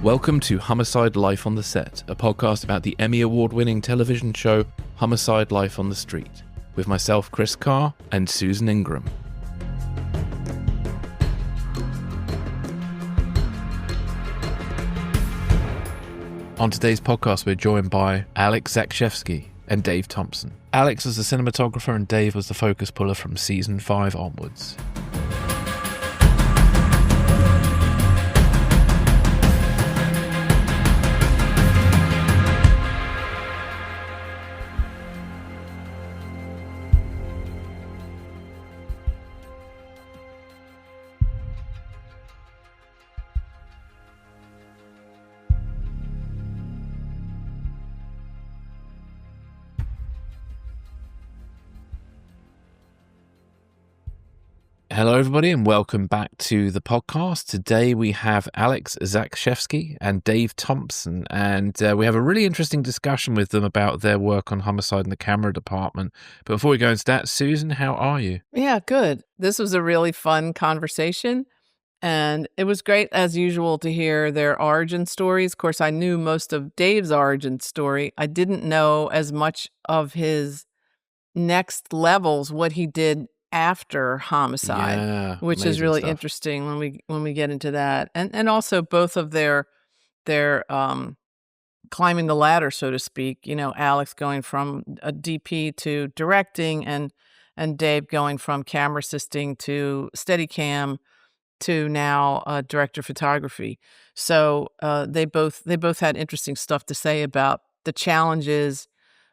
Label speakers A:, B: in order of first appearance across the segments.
A: Welcome to Homicide Life on the Set, a podcast about the Emmy Award-winning television show Homicide Life on the Street, with myself, Chris Carr, and Susan Ingram. On today's podcast, we're joined by Alex Zakrzewski and Dave Thompson. Alex was the cinematographer and Dave was the focus puller from season 5 onwards. Hello, everybody, and welcome back to the podcast. Today we have Alex Zakrzewski and Dave Thompson, and we have a really interesting discussion with them about their work on Homicide in the camera department. But before we go into that, Susan, how are you?
B: Yeah, good. This was a really fun conversation, and it was great, as usual, to hear their origin stories. Of course, I knew most of Dave's origin story. I didn't know as much of his next levels, what he did after Homicide, which is really interesting when we get into that, and also both of their climbing the ladder, so to speak. You know, Alex going from a DP to directing, and Dave going from camera assisting to Steadicam to now director of photography. So they both had interesting stuff to say about the challenges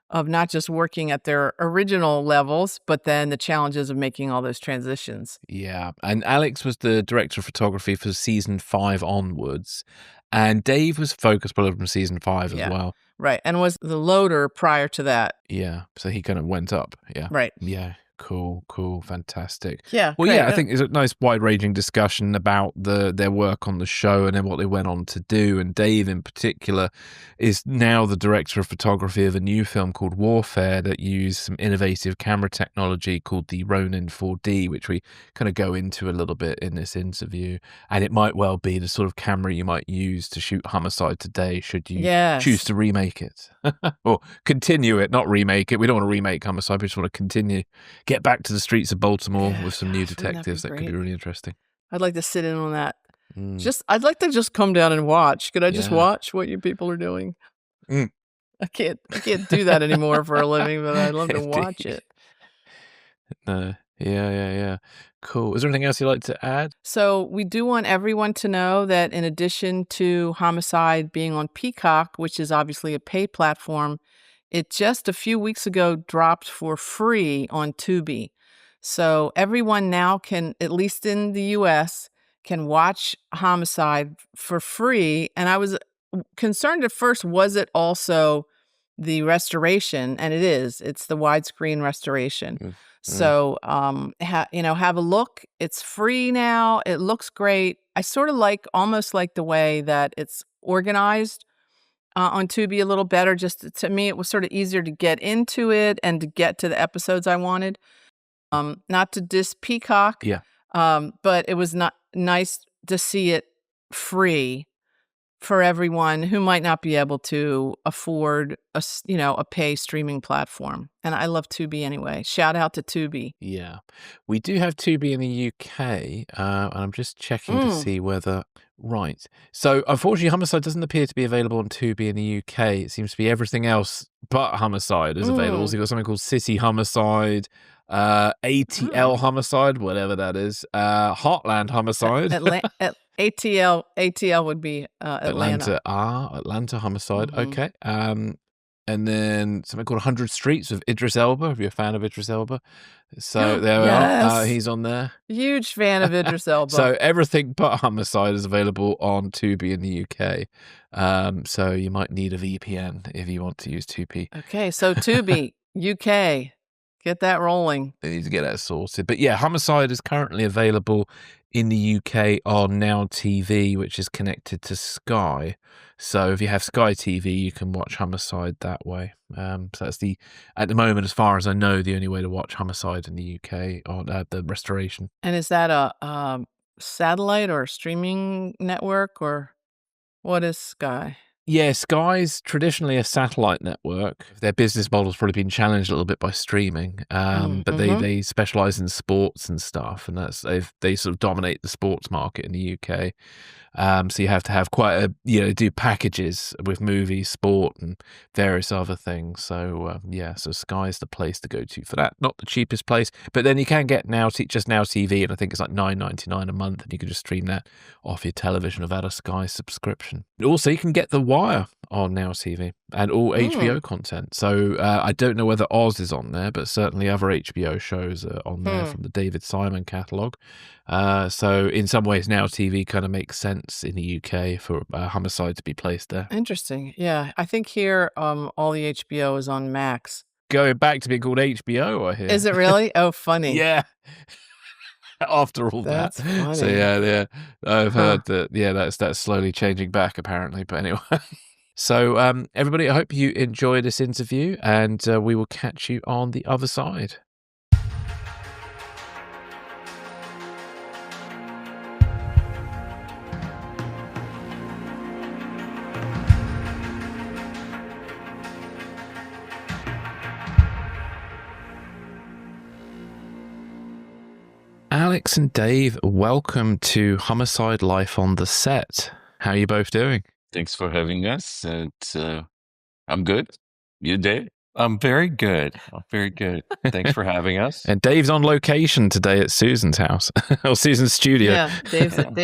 B: of not just working at their original levels, but then the challenges of making all those transitions.
A: Yeah, and Alex was the director of photography for season 5 onwards, and Dave was focus puller from season 5 as well.
B: Right, and was the loader prior to that.
A: Yeah, so he kind of went up. Yeah,
B: right.
A: Yeah. Cool, fantastic.
B: Yeah.
A: Well,
B: great.
A: I think it's a nice wide-ranging discussion about their work on the show and then what they went on to do. And Dave, in particular, is now the director of photography of a new film called Warfare that used some innovative camera technology called the Ronin 4D, which we kind of go into a little bit in this interview. And it might well be the sort of camera you might use to shoot Homicide today, should you choose to remake it or continue it, not remake it. We don't want to remake Homicide. We just want to continue. Get back to the streets of Baltimore with some new detectives. That could be really interesting.
B: I'd like to sit in on that. I'd like to just come down and watch. Could I just watch what you people are doing? I can't do that anymore for a living, but I'd love to watch it.
A: Yeah. Cool. Is there anything else you'd like to add?
B: So we do want everyone to know that in addition to Homicide being on Peacock, which is obviously a pay platform, it just a few weeks ago dropped for free on Tubi. So everyone now can, at least in the US, can watch Homicide for free. And I was concerned at first, was it also the restoration? And it is. It's the widescreen restoration. So, have a look. It's free now. It looks great. I sort of almost like the way that it's organized on Tubi a little better. Just to me, it was sort of easier to get into it and to get to the episodes I wanted. Not to diss Peacock, but it was not nice to see it free for everyone who might not be able to afford a pay streaming platform. And I love Tubi anyway. Shout out to Tubi.
A: Yeah, we do have Tubi in the UK, and I'm just checking to see whether. Right. So, unfortunately, Homicide doesn't appear to be available on Tubi in the UK. It seems to be everything else but Homicide is available. So, you've got something called City Homicide, ATL Homicide, whatever that is, Heartland Homicide.
B: ATL would be Atlanta.
A: Atlanta Homicide. Okay. And then something called 100 Streets with Idris Elba, if you're a fan of Idris Elba. So there we are. He's on there.
B: Huge fan of Idris Elba.
A: So everything but Homicide is available on Tubi in the UK. So you might need a VPN if you want to use Tubi.
B: Okay, so Tubi, UK. Get that rolling.
A: They need to get that sorted. But yeah, Homicide is currently available in the UK on Now TV, which is connected to Sky. So if you have Sky TV, you can watch Homicide that way. So that's at the moment, as far as I know, the only way to watch Homicide in the UK on the restoration.
B: And is that a satellite or a streaming network or What is Sky?
A: Yeah, Sky's traditionally a satellite network. Their business model's probably been challenged a little bit by streaming, but they specialize in sports and stuff, and they sort of dominate the sports market in the UK. So you have to have quite do packages with movies, sport, and various other things. So so Sky's the place to go to for that. Not the cheapest place, but then you can get just Now TV, and I think it's like $9.99 a month, and you can just stream that off your television without a Sky subscription. Also, you can get The Wire on Now TV and all HBO content. So I don't know whether Oz is on there, but certainly other HBO shows are on there from the David Simon catalogue. So in some ways, Now TV kind of makes sense in the UK for Homicide to be placed there.
B: Interesting. Yeah, I think here all the HBO is on Max.
A: Going back to being called HBO, I hear.
B: Is it really? Oh, funny.
A: Yeah. After all
B: That's
A: that.
B: funny.
A: So yeah, I've heard that. Yeah, that's slowly changing back apparently. But anyway. So everybody, I hope you enjoy this interview, and we will catch you on the other side. Alex and Dave, welcome to Homicide Life on the Set. How are you both doing?
C: Thanks for having us. I'm good. You, Dave?
D: I'm very good. Very good. Thanks for having us.
A: And Dave's on location today at Susan's house, or Susan's studio.
B: Yeah, Dave's at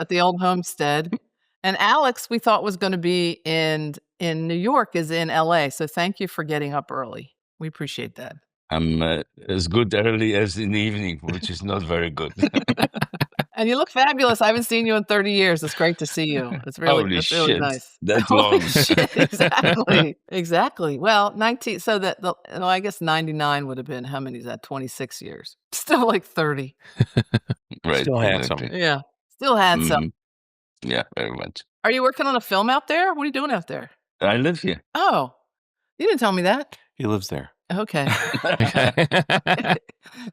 B: the old homestead. And Alex, we thought was going to be in New York, is in LA. So thank you for getting up early. We appreciate that.
C: I'm as good early as in the evening, which is not very good.
B: And you look fabulous. I haven't seen you in 30 years. It's great to see you. It's really,
C: Holy
B: it's really
C: shit,
B: nice.
C: that
B: Holy
C: long.
B: shit, exactly. Well, 19. So I guess 99 would have been, how many is that? 26 years. Still like 30.
C: Right.
D: Still handsome.
C: Exactly.
B: Yeah, still handsome.
C: Yeah, very much.
B: Are you working on a film out there? What are you doing out there?
C: I live here.
B: Oh, you didn't tell me that.
D: He lives there.
B: Okay.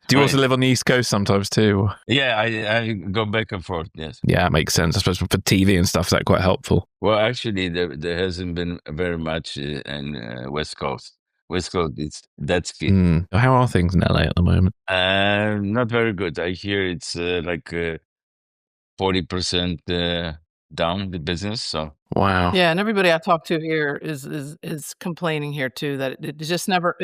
A: Do you also live on the East Coast sometimes too?
C: Yeah, I go back and forth, yes.
A: Yeah, it makes sense. I suppose for TV and stuff, is that quite helpful?
C: Well, actually, there hasn't been very much in West Coast. West Coast, that's key.
A: How are things in LA at the moment?
C: Not very good. I hear it's like 40% down the business. So
A: wow.
B: Yeah, and everybody I talk to here is complaining here too that it just never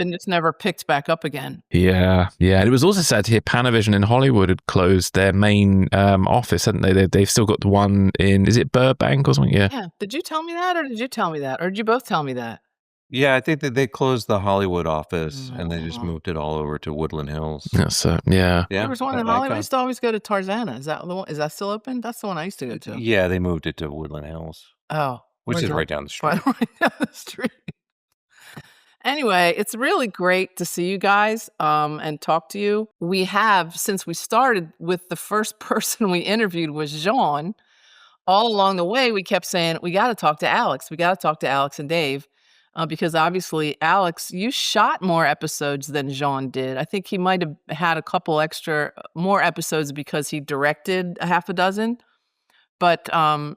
B: picked back up again.
A: Yeah. And it was also sad to hear Panavision in Hollywood had closed their main office, hadn't they? They've still got the one in, is it Burbank or something? Yeah.
B: Yeah. Did you tell me that, or did you tell me that, or did you both tell me that?
D: Yeah, I think that they closed the Hollywood office and they just moved it all over to Woodland Hills.
A: That's yeah.
B: There was one in Hollywood. I used to always go to Tarzana. Is that the one? Is that still open? That's the one I used to go to.
D: Yeah, they moved it to Woodland Hills.
B: Oh,
D: which is right down the street.
B: Right down the street. Anyway, it's really great to see you guys and talk to you. We have, since we started with the first person we interviewed was Jean, all along the way, we kept saying, we got to talk to Alex. We got to talk to Alex and Dave. Because obviously, Alex, you shot more episodes than Jean did. I think he might have had a couple more episodes because he directed a half a dozen. But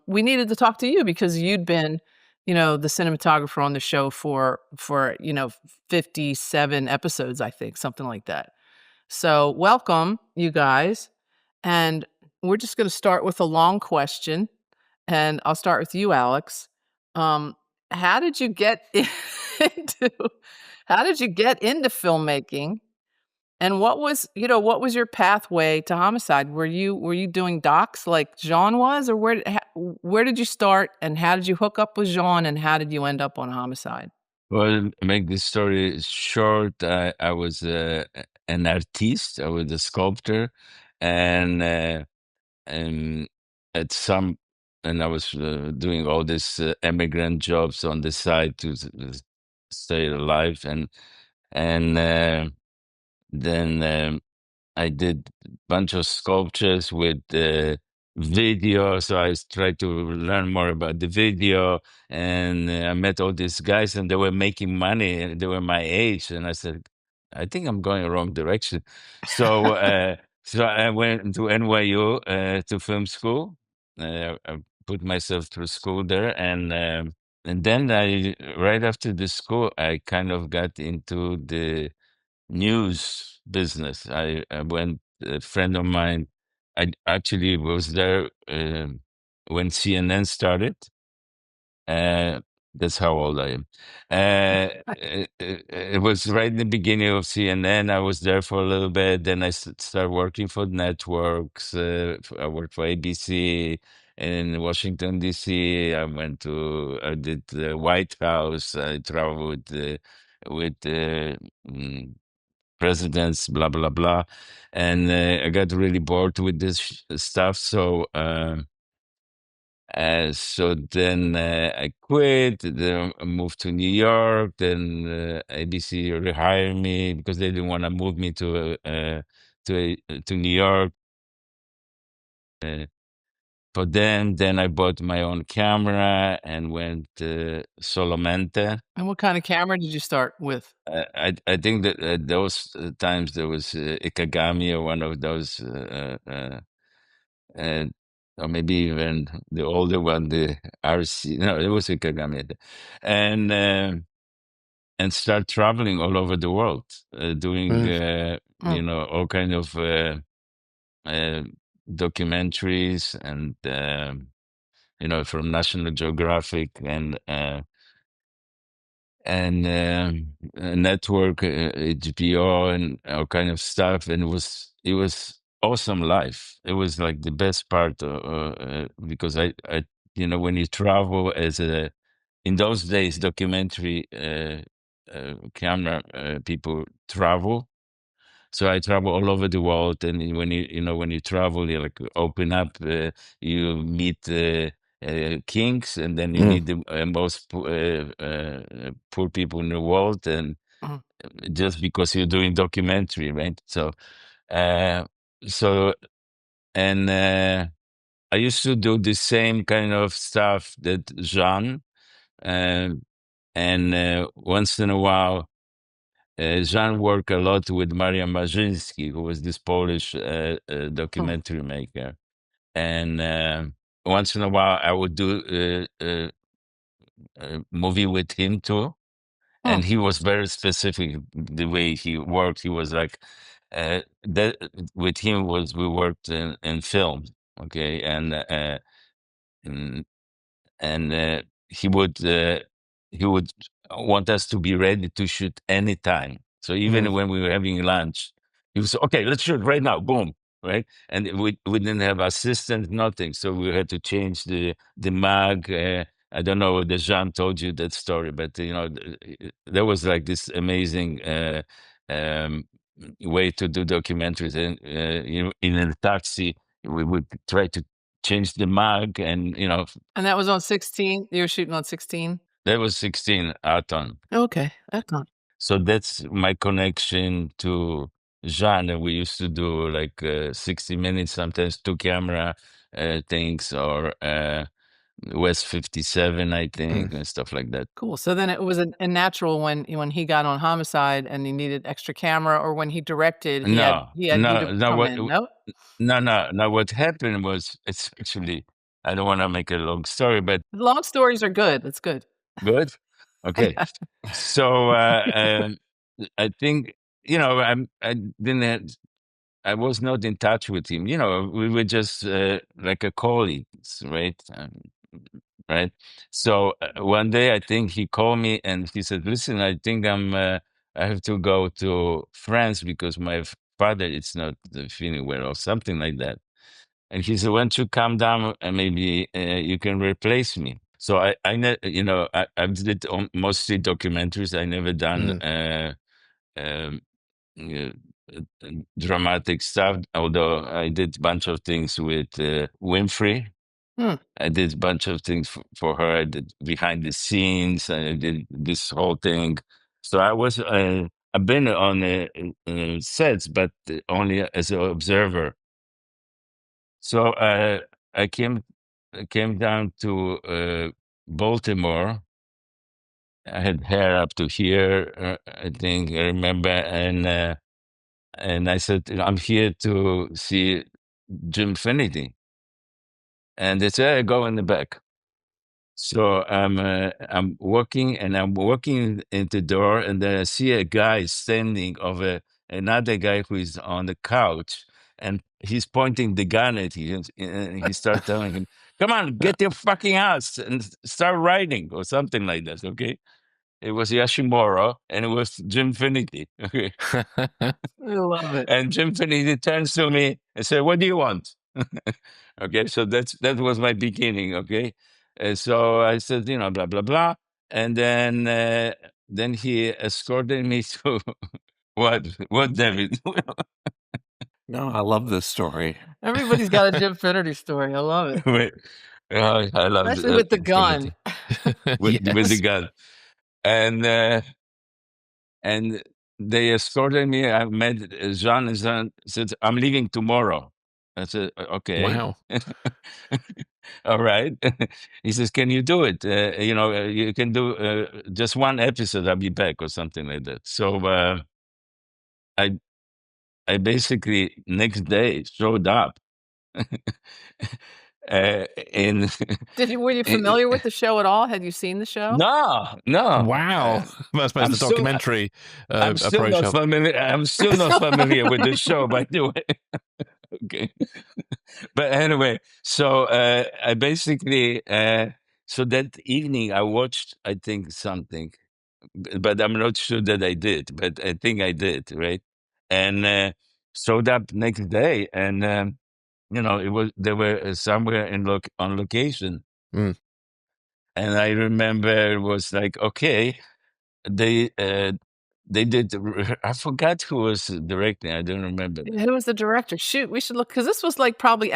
B: we needed to talk to you because you'd been, the cinematographer on the show for 57 episodes, I think, something like that. So welcome, you guys. And we're just going to start with a long question. And I'll start with you, Alex. How did you get into filmmaking, and what was your pathway to Homicide? Were you doing docs like Jean was, or where did you start, and how did you hook up with Jean, and how did you end up on Homicide?
C: Well, to make this story short, I was an artist. I was a sculptor, and I was doing all these immigrant jobs on the side to stay alive, and then I did a bunch of sculptures with video. So I tried to learn more about the video, and I met all these guys, and they were making money, and they were my age, and I said, I think I'm going the wrong direction. So so I went to NYU to film school. I put myself through school there, and then I right after the school I kind of got into the news business. I went a friend of mine. I actually was there when CNN started. Uh, that's how old I am. It was right in the beginning of CNN. I was there for a little bit. Then I started working for networks. I worked for ABC in Washington, D.C. I did the White House. I traveled with mm, presidents, blah, blah, blah. And I got really bored with this stuff. So then I quit. Then I moved to New York. Then ABC rehired me because they didn't want to move me to New York for them. Then I bought my own camera and went solamente.
B: And what kind of camera did you start with?
C: I think that those times there was Ikegami or one of those. And or maybe even the older one, the RC. No, it was a Kagame, and start traveling all over the world, doing all kind of uh, documentaries and from National Geographic and network, HBO, and all kind of stuff. And it was awesome life. It was like the best part because I when you travel as a in those days documentary camera people travel. So I travel all over the world, and when you travel, you like open up, you meet kings, and then you meet the most poor people in the world, and
B: Mhm.
C: just because you're doing documentary, right? Uh, so, and I used to do the same kind of stuff that Jean, uh, and once in a while. Jean worked a lot with Marian Marzinski, who was this Polish
B: Hmm.
C: documentary maker. And once in a while, I would do a movie with him too.
B: Hmm.
C: And he was very specific the way he worked. He was like, that with him was we worked in film, okay, and and he would want us to be ready to shoot anytime. So even when we were having lunch, he was okay. Let's shoot right now. Boom, right? And we didn't have assistants, nothing. So we had to change the mag. I don't know if Jean told you that story, but there was like this amazing um, way to do documentaries. And in a taxi, we would try to change the mag, and
B: And that was on 16? You were shooting on 16?
C: that was 16 Aton.
B: Okay, excellent.
C: So that's my connection to Jean. And we used to do like 60 minutes, sometimes two camera things, or West 57, I think, and stuff like that.
B: Cool. So then it was a natural when he got on Homicide and he needed extra camera, or when he directed,
C: No,
B: he had you to
C: no, no.
B: come in. No?
C: No, no, no. What happened was, it's actually, I don't want to make a long story, but
B: Long stories are good. That's good.
C: good. Okay. So I think, I didn't have, I was not in touch with him. We were just like a colleagues, right? Right. So one day, I think he called me and he said, "Listen, I think I have to go to France because my father is not feeling well or something like that." And he said, "Why don't you come down and maybe you can replace me?" So I did mostly documentaries. I never done um, uh, dramatic stuff, although I did a bunch of things with Winfrey.
B: Hmm.
C: I did a bunch of things for her. I did behind the scenes. I did this whole thing. So I've been on sets, but only as an observer. So I came down to Baltimore. I had hair up to here, I think I remember, and I said, I'm here to see Jim Finity. And they said, go in the back. So I'm walking into the door, and then I see a guy standing over another guy who is on the couch, and he's pointing the gun at him, and he starts telling him, "Come on, get your fucking ass and start writing," or something like that. Okay, it was Yashimura, and it was Jim Finity. Okay,
B: I love it.
C: and Jim Finity turns to me and said, "What do you want?" Okay, so that was my beginning. Okay, so I said, blah blah blah, and then he escorted me to what, David?
D: No, I love this story.
B: Everybody's got a Jim Finnerty story. I love it.
C: Wait, I love
B: Especially with the
C: Infinity.
B: gun.
C: With the
A: Yes.
C: gun, and they escorted me. I met Jean, and Jean said, "I'm leaving tomorrow." I said, "Okay."
A: Wow.
C: All right. He says, "Can you do it? You can do just one episode. I'll be back," or something like that. So I I basically next day showed up. In
B: Were you familiar with the show at all? Had you seen the show?
C: no.
A: Wow. I suppose
C: I'm
A: the
C: still
A: documentary
C: I'm still
A: approach
C: not
A: helped.
C: familiar. I'm still not familiar with the show, by the way. Okay. But anyway, so I basically so that evening I watched, I think, something, but I'm not sure that I did, but I think I did, right? And showed up next day, and they were somewhere on location,
A: Mm.
C: and I remember it was like, okay, they did. I forgot who was directing. I don't remember that.
B: Who was the director? Shoot, we should look because this was like probably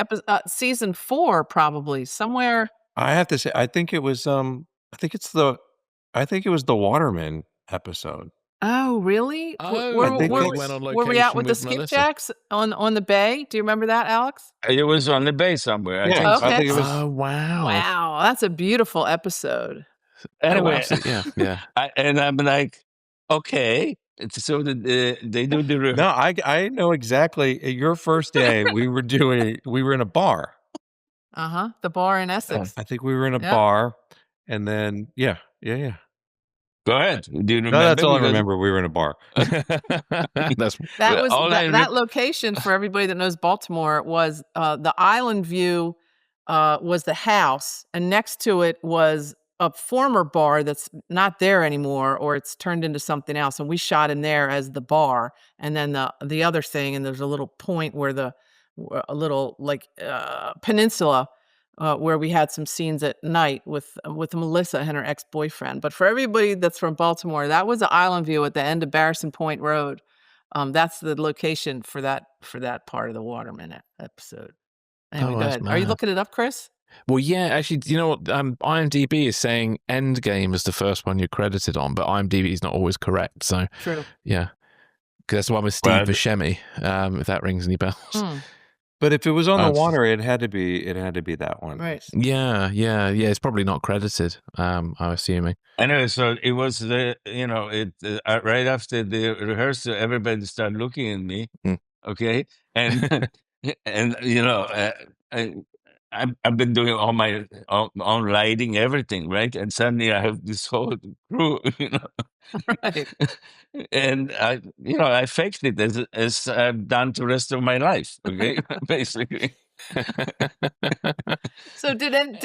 B: season 4, probably somewhere.
D: I have to say, I think it was I think it was the Waterman episode.
B: Oh, really?
A: Oh,
D: I think
A: he
D: it's
A: went on
B: Were we out
A: location
B: with the
A: with Melissa.
B: skipjacks on the bay? Do you remember that, Alex?
C: It was on the bay somewhere. I
D: Yeah,
C: think
B: Okay.
C: so.
D: I think it was.
A: Oh, wow.
B: Wow, that's a beautiful episode.
C: Anyway,
A: absolutely. Yeah.
C: and I'm like, okay. So they do the
D: No, I know exactly. Your first day, we were in a bar.
B: The bar in Essex.
D: I think we were in a
B: Yep.
D: bar, and then yeah.
C: Go ahead. Do you remember?
D: No, that's all I
C: Because-
D: remember. We were in a bar.
A: That's
B: That was
C: all I
B: that location for everybody that knows Baltimore was the island view was the house, and next to it was a former bar that's not there anymore, or it's turned into something else. And we shot in there as the bar, and then the other thing, and there's a little point where a little like peninsula. Where we had some scenes at night with Melissa and her ex-boyfriend. But for everybody that's from Baltimore, that was the island view at the end of Barrison Point Road. That's the location for that part of the Waterman episode. Anyway, go
A: that's
B: ahead. Are you
A: mad.
B: looking it up, Chris?
A: Well, yeah, actually, you know what? IMDb is saying Endgame is the first one you're credited on, but IMDb is not always correct. So,
B: True.
A: yeah, because that's the one with Steve
C: Well,
A: Buscemi. If that rings any bells.
D: But if it was on the
C: That's-
D: water, it had to be that one.
B: Right.
A: Yeah. It's probably not credited. I'm assuming.
C: Anyway, so it was right after the rehearsal, everybody started looking at me.
A: Mm.
C: Okay, and and I've been doing all my own lighting, everything, right? And suddenly I have this whole crew,
B: Right.
C: and I faked it as I've done the rest of my life. Okay, basically.
B: So did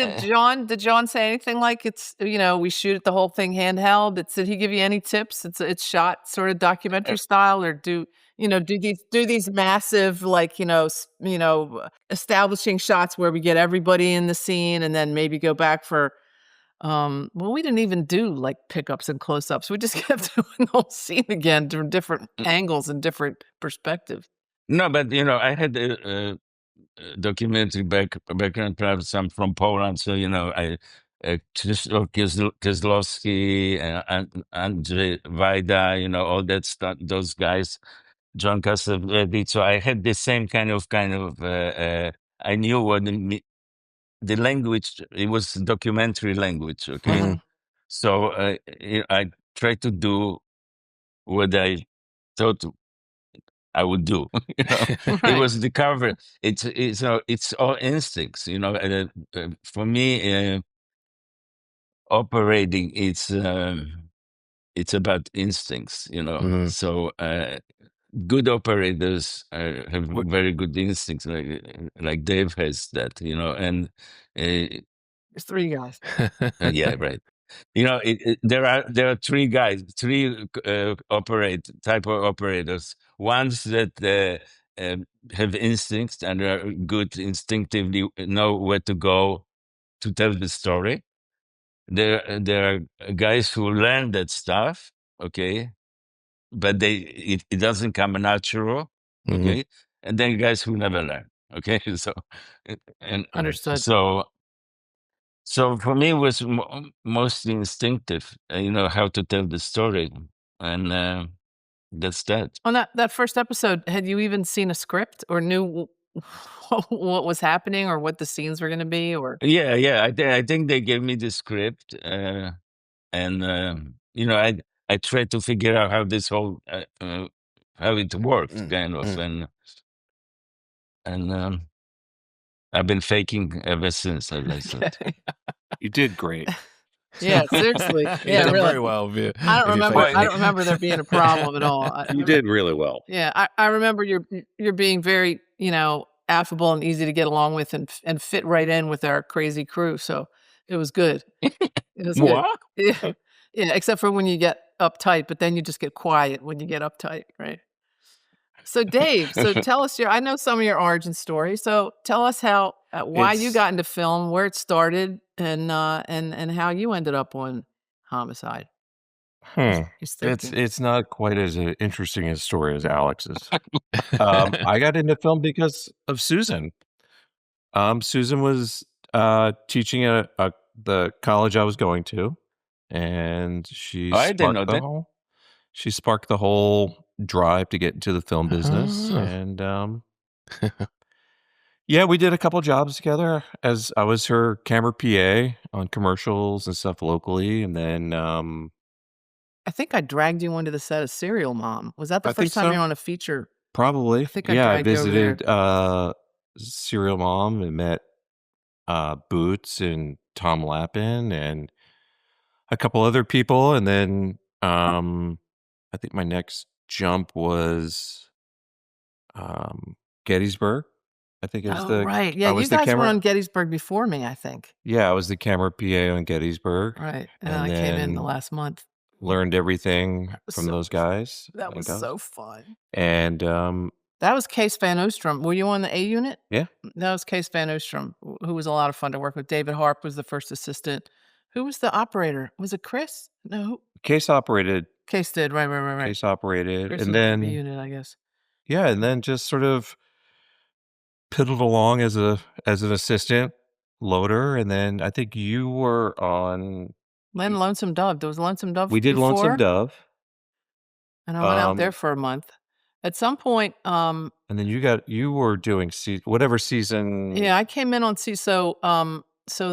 B: John say anything like it's we shoot the whole thing handheld? Did he give you any tips? It's shot sort of documentary style, or do these massive like establishing shots where we get everybody in the scene and then maybe go back for we didn't even do like pickups and close-ups. We just kept doing the whole scene again from different angles and different perspectives.
C: No, but I had documentary background. Perhaps I'm from Poland, so I Krzysztof Kieslowski and Andrzej Wajda, all that stuff. Those guys, John Cassavetes. So I had the same kind of. I knew what the language. It was documentary language. Okay,
B: Mhm.
C: so I tried to do what I thought I would do. You know, it
B: Right.
C: was the cover. It's all instincts. You know, for me, operating it's about instincts. You know,
A: Mhm.
C: so good operators have
D: What-
C: very good instincts, like Dave has that. You know, and
B: There's three guys.
C: yeah, right. You know, there are three guys, three type of operators. Ones that have instincts and are good instinctively know where to go to tell the story. There are guys who learn that stuff, okay, but it doesn't come natural,
A: Mhm.
C: okay, and then guys who never learn, okay. So and
B: Understood.
C: so for me, it was mostly instinctive, you know, how to tell the story, and that's that.
B: On that first episode, had you even seen a script or knew what was happening or what the scenes were gonna be or
C: Yeah, yeah. I think they gave me the script, and you know, I tried to figure out how this whole how it worked, kind of, and I've been faking ever since, as I said.
B: Okay.
D: You did great.
B: Yeah, seriously.
A: You've
B: Yeah,
A: done
B: really.
A: very well if you
B: I don't
A: if you
B: remember
A: fake
B: I
A: it.
B: don't remember there being a problem at all.
D: You did really well.
B: Yeah, I remember you're being very, affable and easy to get along with and fit right in with our crazy crew, so it was good. It was good.
C: What?
B: Yeah. Yeah, except for when you get uptight, but then you just get quiet when you get uptight, right? So Dave, so tell us I know some of your origin story, so tell us how why you
D: It's
B: got into film, where it started, and how you ended up on Homicide. He's thinking.
D: it's not quite as interesting a story as Alex's. I got into film because of Susan. Susan was teaching at the college I was going to, and
C: Oh, I didn't know that.
D: she sparked the whole drive to get into the film business.
A: Ah.
D: And yeah, we did a couple jobs together as I was her camera PA on commercials and stuff locally. And then
B: I think I dragged you onto the set of Serial Mom. Was that the
D: I think
B: first time you
D: so.
B: were on a feature? I
D: Probably.
B: think I
D: Yeah, I
B: dragged you over there.
D: visited Serial Mom and met Boots and Tom Lappin and a couple other people. And then I think my next jump was Gettysburg. I think it was
B: Oh, right. Yeah,
D: I
B: you
D: was the
B: guys were
D: camera.
B: on Gettysburg before me, I think.
D: Yeah, I was the camera PA on Gettysburg,
B: Right. And then
D: and
B: I came in the
D: then
B: last month.
D: learned everything
B: That was
D: from
B: so
D: those guys
B: that
D: and
B: was
D: gals.
B: so fun.
D: And
B: That was Case Van Ostrom. Were you on the A unit?
D: yeah,
B: That was Case Van Ostrom, who was a lot of fun to work with. David Harp was the first assistant. Who was the operator? Was it Chris? No,
D: case operated,
B: Case did. Right. Chris
D: and
B: was the B
D: then
B: unit, I guess.
D: yeah, and then just sort of piddled along as an assistant loader, and then I think you were on.
B: Then Lonesome Dove. There was Lonesome Dove
D: We did Lonesome
B: before,
D: Dove,
B: and I went out there
D: um,
B: for a month. At some point,
D: and then you were doing whatever season.
B: yeah, I came in on so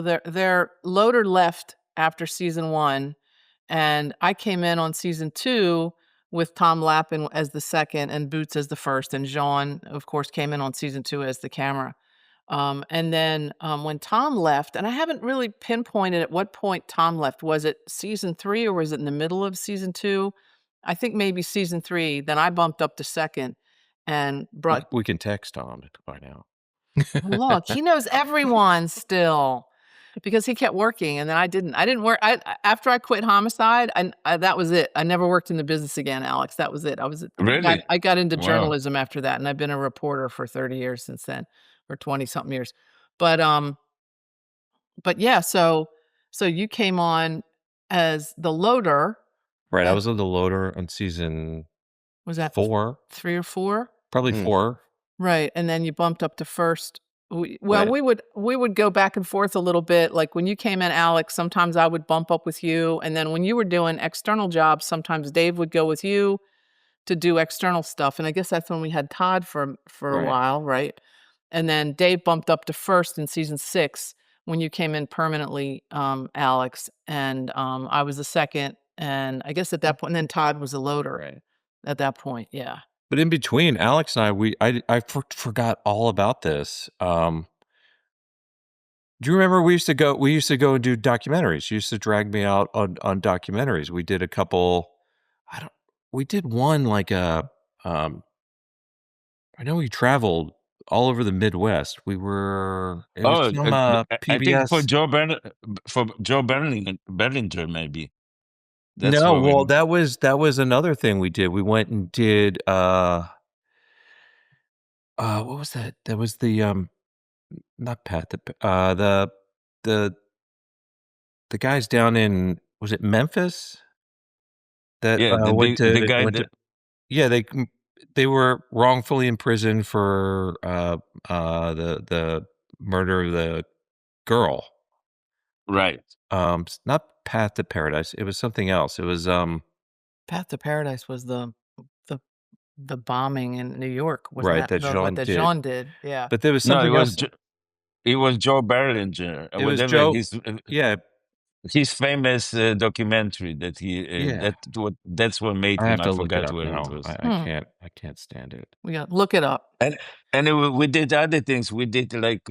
B: their loader left after season 1, and I came in on season 2 with Tom Lappin as the second and Boots as the first, and Jean, of course, came in on season 2 as the camera. And then, when Tom left and I haven't really pinpointed at what point Tom left. Was it season 3 or was it in the middle of season 2? I think maybe season 3, then I bumped up to second and brought
D: We can text Tom by now.
B: look, he knows everyone still because he kept working and then I didn't. I didn't work after I quit Homicide, that was it. I never worked in the business again, Alex. That was it.
C: Really?
B: I got into
C: Wow.
B: journalism after that, and I've been a reporter for 30 years since then, or 20 something years. But yeah, so you came on as the loader.
D: Right, I
B: uh,
D: was on the loader on season
B: Was that
D: 4,
B: 3 or 4?
D: probably
A: Mm.
D: 4.
B: Right, and then you bumped up to first.
D: Right.
B: We would go back and forth a little bit. Like when you came in, Alex, sometimes I would bump up with you, and then when you were doing external jobs, sometimes Dave would go with you to do external stuff. And I guess that's when we had Todd for a
D: Right.
B: while, right? And then Dave bumped up to first in season 6 when you came in permanently, Alex, and I was the second. And I guess at that point, and then Todd was a loader
D: Right.
B: at that point. Yeah.
D: But in between, Alex and I forgot all about this. Do you remember we used to go and do documentaries? You used to drag me out on documentaries. We did a couple. We did one like um, I know we traveled all over the Midwest. It was
C: Oh,
D: some
C: I think
D: PBS.
C: For Joe Berlinger, maybe. That's
D: No,
C: what
D: well,
C: we.
D: that was another thing we did. We went and did what was that? That was the not Pat the the guys down in, was it Memphis that
C: Yeah, the guy
D: went to
C: that.
D: yeah, they were wrongfully imprisoned for the murder of the girl.
C: Right.
D: Not Path to Paradise. It was something else. It was
B: Path to Paradise was the the bombing in New York, wasn't
D: right,
B: that
D: that
B: what
D: Jean
B: that
D: did.
B: Jean did? Yeah.
D: But there was
C: No,
D: something else.
C: it was Joe Berlinger,
D: It was
C: whatever
D: Joe. Yeah,
C: his famous documentary that
D: yeah.
C: that's what made
D: I
C: him.
D: have
C: I
D: to look it
C: forgot
D: up
C: what it
D: now.
C: was.
D: I can't stand it.
B: We got look it up.
C: And we did other things. We did like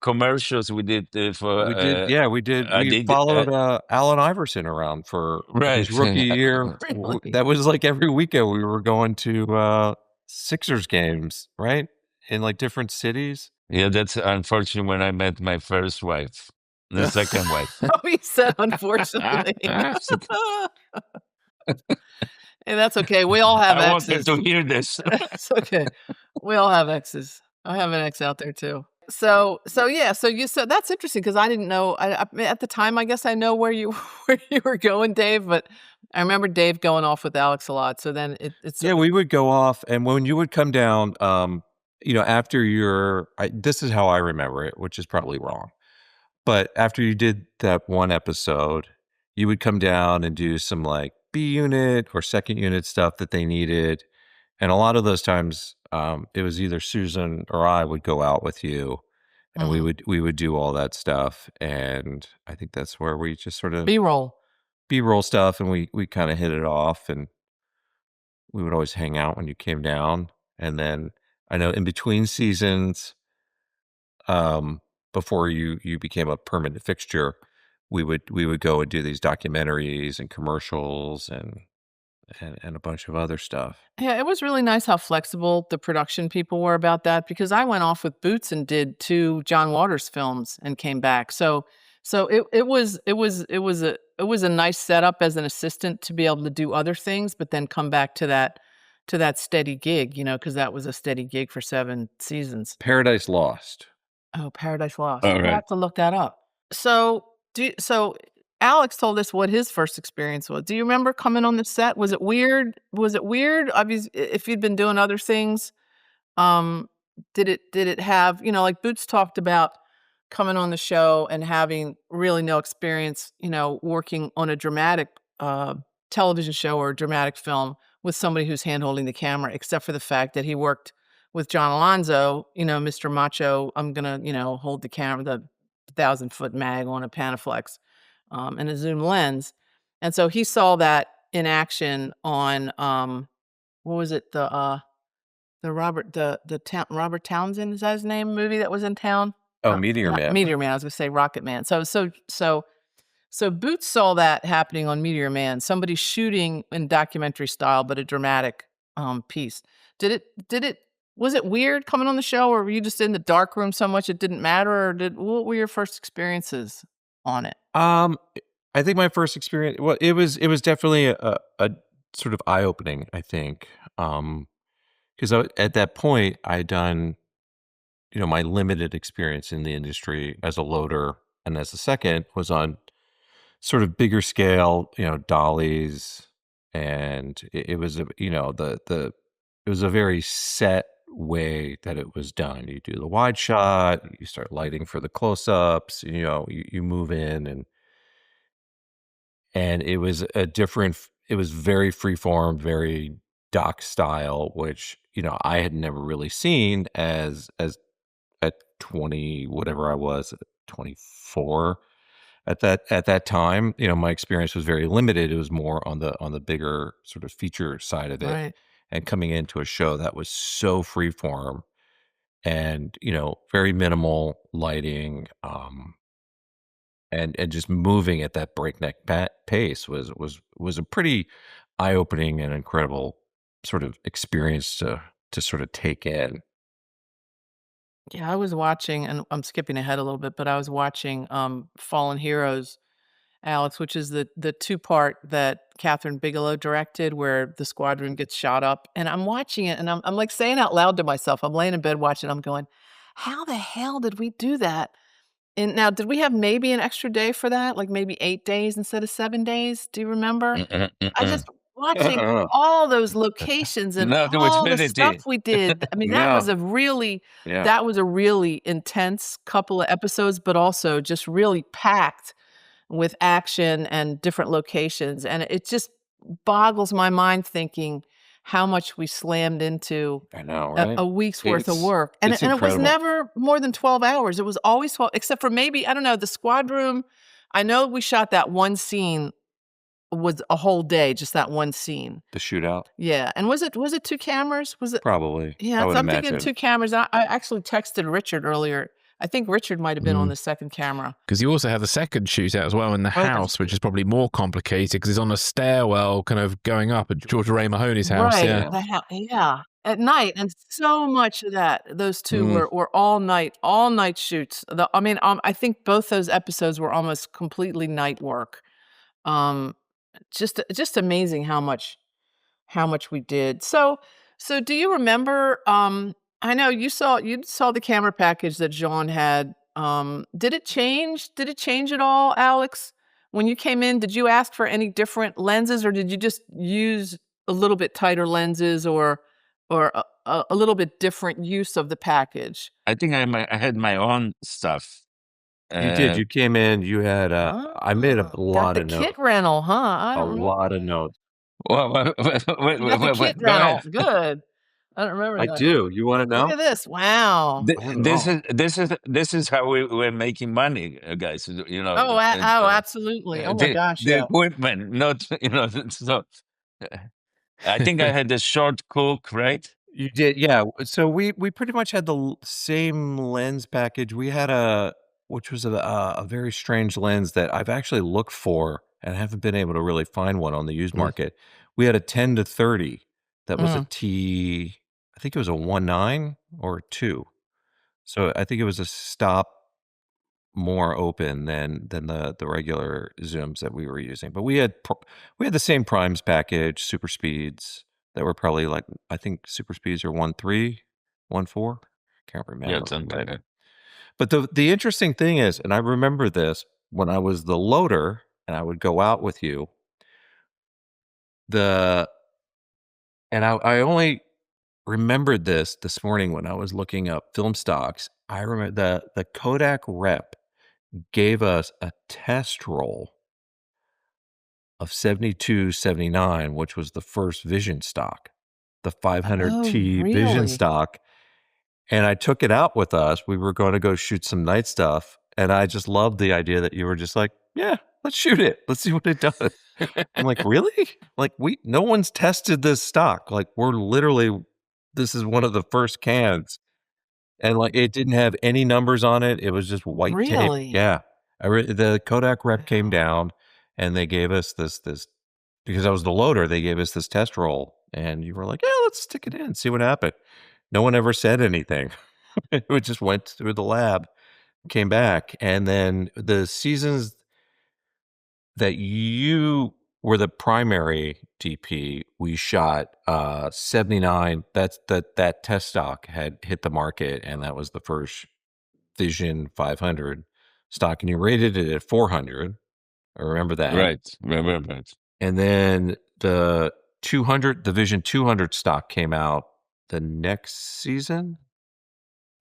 C: commercials. We did for I
D: We
C: did
D: followed Allen Iverson around for his
C: right.
D: rookie year.
B: Really?
D: That was like every weekend we were going to Sixers games, right? In like different cities.
C: Yeah, that's unfortunate when I met my first wife, the second wife.
B: Oh, he said unfortunately. Hey, that's okay. We all have
C: I want her
B: exes.
C: to hear this.
B: It's okay. We all have exes. I have an ex out there too. So yeah. So you said that's interesting because I didn't know. I mean, at the time, I guess I know where you where you were going, Dave. But I remember Dave going off with Alex a lot. So then it's
D: Yeah, we would go off, and when you would come down, after this is how I remember it, which is probably wrong. But after you did that one episode, you would come down and do some like B unit or second unit stuff that they needed. And a lot of those times, it was either Susan or I would go out with you, and
B: Mhm.
D: we would do all that stuff. And I think that's where we just sort of
B: B-roll.
D: B-roll stuff, and we kind of hit it off. And we would always hang out when you came down. And then I know in between seasons, before you became a permanent fixture, we would go and do these documentaries and commercials and a bunch of other stuff.
B: Yeah, it was really nice how flexible the production people were about that because I went off with Boots and did 2 John Waters films and came back. So it was a nice setup as an assistant to be able to do other things, but then come back to that steady gig, because that was a steady gig for 7 seasons.
D: Paradise Lost.
B: Oh, Paradise Lost.
C: All
B: I
C: right.
B: have to look that up. So Alex told us what his first experience was. Do you remember coming on the set? Was it weird? Was it weird? Obviously, if you'd been doing other things, um, did it have, like Boots talked about coming on the show and having really no experience, working on a dramatic television show or a dramatic film with somebody who's hand holding the camera, except for the fact that he worked with John Alonzo, Mr. Macho. I'm gonna, hold the camera, the 1,000-foot mag on a Panaflex, and a zoom lens, and so he saw that in action on what was it, Robert Townsend, is that his name, movie that was in town?
D: Oh, Meteor
B: Not
D: Man.
B: Meteor Man, I was gonna say Rocket Man. So Boots saw that happening on Meteor Man, somebody shooting in documentary style, but a dramatic, piece. Did it was it weird coming on the show, or were you just in the dark room so much it didn't matter, or what were your first experiences on it?
D: I think my first experience, well, it was definitely a sort of eye opening. I think, because at that point I'd done my limited experience in the industry as a loader, and as a second was on sort of bigger scale, dollies, and it was the it was a very set way that it was done. You do the wide shot, you start lighting for the close ups, you move in, and it was it was very freeform, very doc style, which I had never really seen as at 20, whatever I was, 24 at that time. My experience was very limited. It was more on the bigger sort of feature side of it.
B: Right.
D: and coming into a show that was so freeform and, very minimal lighting, and just moving at that breakneck pace was a pretty eye-opening and incredible sort of experience to sort of take in.
B: Yeah, I was watching, and I'm skipping ahead a little bit, but I was watching, Fallen Heroes, Alex, which is the two-part that Catherine Bigelow directed where the squadron gets shot up, and I'm watching it, and I'm, like, saying out loud to myself, I'm laying in bed watching, I'm going, "How the hell did we do that?" And now, did we have maybe an extra day for that? Like, maybe 8 days instead of 7 days? Do you remember?
C: Mm-mm,
B: I
C: mm-mm.
B: just watching all those locations and
C: No, there was
B: all the stuff
C: Finity.
B: we did. I mean,
D: No. Yeah.
B: that was a really intense couple of episodes, but also just really packed with action and different locations, and it just boggles my mind thinking how much we slammed into
D: I know,
B: a
D: right?
B: a week's worth of
D: It's
B: work,
D: it's
B: and it was
D: incredible.
B: never more than 12 hours. It was always 12, except for maybe, I don't know, the squad room. I know we shot that one scene was a whole day, just that one scene.
D: The shootout,
B: Yeah, and was it 2 cameras? Was it
D: probably, I
B: Yeah,
D: would
B: so I'm thinking
D: imagine.
B: 2 cameras. I actually texted Richard earlier. I think Richard might have been on
A: Mm.
B: the 2nd camera.
A: Because you also have the second shootout as well in the
B: Oh, that's
A: house, which is probably more complicated because it's on a stairwell kind of going up at George Ray Mahoney's house.
B: Right,
A: Yeah.
D: Yeah.
B: yeah, at night, and so much of that, those 2
A: Mm.
B: were all night shoots. I think both those episodes were almost completely night work. Um, just amazing how much we did. So do you remember, I know you saw the camera package that Jean had. Did it change? Did it change at all, Alex? When you came in, did you ask for any different lenses, or did you just use a little bit tighter lenses, or a little bit different use of the package?
C: I think I had my own stuff.
D: You did,
C: Uh,
D: you came in, you had, I made a
B: Got
D: lot
B: the
D: of
B: kit
D: notes,
B: rental, huh? I
D: a
B: don't remember.
D: lot of notes.
C: wait,
B: You got the kit
C: go ahead.
B: rental. Good. I don't remember
D: I
B: that.
D: do, you wanna
B: Look
D: know?
B: at this. Wow.
D: I know.
C: This is how we're making money, guys.
B: Absolutely. Oh my gosh,
C: the
B: yeah.
C: equipment, not So I think I had a short cook, right?
D: You did, yeah, so we pretty much had the same lens package. We had which was a very strange lens that I've actually looked for and haven't been able to really find one on the used
A: Mm.
D: market. We had a 10-30 that was a
B: Mm.
D: I think it was a 1.9 or a 2. So I think it was a stop more open than the regular zooms that we were using. But we had the same primes package, super speeds that were probably like, I think super speeds are 1.3, 1.4. Can't
C: Yeah,
D: remember.
C: something like that.
D: But the interesting thing is, and I remember this when I was the loader and I would go out with you, the and I only remembered this morning when I was looking up film stocks. I remember the Kodak rep gave us a test roll of 72-79, which was the first Vision stock, the
B: Oh,
D: 500T Vision
B: really?
D: stock, and I took it out with us. We were gonna go shoot some night stuff, and I just loved the idea that you were just like, "Yeah, let's shoot it. Let's see what it does." I'm like, "Really? Like, no one's tested this stock. Like, we're literally this is one of the first cans." And, like, it didn't have any numbers on it, it was just white tape.
B: Really?
D: Yeah. The Kodak rep came
B: Wow.
D: down, and they gave us this because I was the loader, they gave us this test roll, and you were like, "Yeah, let's stick it in, see what happened." No one ever said anything. It just went through the lab, came back, and then the seasons that you were the primary DP, we shot, 79. That test stock had hit the market, and that was the first Vision 500 stock, and you rated it at 400. I remember that.
C: Right. Remember it.
D: And then the Vision 200 stock came out the next season,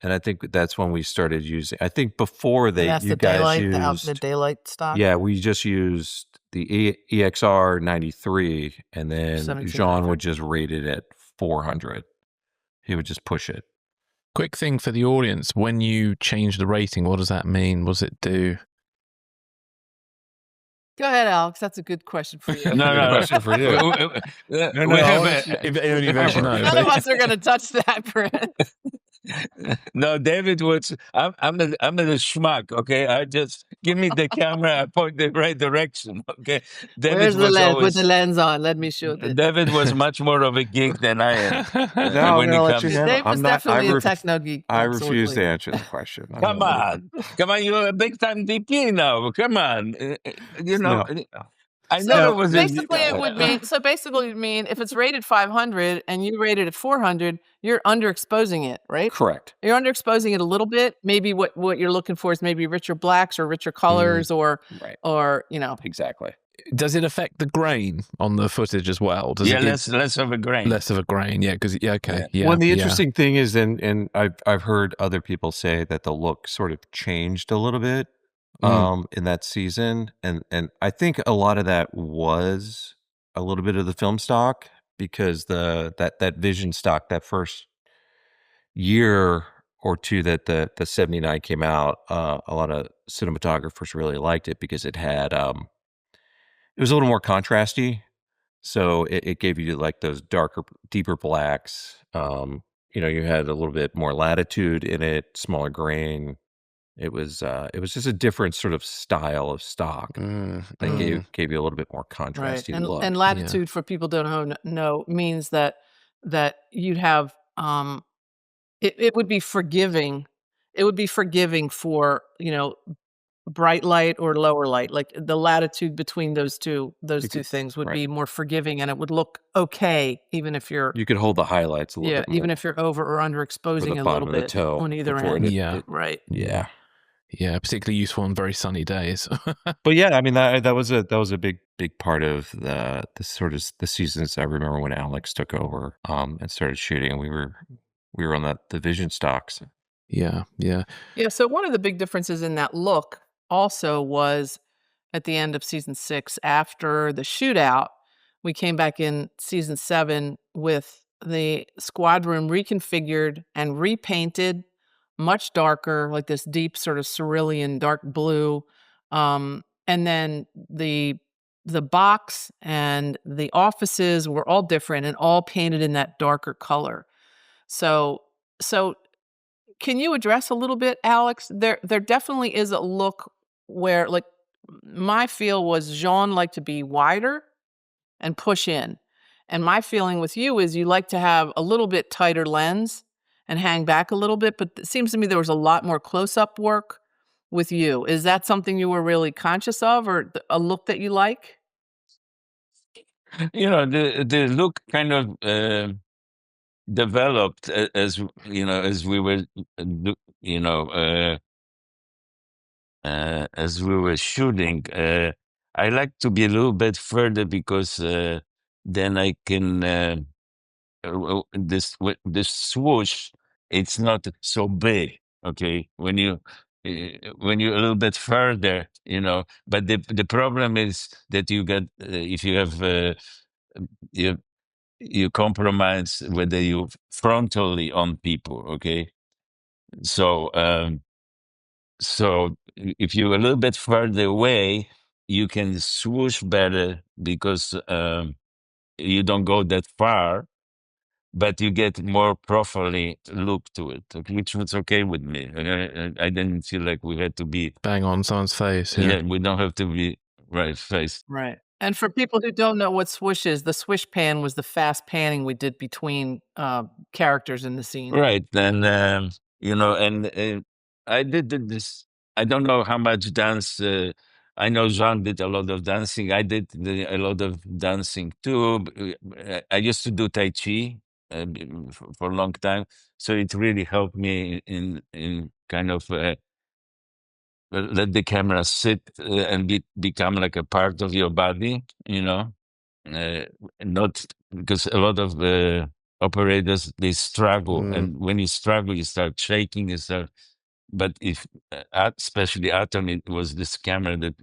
D: and I think that's when we started using I think before
B: And that's
D: you guys
B: the
D: used
B: daylight stock?
D: yeah, we just used the EXR 93, and then Jean
B: 1700.
D: would just rate it at 400. He would just push it.
A: Quick thing for the audience: when you change the rating, what does that mean? What does it do?
B: Go ahead, Alex. That's a good question for you.
C: No,
D: Good
C: no,
D: question for you.
C: no.
D: No,
C: We have
D: Alex,
A: If only you mention no.
B: None of us are going to touch that, Prince.
C: No, David was. I'm a schmuck. Okay, I just give me the camera. I point the right direction. Okay, David
B: Where's the
C: was
B: lens? Put
C: always.
B: the lens on. Let me shoot it.
C: David was much more of a geek than I am
D: no, I'm
C: when
D: gonna
C: it
D: let you
C: comes.
D: handle.
B: Dave was
D: I'm not.
B: definitely a techno geek.
D: I refuse to
B: absolutely.
D: answer the question. I'm
C: Come
D: gonna let you-
C: on, come on! You're a big time DP now. Come on, you know.
D: No.
C: I
B: So
C: never was.
B: basically, it would mean. So basically, it would mean if it's rated 500 and you rate it at 400, you're underexposing it, right?
D: Correct.
B: You're underexposing it a little bit. Maybe what you're looking for is maybe richer blacks or richer colors,
D: Right.
B: or you know.
D: Exactly.
A: Does it affect the grain on the footage as well? Does
C: Yeah,
A: it give
C: less of a grain.
A: less of a grain? Yeah, because okay, yeah.
D: Well, and the
A: yeah.
D: interesting thing is, and I've heard other people say that the look sort of changed a little bit in that season, and I think a lot of that was a little bit of the film stock, because that vision stock, that first year or two that the 79 came out, a lot of cinematographers really liked it because it had it was a little more contrasty. So it gave you like those darker, deeper blacks. You had a little bit more latitude in it, smaller grain. It was just a different sort of style of stock that gave you a little bit more contrasty look.
B: And latitude, for people who don't know, means that you'd have it would be forgiving. It would be forgiving for bright light or lower light. Like the latitude between those two things would be more forgiving, and it would look okay even if you're
D: You could hold the highlights a little bit more.
B: even if you're over or underexposing a little bit on either end. Right.
D: Yeah.
A: Yeah, particularly useful on very sunny days.
D: But yeah, I mean that was a big part of the sort of the seasons. I remember when Alex took over and started shooting, and we were on the vision stocks.
A: Yeah.
B: Yeah, so one of the big differences in that look also was at the end of season 6, after the shootout, we came back in season 7 with the squad room reconfigured and repainted, much darker, like this deep sort of cerulean dark blue. And then the box and the offices were all different and all painted in that darker color. So can you address a little bit, Alex? There definitely is a look where, like, my feel was Jean liked to be wider and push in. And my feeling with you is you like to have a little bit tighter lens and hang back a little bit, but it seems to me there was a lot more close-up work with you. Is that something you were really conscious of, or a look that you like?
C: The look kind of developed as as we were as we were shooting. I like to be a little bit further because then I can this swoosh. It's not so big. Okay, when you're a little bit further, But the problem is that you get if you have you compromise whether you frontally on people. Okay, so if you're a little bit further away, you can swoosh better because you don't go that far, but you get more properly look to it, which was okay with me. I didn't feel like we had to be
A: Bang on someone's face.
C: yeah, we don't have to be right face.
B: Right. And for people who don't know what swoosh is, the swish pan was the fast panning we did between characters in the scene.
C: Right. And, and I did this. I don't know how much dance. I know Jean did a lot of dancing. I did a lot of dancing too. I used to do Tai Chi for a long time. So it really helped me in kind of let the camera sit and become like a part of your body, not because a lot of operators, they struggle, and when you struggle, you start shaking, but if especially Atom, it was this camera that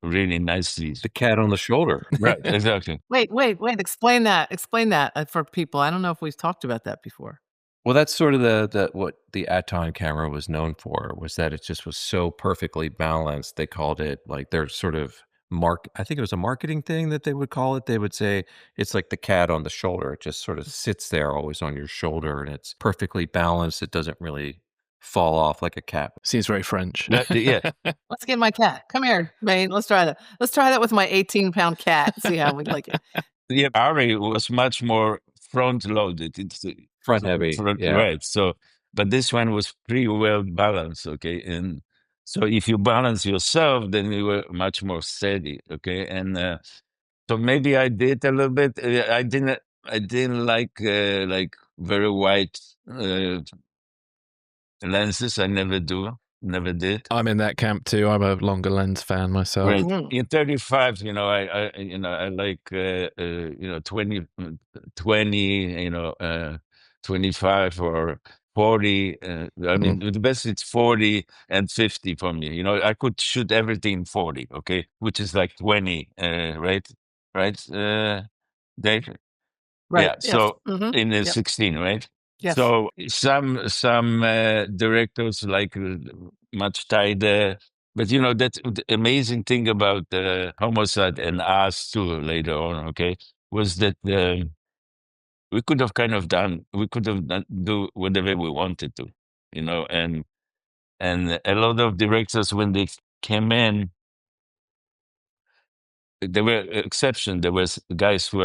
C: really nicely
D: The cat on the shoulder.
C: right, exactly.
B: Wait. Explain that for people. I don't know if we've talked about that before.
D: Well, that's sort of the what the Aton camera was known for, was that it just was so perfectly balanced. They called it like their sort of I think it was a marketing thing that they would call it. They would say it's like the cat on the shoulder. It just sort of sits there always on your shoulder, and it's perfectly balanced. It doesn't really fall off like a cat.
A: Seems very French.
C: Yeah.
B: Let's get my cat. Come here, Maine. Let's try that. Let's try that with my 18-pound cat. See how we like it.
C: Yeah, Ari was much more front loaded. It's
D: Front heavy. Yeah.
C: right. So, but this one was pretty well balanced. Okay, and so if you balance yourself, then you were much more steady. Okay, and so maybe I did a little bit. I didn't like very wide lenses. I never did.
A: I'm in that camp too. I'm a longer lens fan myself.
C: Right.
B: Mm.
C: In 35, I like 20, 25 or 40. I mean, the best it's 40 and 50 for me. I could shoot everything in 40, okay, which is like 20, right? Right, Dave?
B: Right.
C: Yeah.
B: Yes.
C: So
B: Mhm.
C: in the
B: Yep.
C: 16, right?
B: Yes.
C: So some directors like much tighter, but that's the amazing thing about Homicide and us too later on. Okay, was that we could have do whatever we wanted to, and a lot of directors when they came in, there were exceptions. There was guys who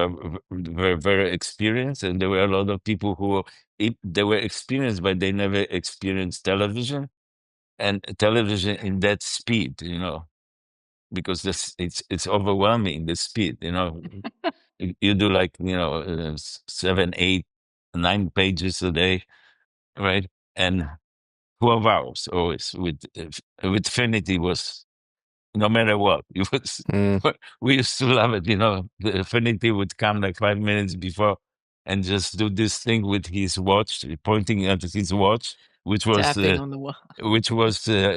C: were very experienced, and there were a lot of people who they were experienced, but they never experienced television and television in that speed. Because it's overwhelming the speed. You do like 7, 8, 9 pages a day, right? And 12 hours always with Finity was. No matter what, it was. We used to love it. The Affinity would come like 5 minutes before and just do this thing with his watch, pointing at his watch, which was
B: Tapping on the wall.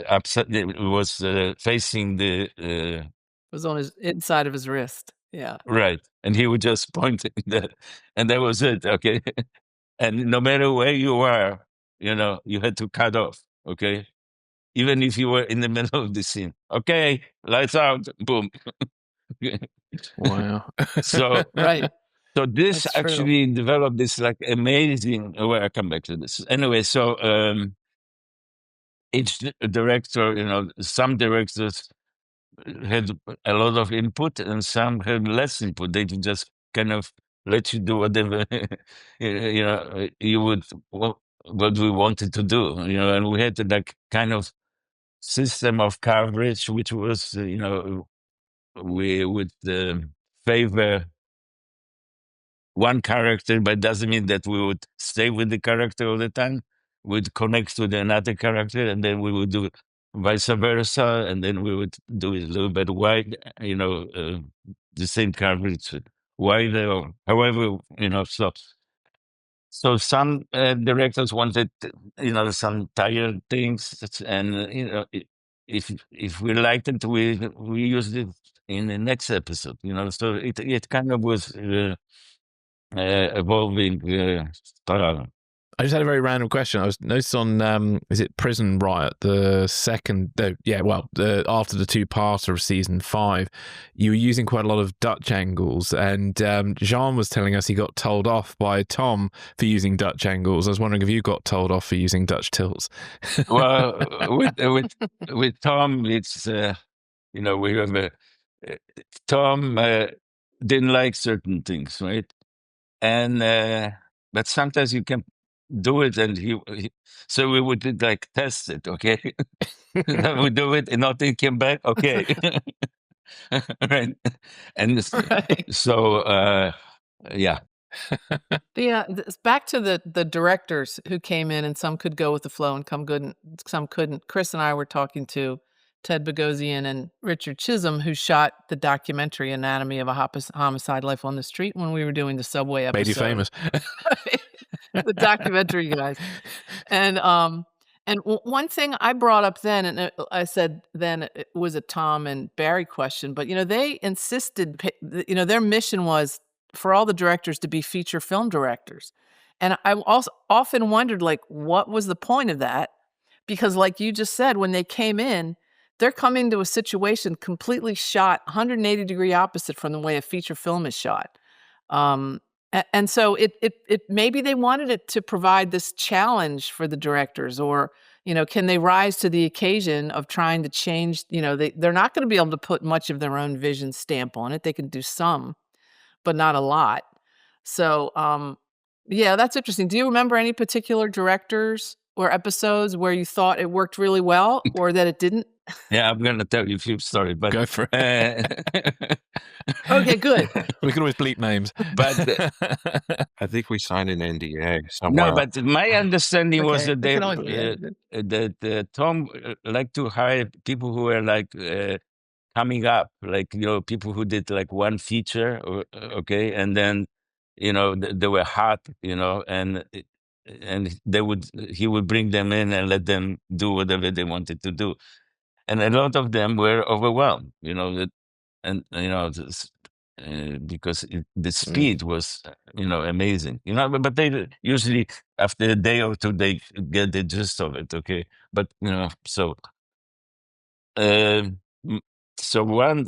C: upset. It was facing the
B: It was on his inside of his wrist. Yeah.
C: right, and he would just point at that, and that was it. Okay, and no matter where you are, you had to cut off. Okay. Even if you were in the middle of the scene. Okay, lights out, boom.
A: Wow.
C: So
B: Right.
C: so this
B: That's true.
C: actually developed this like amazing. Well, I come back to this anyway. So each director, some directors had a lot of input, and some had less input. They just kind of let you do whatever you would what we wanted to do. And we had to like kind of system of coverage, which was, we would favor one character, but doesn't mean that we would stay with the character all the time. We'd connect to another character, and then we would do vice versa, and then we would do it a little bit wide, the same coverage wider, or however, So some directors wanted, some tired things, and if we liked it, we used it in the next episode. So it kind of was evolving.
A: I just had a very random question. I was noticed on is it Prison Riot, the second after the two-parter of season 5, you were using quite a lot of Dutch angles, and Jean was telling us he got told off by Tom for using Dutch angles. I was wondering if you got told off for using Dutch tilts.
C: Well, with Tom, it's we have Tom didn't like certain things, right? And but sometimes you can do it, and so we would like test it, okay? Then we do it, and nothing came back, okay? Right, and
B: Right.
C: so yeah.
B: Yeah, back to the directors who came in, and some could go with the flow and some couldn't. Chris and I were talking to Ted Bogosian and Richard Chisholm, who shot the documentary Anatomy of a Homicide: Life on the Street when we were doing the subway episode.
A: Made you famous.
B: The documentary guys. And one thing I brought up then, and I said then it was a Tom and Barry question, but they insisted, their mission was for all the directors to be feature film directors. And I also often wondered, like, what was the point of that? Because like you just said, when they came in, they're coming to a situation completely shot 180-degree opposite from the way a feature film is shot. And so it maybe they wanted it to provide this challenge for the directors, or can they rise to the occasion of trying to change? They're not going to be able to put much of their own vision stamp on it. They can do some, but not a lot. So yeah, that's interesting. Do you remember any particular directors or episodes where you thought it worked really well, or that it didn't?
C: Yeah, I'm gonna tell you a few stories, but
A: Go for it.
B: Okay, good.
A: We can always bleep names.
C: But
D: I think we signed an NDA
C: no,
D: somewhere.
C: but my understanding was
B: Okay,
C: that
B: it can always be edited.
C: that Tom liked to hire people who were like coming up, like people who did like one feature, okay, and then they were hot, and he would bring them in and let them do whatever they wanted to do, and a lot of them were overwhelmed, and because the speed was amazing, but they usually after a day or two they get the gist of it, okay, but um, m- so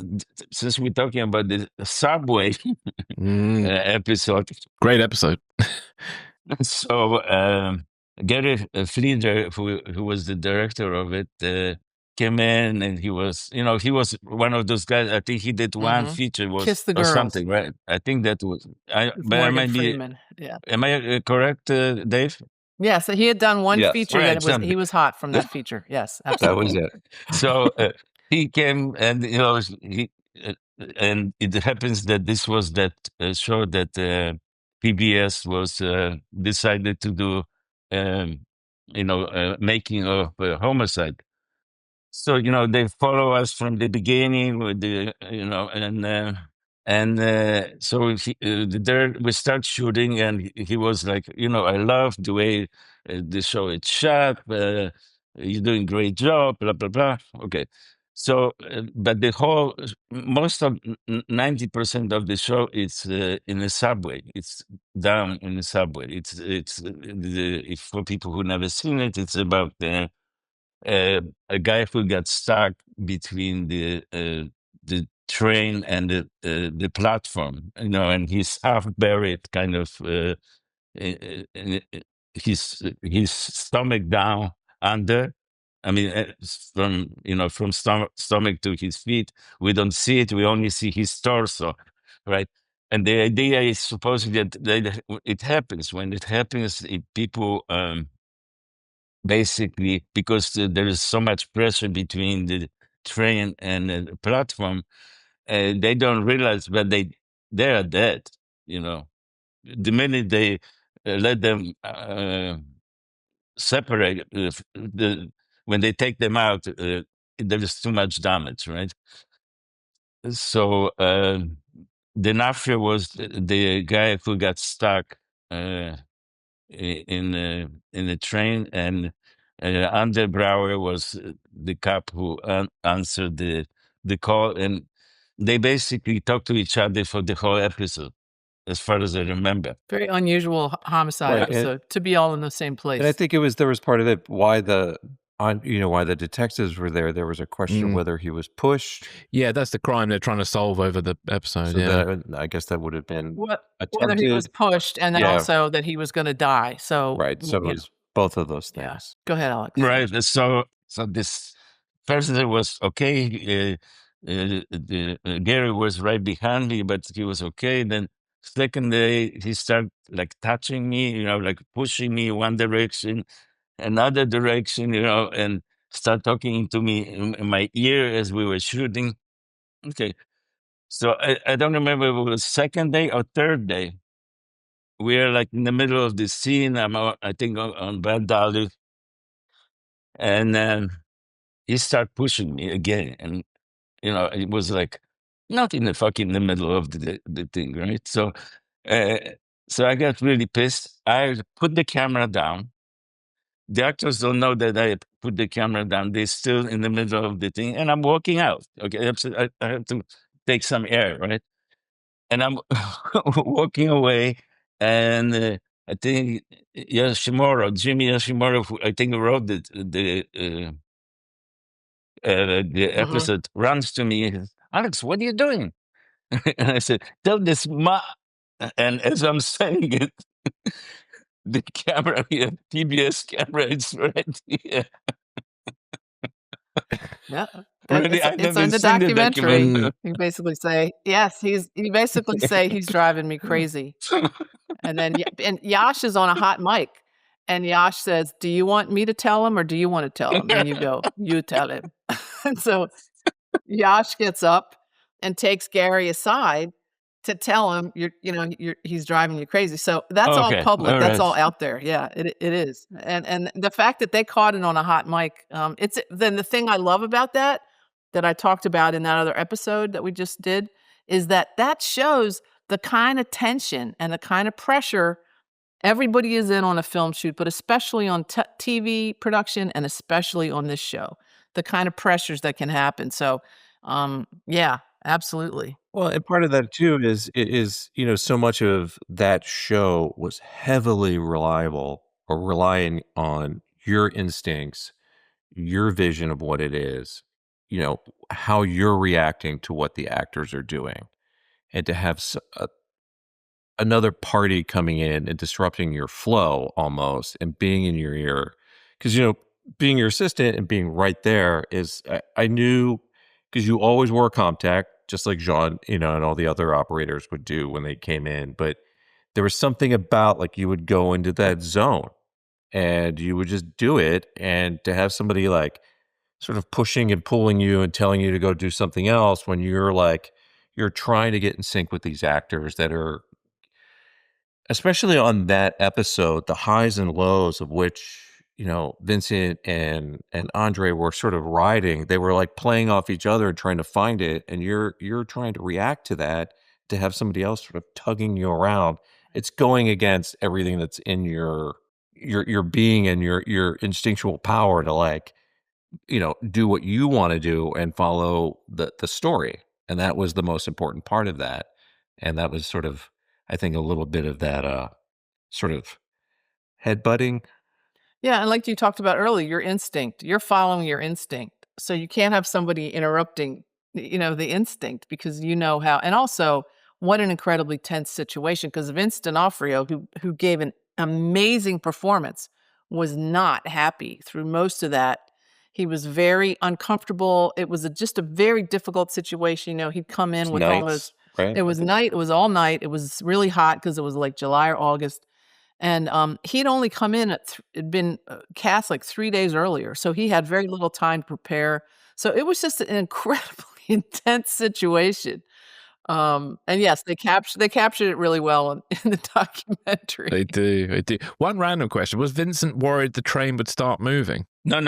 C: since we're talking about the subway episode,
A: Great episode.
C: so Gary Fleeder, who was the director of it, came in, and he was one of those guys. I think he did one feature
B: Kiss the
C: or
B: Girls
C: something, right? I think that was
B: with
C: but I
B: Morgan
C: might be.
B: Freeman. Yeah.
C: Am I correct, Dave?
B: Yeah, so he had done one
D: Yes.
B: feature
C: Right,
B: that he was hot from that feature. Yes,
D: That
B: absolutely.
D: was it.
C: So he came, and uh, and it happens that this was that show that PBS was decided to do, making of Homicide. So they follow us from the beginning with the so there we start shooting, and he was like, I love the way the show is shot. You're doing great job, blah blah blah. Okay, so but the whole most of 90% of the show is in the subway. It's down in the subway. If for people who never seen it, it's about a guy who got stuck between the train and the platform, and he's half buried, kind of his stomach down under. I mean, from stomach to his feet. We don't see it. We only see his torso, right? And the idea is supposedly that it happens. When it happens, people. Basically, because there is so much pressure between the train and the platform, they don't realize that they are dead. The minute they let them separate, when they take them out, there is too much damage, right? So the Nafia was the guy who got stuck. In the train, and Underbrower was the cop who answered the call, and they basically talked to each other for the whole episode, as far as I remember.
B: Very unusual homicide
D: Right,
B: episode to be all in the same place.
D: And I think there was part of it why why the detectives were there. There was a question of whether he was pushed.
A: Yeah, that's the crime they're trying to solve over the episode.
D: So
A: Yeah.
D: I guess that would have been
B: Whether he was
D: attempted.
B: pushed, and then
D: Yeah.
B: also that he was going to die. So
D: Right. So it was both of those things.
B: Go ahead, Alex.
C: Right. So this first day was okay. Gary was right behind me, but he was okay. Then second day he started like touching me, like pushing me one direction, another direction, and start talking to me in my ear as we were shooting. Okay. So I don't remember if it was second day or third day. We're like in the middle of the scene. I think on Bad Dolly. And then he started pushing me again. And, it was like not in the middle of the thing, right? So, uh, so I got really pissed. I put the camera down. The actors don't know that I put the camera down. They're still in the middle of the thing, and I'm walking out. Okay, I have to take some air, right? And I'm walking away, and I think Jimmy Yoshimura, who I think wrote the episode, runs to me and says, Alex, what are you doing? And I said, tell this and as I'm saying it, the camera here, PBS camera, is right here.
B: Yeah,
C: Really, I
B: it's
C: never
B: in the
C: seen the
B: documentary.
C: documentary.
B: You basically say, yes, you basically say he's driving me crazy. And then and Yash is on a hot mic, and Yash says, "Do you want me to tell him or do you want to tell him?" And you go, "You tell him." And so Yash gets up and takes Gary aside to tell him, he's driving you crazy. So that's all
C: Okay,
B: public.
C: all
B: That's all
C: right.
B: out there. Yeah, it is. And the fact that they caught it on a hot mic, it's then the thing I love about that I talked about in that other episode that we just did is that shows the kind of tension and the kind of pressure everybody is in on a film shoot, but especially on TV production and especially on this show, the kind of pressures that can happen. So, yeah, absolutely.
D: Well, and part of that too is, so much of that show was heavily reliable or relying on your instincts, your vision of what it is, how you're reacting to what the actors are doing. And to have another party coming in and disrupting your flow almost and being in your ear. Because, being your assistant and being right there is, I knew, because you always wore contact, just like Jean, and all the other operators would do when they came in. But there was something about like you would go into that zone and you would just do it. And to have somebody like sort of pushing and pulling you and telling you to go do something else when you're trying to get in sync with these actors that are, especially on that episode, the highs and lows of which, Vincent and Andre were sort of riding. They were like playing off each other and trying to find it, and you're trying to react to that, to have somebody else sort of tugging you around. It's going against everything that's in your being and your instinctual power to like, do what you want to do and follow the story. And that was the most important part of that. And that was sort of, I think, a little bit of that sort of headbutting.
B: Yeah, and like you talked about earlier, your instinct. You're following your instinct. So you can't have somebody interrupting, the instinct because you know how. And also, what an incredibly tense situation because Vince D'Onofrio, who gave an amazing performance, was not happy through most of that. He was very uncomfortable. It was just a very difficult situation. He'd come in
D: It's
B: with all those.
D: nights, right?
B: It was night. It was all night. It was really hot because it was like July or August. And, he'd only come in it'd been, cast like 3 days earlier, so he had very little time to prepare. So it was just an incredibly intense situation. And yes, they captured it really well in the documentary.
A: They do. They do. One random question: was Vincent worried the train would start moving?
C: No.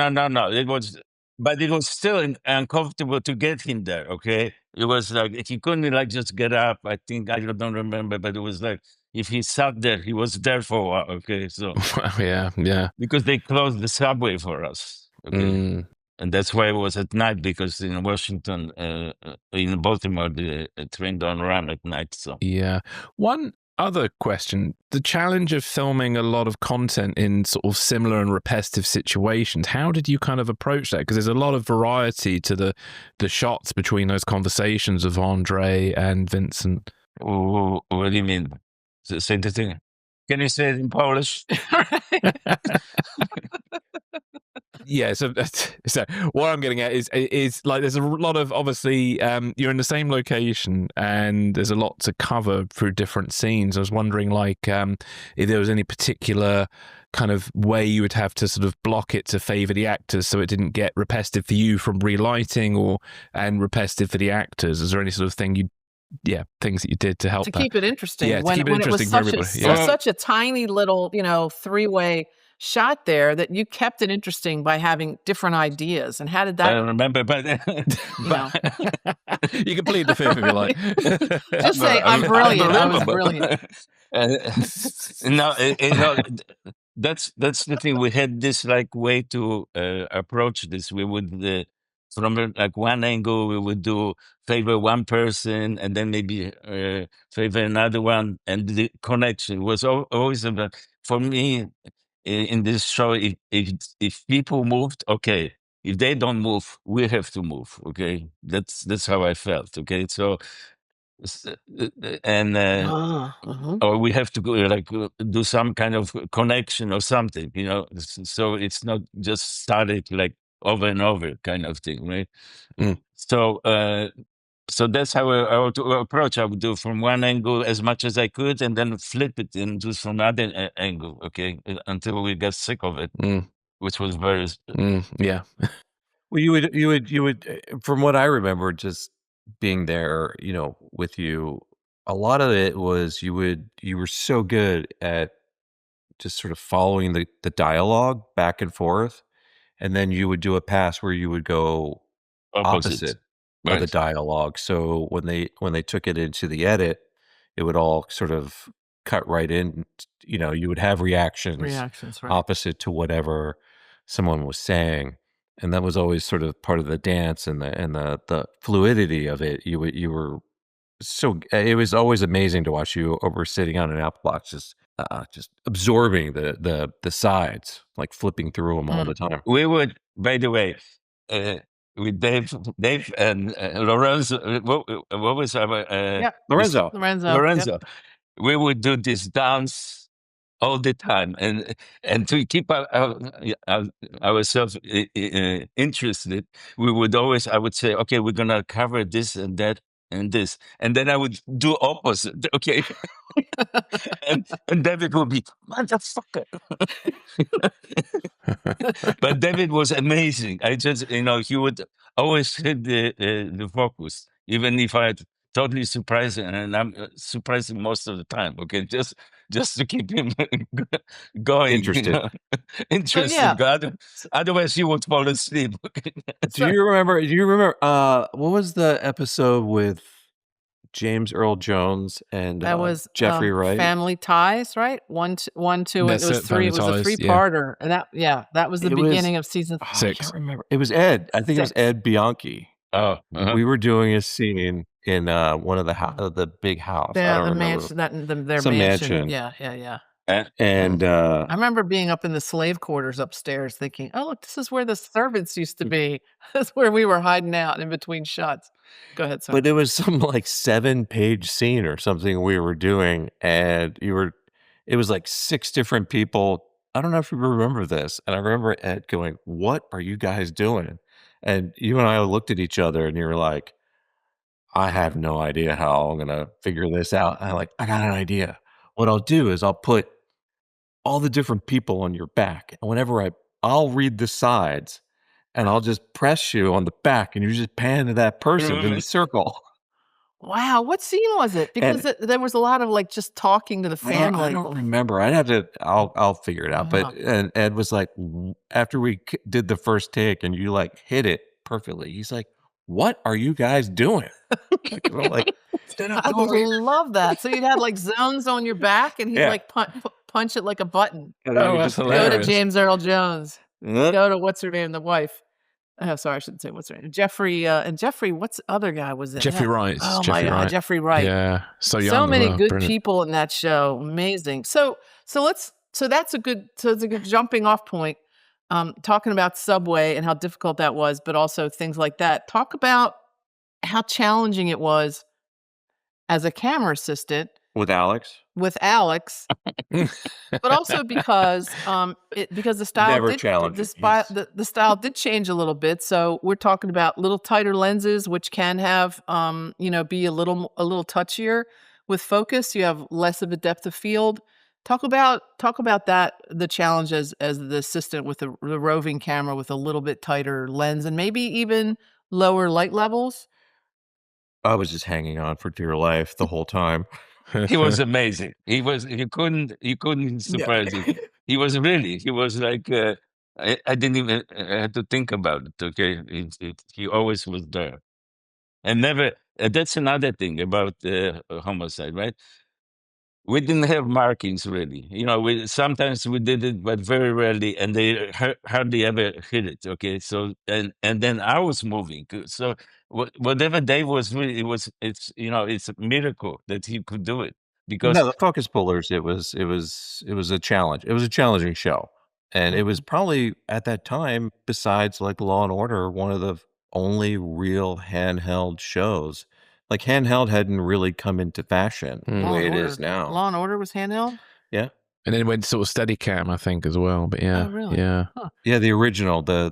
C: But it was still uncomfortable to get him there. Okay, it was like he couldn't like just get up. I think I don't remember, but it was like if he sat there, he was there for a while. Okay, so
A: Yeah.
C: because they closed the subway for us. Okay. And that's why it was at night because in Washington, in Baltimore, the train don't run at night. So
A: Yeah. One other question: the challenge of filming a lot of content in sort of similar and repetitive situations. How did you kind of approach that? Because there's a lot of variety to the shots between those conversations of Andre and Vincent.
C: what do you mean? Say the thing. Can you say it in Polish?
A: Yeah, so what I'm getting at is like there's a lot of obviously you're in the same location and there's a lot to cover through different scenes. I was wondering like if there was any particular kind of way you would have to sort of block it to favor the actors so it didn't get repetitive for you from relighting and repetitive for the actors. Is there any sort of thing things that you did to help
B: keep it interesting?
A: Yeah,
B: when
A: to keep it interesting for everybody.
B: Such a tiny little, three-way shot there that you kept it interesting by having different ideas. And how did that?
C: I don't remember, but
A: you can plead the fifth if you like.
B: Just say I'm brilliant. I was brilliant.
C: That's the thing. We had this like way to approach this. We would from like one angle we would do favor one person and then maybe favor another one, and the connection was always about, for me in this show. If people moved, okay, if they don't move, we have to move. Okay, that's how I felt. Okay, so and or we have to go like do some kind of connection or something, you know. So it's not just static like over and over kind of thing, right? So so that's how I would approach. I would do from one angle as much as I could, and then flip it and do from another angle. Okay, until we got sick of it, which was very
A: Yeah.
D: Well, you would, from what I remember, just being there, you know, with you, a lot of it was you were so good at just sort of following the dialogue back and forth, and then you would do a pass where you would go opposite of the
C: right.
D: dialogue. So when they took it into the edit, it would all sort of cut right in. You know, you would have reactions
B: Reactions, right?
D: opposite to whatever someone was saying, and that was always sort of part of the dance and the fluidity of it. You were so it was always amazing to watch you over sitting on an apple box, just absorbing the sides, like flipping through them all the time.
C: We would, by the way, with Dave and Lorenzo. What was our
B: Yeah,
D: Lorenzo.
C: Lorenzo? We would do this dance all the time, and to keep ourselves interested, we would always. I would say, okay, we're gonna cover this and that and this, and then I would do opposite. Okay, and David would be motherfucker. But David was amazing. I just, you know, he would always hit the focus, even if I totally surprised him, and I'm surprised him most of the time. Okay, just to keep him going,
D: Interested.
C: you know, interested.
B: yeah.
C: Otherwise, he would fall asleep.
D: Do you remember? What was the episode with James Earl Jones and
B: That was
D: Jeffrey Wright?
B: Family Ties, right? One, two, and
A: That's
B: it was
A: it,
B: three.
A: Family
B: It was a
A: Ties, yeah.
B: three-parter, and that was the
D: It was-
B: beginning of season
D: I
A: 6.
D: can't remember. It was Ed. I think it was
B: 6.
D: Ed Bianchi.
C: Oh,
D: We were doing a scene in one of the big house. I
B: Yeah,
D: don't
B: the
D: remember.
B: mansion, their
D: Some
B: mansion.
D: mansion.
B: Yeah.
D: And
B: I remember being up in the slave quarters upstairs, thinking, "Oh, look, this is where the servants used to be. That's where we were hiding out in between shots." Go ahead, son.
D: but it was some like 7-page scene or something we were doing, and it was like 6 different people. I don't know if you remember this. And I remember Ed going, "What are you guys doing?" And you and I looked at each other and you were like, "I have no idea how I'm gonna figure this out." And I'm like, "I got an idea. What I'll do is I'll put all the different people on your back, and whenever I'll read the sides, and I'll just press you on the back, and you just pan to that person in the circle."
B: Wow, what scene was it? Because there was a lot of like just talking to the
D: I
B: family.
D: don't remember. I'd have to. I'll figure it out. But and Ed was like, after we did the first take, and you like hit it perfectly. He's like, "What are you guys doing?" I'm like,
B: I love that. So you'd have like zones on your back, and he'd
D: Yeah.
B: like punch it like a button.
D: And then
A: Oh,
D: you
A: that's
D: just
B: Go to
A: hilarious.
B: James Earl Jones.
D: Yep.
B: Go to what's her name, the wife. Oh, sorry, I shouldn't say what's her name. Jeffrey and Jeffrey. What's the other guy was in?
A: Jeffrey Wright.
B: Oh
A: Jeffrey
B: my God,
A: Wright.
B: Jeffrey Wright.
A: Yeah, so young.
B: So
A: as
B: many
A: well.
B: good
A: Brilliant.
B: people in that show. Amazing. So that's a good jumping off point. Talking about Subway and how difficult that was, but also things like that. Talk about how challenging it was as a camera assistant
D: with Alex.
B: with Alex, but also because the style
D: Never
B: did
D: challenging.
B: the style did change a little bit. So we're talking about little tighter lenses, which can have be a little touchier with focus. You have less of a depth of field. Talk about that, the challenge as the assistant with the roving camera with a little bit tighter lens and maybe even lower light levels.
D: I was just hanging on for dear life the whole time.
C: He was amazing. You couldn't surprise him. He was like I didn't even had to think about it. Okay, he always was there, and never. That's another thing about Homicide, right? We didn't have markings really. You know, sometimes we did it, but very rarely, and they hardly ever hit it. Okay, so and then I was moving. So whatever Dave was really, it's a miracle that he could do it because
D: No, the focus pullers. It was a challenge. It was a challenging show, And it was probably at that time, besides like Law and Order, one of the only real handheld shows. Like handheld hadn't really come into fashion the
B: Law
D: way
B: and
D: it is
B: Order.
D: now.
B: Law and Order was handheld?
D: Yeah.
A: And then it went sort of Steadicam, I think, as well. But yeah,
B: Oh, really?
A: yeah.
B: Huh.
D: Yeah, the original, the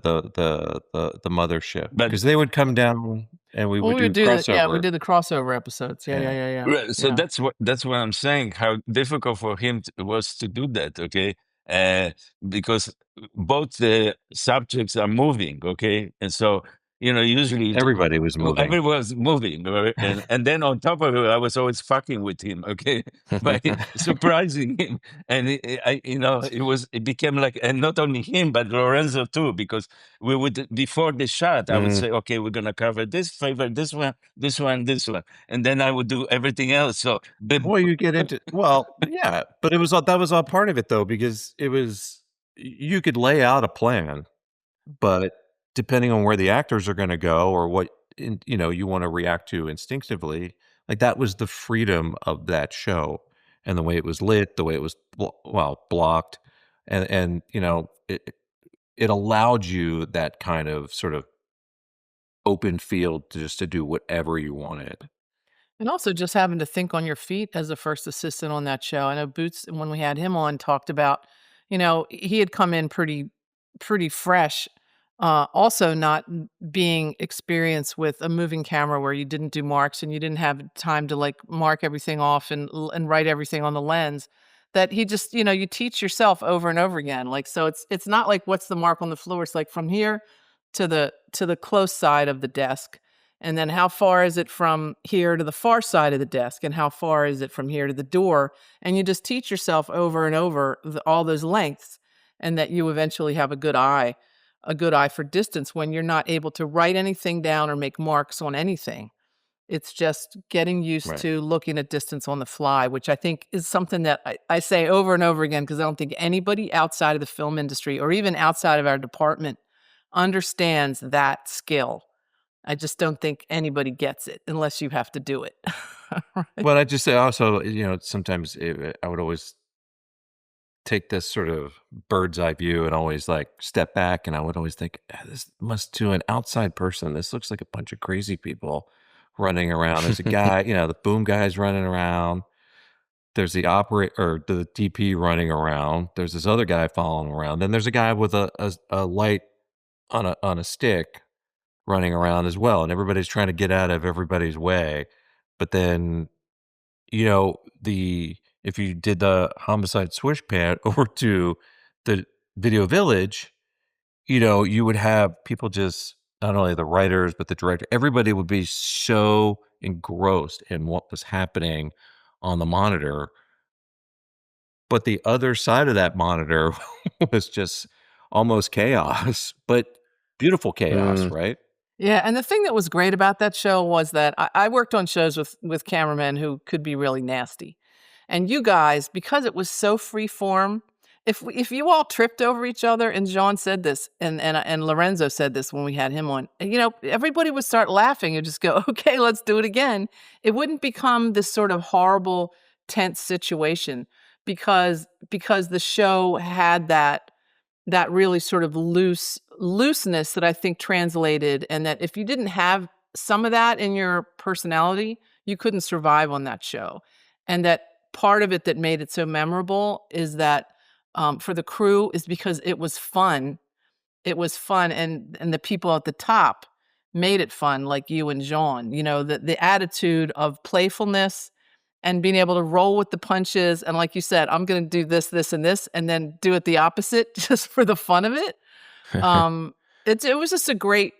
D: mothership,
C: But
D: because they would come down and we
B: Well,
D: would
B: we
D: do
B: would do the we
D: crossover.
B: did the crossover episodes. Yeah, yeah,
D: Yeah.
B: yeah, yeah.
C: right, so
B: Yeah.
C: that's what I'm saying. How difficult for him was to do that. Okay, uh, because both the subjects are moving. Okay, and so usually
D: Everybody was moving.
C: everyone's moving, right? And then on top of it, I was always fucking with him. Okay, by surprising him, and it became like, and not only him but Lorenzo too, because we would before the shot I would
D: Mm.
C: say, okay, we're gonna cover this favor, this one, this one, this one, and then I would do everything else. So
D: Well, you get into yeah, but that was all part of it though, because you could lay out a plan, but depending on where the actors are gonna go or what you wanna react to instinctively, like, that was the freedom of that show and the way it was lit, the way it was blocked, and it allowed you that kind of sort of open field to do whatever you wanted.
B: And also just having to think on your feet as a first assistant on that show. I know Boots, when we had him on, talked about, he had come in pretty fresh. Also not being experienced with a moving camera where you didn't do marks and you didn't have time to like mark everything off and write everything on the lens. That he just, you teach yourself over and over again. Like, so it's not like what's the mark on the floor. It's like from here to the close side of the desk, and then how far is it from here to the far side of the desk, and how far is it from here to the door, and you just teach yourself over and over all those lengths, and that you eventually have a good eye for distance when you're not able to write anything down or make marks on anything. It's just getting used
D: Right.
B: to looking at distance on the fly, which I think is something that I say over and over again, because I don't think anybody outside of the film industry or even outside of our department understands that skill. I just don't think anybody gets it unless you have to do it. Right?
D: But I just say also, sometimes I would always take this sort of bird's eye view and always like step back, and I would always think, this must to an outside person, this looks like a bunch of crazy people running around. There's a guy, the boom guy's running around. There's the operator or the DP running around. There's this other guy following around. Then there's a guy with a light on a stick running around as well, and everybody's trying to get out of everybody's way. But then, the if you did the Homicide swish pan over to the Video Village, you would have people just not only the writers, but the director, everybody would be so engrossed in what was happening on the monitor. But the other side of that monitor was just almost chaos, but beautiful chaos,
A: Mm.
D: right?
B: Yeah, and the thing that was great about that show was that I worked on shows with cameramen who could be really nasty. And you guys, because it was so free form, if you all tripped over each other, and Jean said this, and Lorenzo said this when we had him on, everybody would start laughing and just go, "Okay, let's do it again." It wouldn't become this sort of horrible, tense situation because the show had that really sort of looseness that I think translated, and that if you didn't have some of that in your personality, you couldn't survive on that show. And that part of it that made it so memorable is that, for the crew, is because it was fun. It was fun, and the people at the top made it fun, like you and Jean. The attitude of playfulness and being able to roll with the punches, and like you said, I'm gonna do this, this, and this, and then do it the opposite just for the fun of it. Um, it was just a great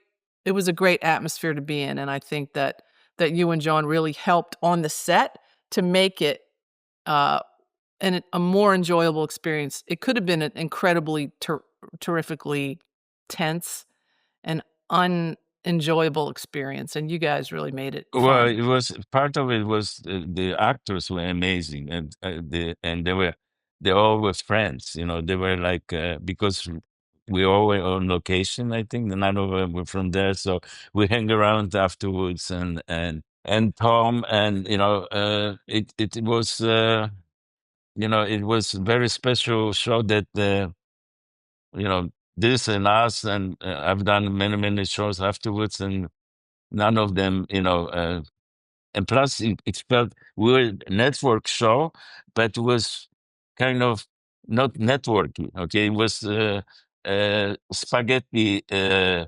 B: atmosphere to be in, and I think that you and John really helped on the set to make it, uh, a more enjoyable experience. It could have been an incredibly terrifically tense and unenjoyable experience, and you guys really made it
C: Well,
B: fun.
C: it was part of it was the actors were amazing, and they all were friends. They were like because we all were on location. I think the none of them were from there, so we hang around afterwards. And Tom, and it was it was a very special show that this and us, and I've done many shows afterwards, and none of them, and plus it felt we were a network show, but it was kind of not networky. Okay, it was spaghetti uh,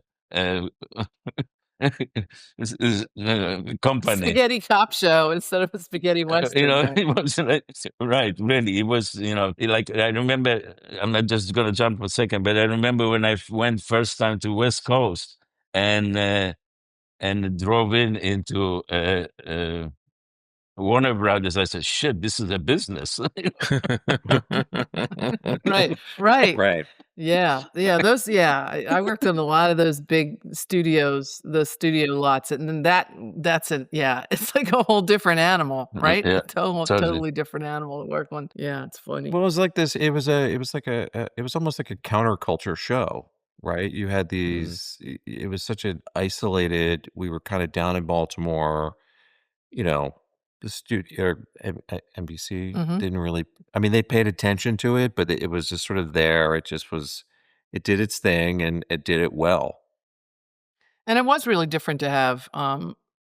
C: company.
B: Spaghetti cop show instead of a spaghetti western. Right?
C: It was right. Really, it was. Like I remember. I'm not just gonna jump for a second, but I remember when I went first time to West Coast and drove into Warner Brothers. I said, "Shit, this is a business."
B: Right.
D: Right.
B: Yeah. Those. Yeah, I worked on a lot of those big studios, the studio lots, and then that's it. Yeah, it's like a whole different animal, right?
C: Yeah,
B: A
C: totally.
B: totally different animal to work on. Yeah, it's funny.
D: Well, it was like this. It was almost like a counterculture show, right? You had these. It was such an isolated. We were kind of down in Baltimore. You know, the studio NBC
B: Mhm.
D: didn't really. I mean, they paid attention to it, but it was just sort of there. It just was. It did its thing, and it did it well.
B: And it was really different to have,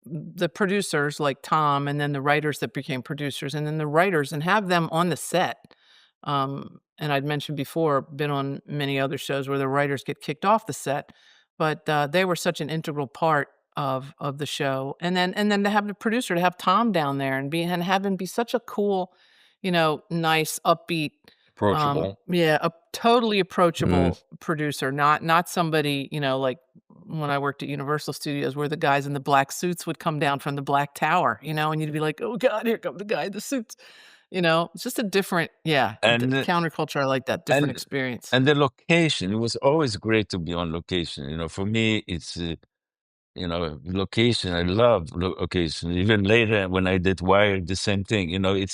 B: the producers like Tom, and then the writers that became producers, and then the writers, and have them on the set. And I'd mentioned before, been on many other shows where the writers get kicked off the set, but, they were such an integral part of the show. And then to have the producer, to have Tom down there and have him be such a cool, nice, upbeat,
D: Approachable.
B: yeah, a totally
A: Mm.
B: approachable producer, not somebody, like when I worked at Universal Studios where the guys in the black suits would come down from the black tower, and you'd be like, "Oh god, here come the guy in the suits." It's just a different,
C: And
B: counterculture. I like that different
C: and
B: experience.
C: and the location. It was always great to be on location. For me, it's location. I love location. Even later when I did Wired, the same thing.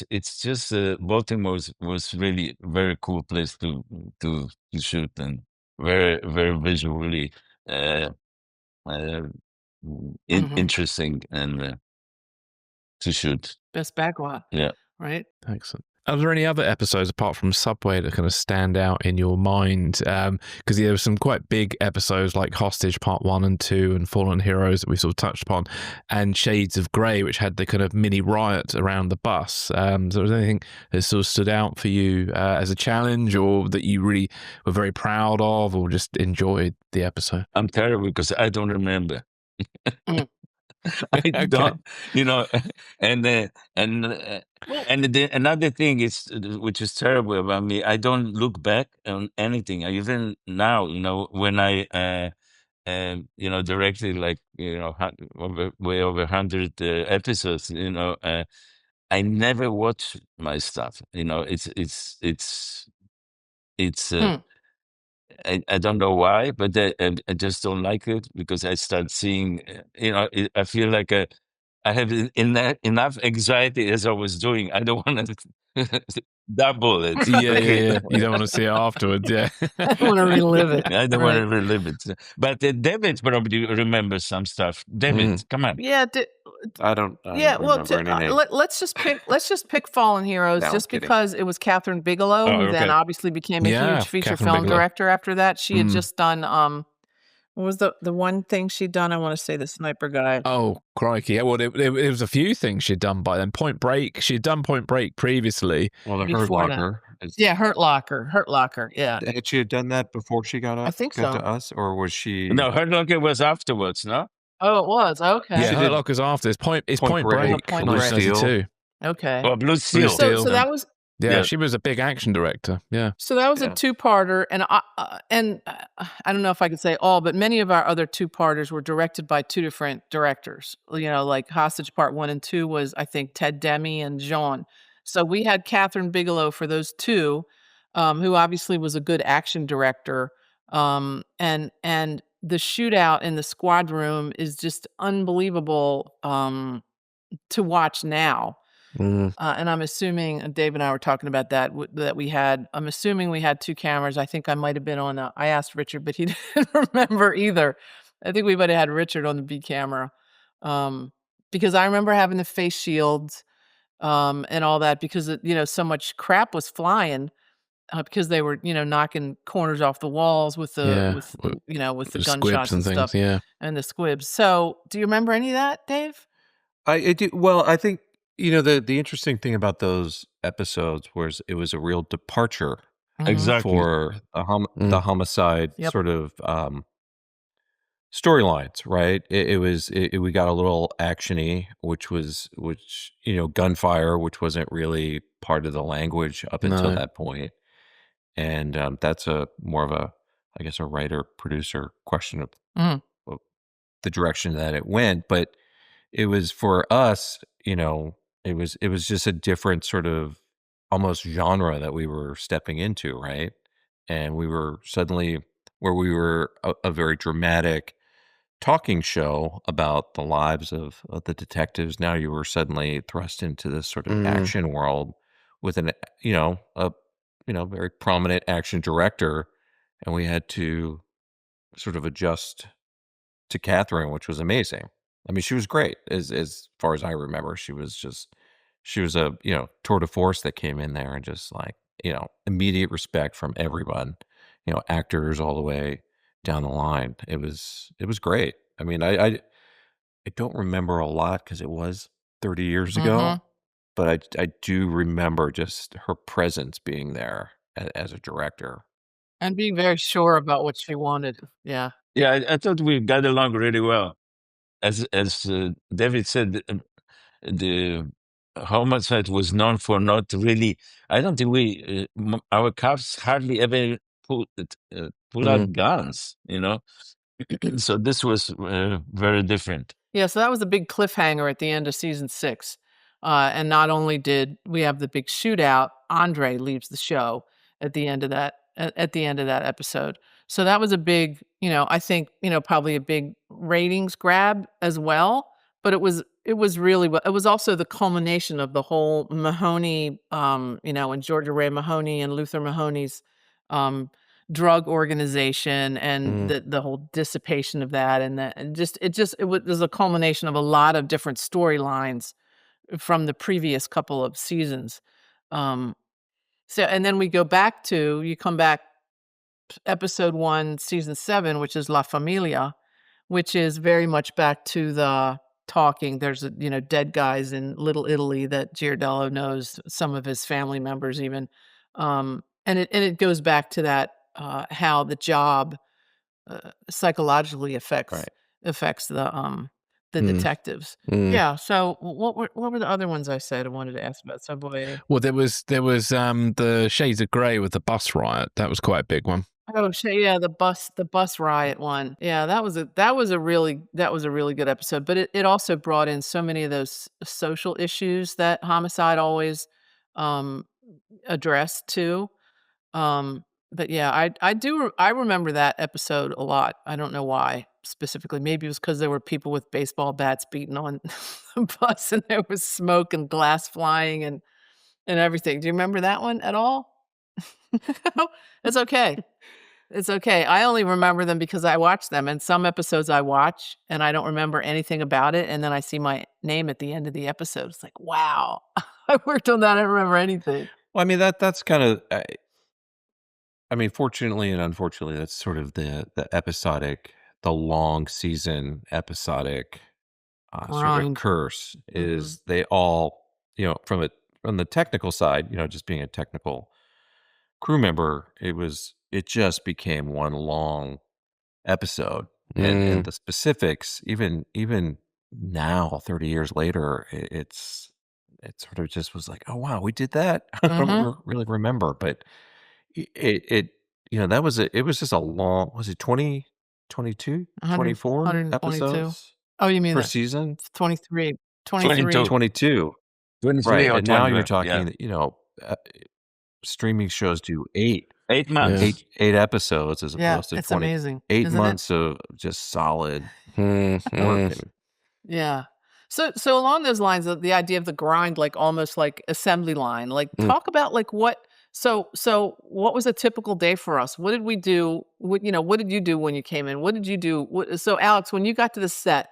C: It's just Baltimore was really a very cool place to shoot, and very very visually uh, uh,
B: Mhm.
C: interesting and to shoot.
B: Best backlot,
C: Yeah.
B: right?
A: Excellent. Are there any other episodes apart from Subway that kind of stand out in your mind? Because there were some quite big episodes like Hostage Part 1 and 2 and Fallen Heroes that we sort of touched upon, and Shades of Grey, which had the kind of mini riot around the bus. So was there anything that sort of stood out for you as a challenge, or that you really were very proud of, or just enjoyed the episode?
C: I'm terrible because I don't remember.
B: Mm.
C: I
A: Okay.
C: don't, and
B: Well,
C: another thing is, which is terrible about me. I don't look back on anything. Even now, when I, directed like way over 100 episodes. I never watch my stuff. It's.
B: hmm.
C: I don't know why, but I just don't like it because I start seeing, I feel like I have enough anxiety as I was doing. I don't want to double it.
A: Yeah.
C: Okay.
A: You don't want to see it afterwards. Yeah.
B: I don't want to relive it.
C: I don't
B: Right.
C: want to relive it. But David probably remembers some stuff. David, come on.
B: Yeah.
D: I don't
B: Yeah, well,
D: remember anything.
B: let's just pick Fallen Heroes,
D: No, I'm
B: just
D: kidding.
B: because it was Catherine Bigelow,
C: Oh,
B: who then
C: okay.
B: obviously became a
A: Yeah,
B: huge feature
A: Catherine
B: film
A: Bigelow.
B: director after that. She had
A: Mm.
B: just done what was the one thing she'd done? I want to say The Sniper Guy.
A: Oh, crikey. Yeah, well, it was a few things she'd done by then. Point Break. She'd done Point Break previously.
D: Well, the Hurt
B: Before that.
D: Locker.
B: Yeah, Hurt Locker. Yeah,
D: Had she done that before she got
B: I think
D: got
B: so.
D: to us, or was she?
C: No, Hurt Locker was afterwards, no?
B: Oh, it was okay.
A: Yeah,
D: She
A: Hurt
D: did
A: Locker's after this. It's
D: Point
A: Point
D: Break,
A: Break,
B: Point
D: Blue
B: Break.
D: Steel.
A: 1992.
B: Okay.
C: Oh, Blue Steel.
A: Steel.
B: So that was
A: Yeah,
C: Yeah.
A: she was a big action director. Yeah.
B: a
D: Yeah.
B: two-parter, and I don't know if I could say all, but many of our other two-parters were directed by two different directors. Like Hostage Part 1 and 2 was, I think, Ted Demme and Jean. So we had Catherine Bigelow for those two, who obviously was a good action director. And the shootout in the squad room is just unbelievable to watch now.
A: Mm.
B: And I'm assuming, Dave and I were talking about that, I'm assuming we had two cameras. I think I might have been on I asked Richard, but he didn't remember either. I think we might have had Richard on the B camera. Because I remember having the face shields, and all that because, so much crap was flying. because they were, knocking corners off the walls with the
A: Yeah,
B: with with the
A: squibs
B: gunshots
A: and
B: and
A: things,
B: stuff
A: yeah.
B: and the squibs. So, do you remember any of that, Dave?
D: I do. Well, I think the interesting thing about those episodes was it was a real departure
B: Mhm.
C: Exactly.
D: for the
A: Mm,
D: homicide
B: Yep.
D: sort of storylines, right? We got a little actiony, which gunfire, which wasn't really part of the language up until
A: no.
D: that point, and that's a more of a, I guess, a writer producer question
B: Mhm.
D: of the direction that it went, but it was for us, it was just a different sort of almost genre that we were stepping into, right? And we were suddenly where we were a very dramatic talking show about the lives of the detectives. Now you were suddenly thrust into this sort of
A: Mm,
D: action world with a very prominent action director, and we had to sort of adjust to Catherine, which was amazing. I mean, she was great as far as I remember. She was a, tour de force that came in there and just like, immediate respect from everyone, actors all the way down the line. It was great. I mean, I don't remember a lot because it was 30 years
B: Mhm.
D: ago, but I do remember just her presence being there as a director.
B: And being very sure about what she wanted. Yeah.
C: Yeah, I thought we got along really well. As David said, the homicide was known for not really. I don't think our cops hardly ever pull
A: mm,
C: out guns. So this was very different.
B: Yeah, so that was a big cliffhanger at the end of season 6. And not only did we have the big shootout, Andre leaves the show at the end of that episode. So that was a big, I think, probably a big ratings grab as well. But it was really it was also the culmination of the whole Mahoney, and Georgia Ray Mahoney and Luther Mahoney's um drug organization and
A: mm,
B: the whole dissipation of that and it was a culmination of a lot of different storylines from the previous couple of seasons. Um, so and then we go back to you come back episode 1, season 7, which is La Familia, which is very much back to the talking. There's, dead guys in Little Italy that Giardello knows, some of his family members even. And it goes back to that, how the job, psychologically affects
D: Right.
B: affects the
A: mm,
B: detectives.
A: mm.
B: Yeah, so what were the other ones I said I wanted to ask about? Subway.
A: Well, there was the Shades of Grey with the bus riot. That was quite a big one.
B: Oh, yeah, the bus riot one. Yeah, that was a really good episode, but it also brought in so many of those social issues that Homicide always, um, addressed too. But yeah, I remember that episode a lot. I don't know why specifically. Maybe it was because there were people with baseball bats beating on the bus and there was smoke and glass flying and everything. Do you remember that one at all? It's okay. It's okay. I only remember them because I watch them, and some episodes I watch, and I don't remember anything about it, and then I see my name at the end of the episode. It's like, "Wow, I worked on that, I don't remember anything."
D: Well, I mean, that's kind of, I mean, fortunately and unfortunately, that's sort of the episodic, the long season episodic sort of
B: Grind.
D: curse
B: Mhm.
D: is they all, from the technical side, just being a technical crew member, it just became one long episode, and
A: Mm,
D: the specifics, even now, 30 years later, it sort of just was like, oh wow, we did that. I don't
B: Mhm.
D: really remember, but it that it was just a long, was it 20, 22,
B: 100
D: 24
B: 122.
D: episodes
B: Oh, you mean
D: per
B: the
D: season?
B: 23.
C: 22,
B: 23.
D: 22,
C: 23
D: right,
C: or
D: and now
C: 20.
D: you're
C: Yeah,
D: talking, streaming shows do
C: 8
A: yeah.
C: months.
D: 8 episodes as
B: Yeah,
D: opposed to
B: it's
D: 20.
B: amazing,
D: 8
B: isn't it?
D: months of just solid
A: Mm,
D: work,
A: mm,
D: and
B: Yeah. So along those lines, the idea of the grind, like, almost like assembly line, like,
A: mm.
B: talk about, like, what was a typical day for us? What did we do? What did you do when you came in? What did you do? So, Alex, when you got to the set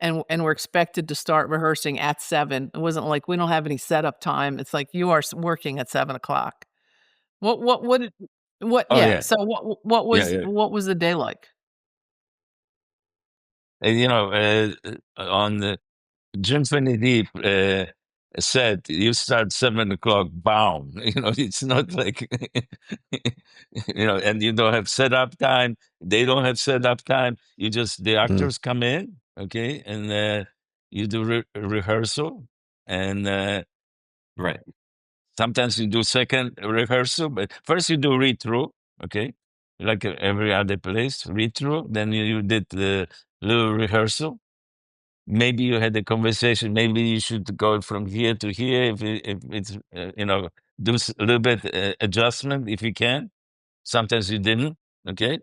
B: and were expected to start rehearsing at 7, it wasn't like, "We don't have any setup time." It's like, you are working at 7 o'clock. What did what
C: Oh
B: yeah,
C: yeah,
B: so
C: yeah.
B: what was the day like?
C: And, on the Jim Finity said, you start 7 o'clock, boom. It's not like, and you don't have setup time. They don't have setup time. The actors come in, okay, and you do rehearsal, and
D: Right.
C: sometimes you do second rehearsal, but first you do read through, okay, like every other place, read through. Then you did the little rehearsal. Maybe you had a conversation. Maybe you should go from here to here if it's do a little bit adjustment if you can. Sometimes you didn't. Okay,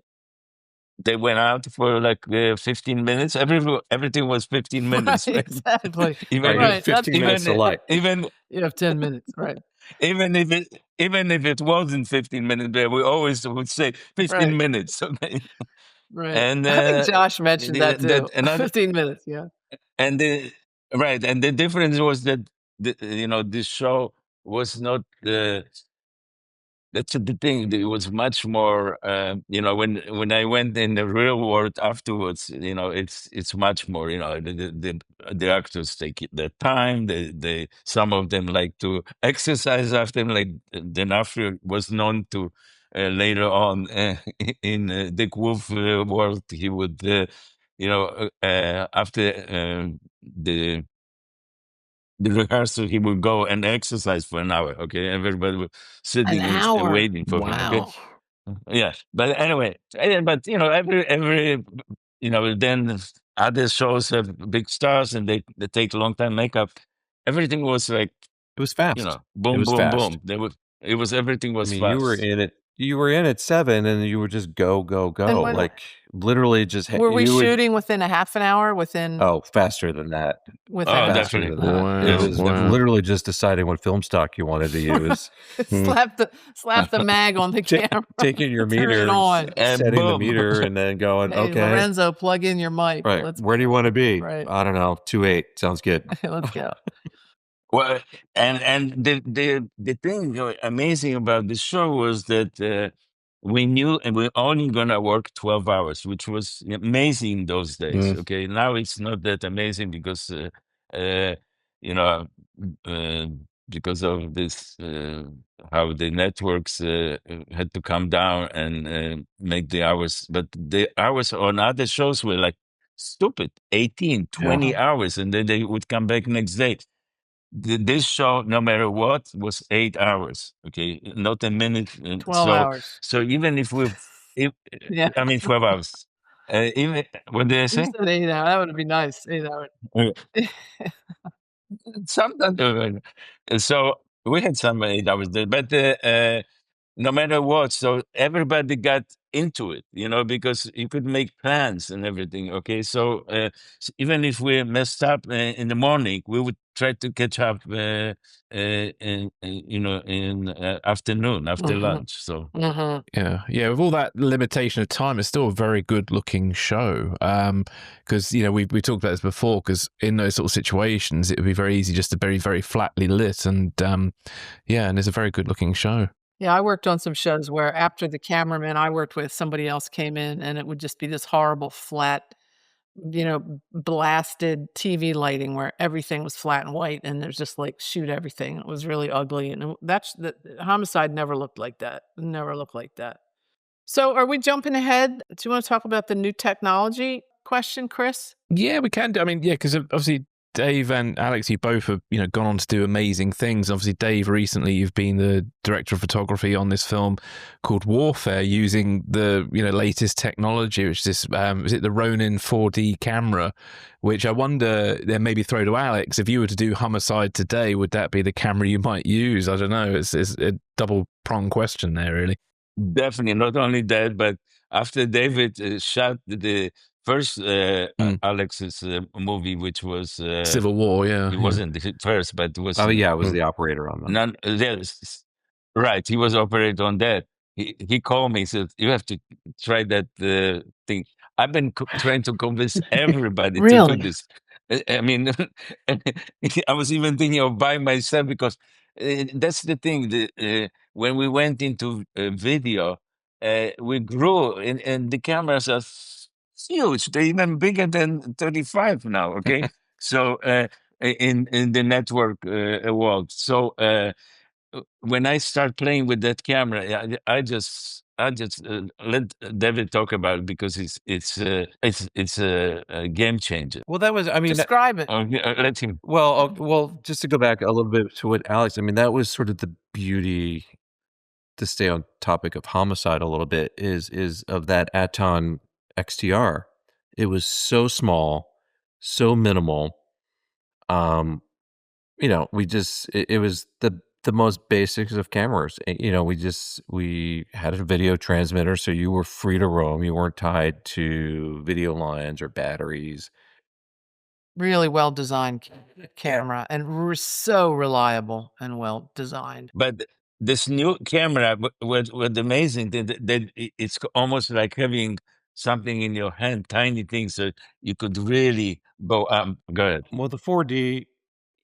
C: they went out for like 15 minutes. Everything was 15 minutes,
B: Right,
C: right?
B: exactly.
C: even
D: You have
B: Right, that's
D: 15 minutes to
C: even
D: light.
C: even
B: you have 10 minutes, right,
C: even if it wasn't 15 minutes, but we always would say 15
B: right,
C: minutes. Okay,
B: right.
C: and
B: I think Josh mentioned that too.
C: another
B: 15 minutes, yeah.
C: and the right, and the difference was that this show was not that's the thing. It was much more, when I went in the real world afterwards, it's much more, the actors take their time. Some of them like to exercise after, like D'Onofrio was known to later on in Dick Wolf world, he would, after the rehearsal, he would go and exercise for an hour. Okay, everybody was
B: An
C: sitting and
B: hour.
C: waiting for him. Okay,
B: Wow.
C: yeah. But anyway, but every then other shows have big stars and they take a long time makeup. Everything was like
D: It was fast. It
C: boom,
D: was
C: boom,
D: fast.
C: boom. Everything
D: I
C: was
D: mean, you were
C: fast.
D: in it. You were in at 7, and you would just go, go,
B: And
D: go.
B: when
D: Like literally, just
B: were we
D: you would.
B: shooting within a half an hour? Within
D: Oh, faster than that.
B: within
C: Oh,
B: a
D: Faster
C: definitely.
D: than that. It
C: Yes.
A: Wow,
D: was
A: wow.
D: literally just deciding what film stock you wanted to use.
B: slap the mag on the camera,
D: Taking your
B: turn it
D: meter,
B: on.
C: And
D: setting the
C: boom.
D: meter, and then going,
B: Hey,
D: okay,
B: Lorenzo, plug in your mic.
D: right.
B: Let's
D: Where do you want to be?
B: right.
D: I don't know. 2.8 sounds good.
B: Let's go.
C: Well, and the thing amazing about this show was that we knew and we're only gonna work 12 hours, which was amazing in those days. Okay, now it's not that amazing because uh, you know uh, because of this how the networks had to come down and make the hours, but the hours on other shows were like stupid 18, 20 hours, and then they would come back next day. This show, no matter what, was 8 hours. Okay, not a minute.
B: 12 hours.
C: So even if
B: Yeah.
C: I mean 12 hours. Even what did I
B: You
C: say?
B: said 8 hours. That would be nice. 8 hours.
C: Uh, Sometimes. So we had some 8 hours there, but no matter what, so everybody got into it, because you could make plans and everything. Okay, so even if we messed up in the morning, we would try to catch up in afternoon after
B: Mhm.
C: lunch. So
B: Mhm.
A: Yeah. With all that limitation of time, it's still a very good-looking show. Because we talked about this before. Because in those sort of situations, it would be very easy just to very very flatly lit, and and it's a very good-looking show.
B: Yeah, I worked on some shows where after the cameraman I worked with, somebody else came in, and it would just be this horrible flat, blasted TV lighting where everything was flat and white, and there's just like shoot everything. It was really ugly, and that's the Homicide never looked like that. Never looked like that. So, are we jumping ahead? Do you want to talk about the new technology question, Chris?
A: Yeah, we can do. I mean, yeah, because obviously Dave and Alex, you both have gone on to do amazing things. Obviously, Dave, recently you've been the director of photography on this film called Warfare, using the latest technology, which is is it the Ronin 4D camera? Which I wonder, then maybe throw to Alex, if you were to do Homicide today, would that be the camera you might use? I don't know. It's a double pronged question there, really.
C: definitely not only that, but after David shot the first Alex's movie, which was
A: Civil War, yeah.
C: it wasn't the first, but it was
D: Oh yeah, I was the operator on that.
C: none. Yes, right. He was operating on that. He called me. He said, "You have to try that thing." I've been trying to convince everybody to do
B: Really?
C: this. I mean, I was even thinking of buying myself because that's the thing. When we went into video, we grew, and the cameras are huge. They're even bigger than 35 now. Okay, so in the network world, so. When I start playing with that camera, I just let David talk about it because it's a game changer.
D: Well, that was, I mean,
B: Describe it.
C: Let him.
D: well, just to go back a little bit to what Alex, I mean, that was sort of the beauty, to stay on topic of Homicide a little bit, is of that Aton XTR. It was so small, so minimal. You know, it was the most basics of cameras. You know, we had a video transmitter, so you were free to roam. You weren't tied to video lines or batteries.
B: Really well designed camera and so reliable and well designed.
C: But this new camera was amazing. It's almost like having something in your hand, tiny things, so you could really go. Go ahead.
D: Well, the 4D,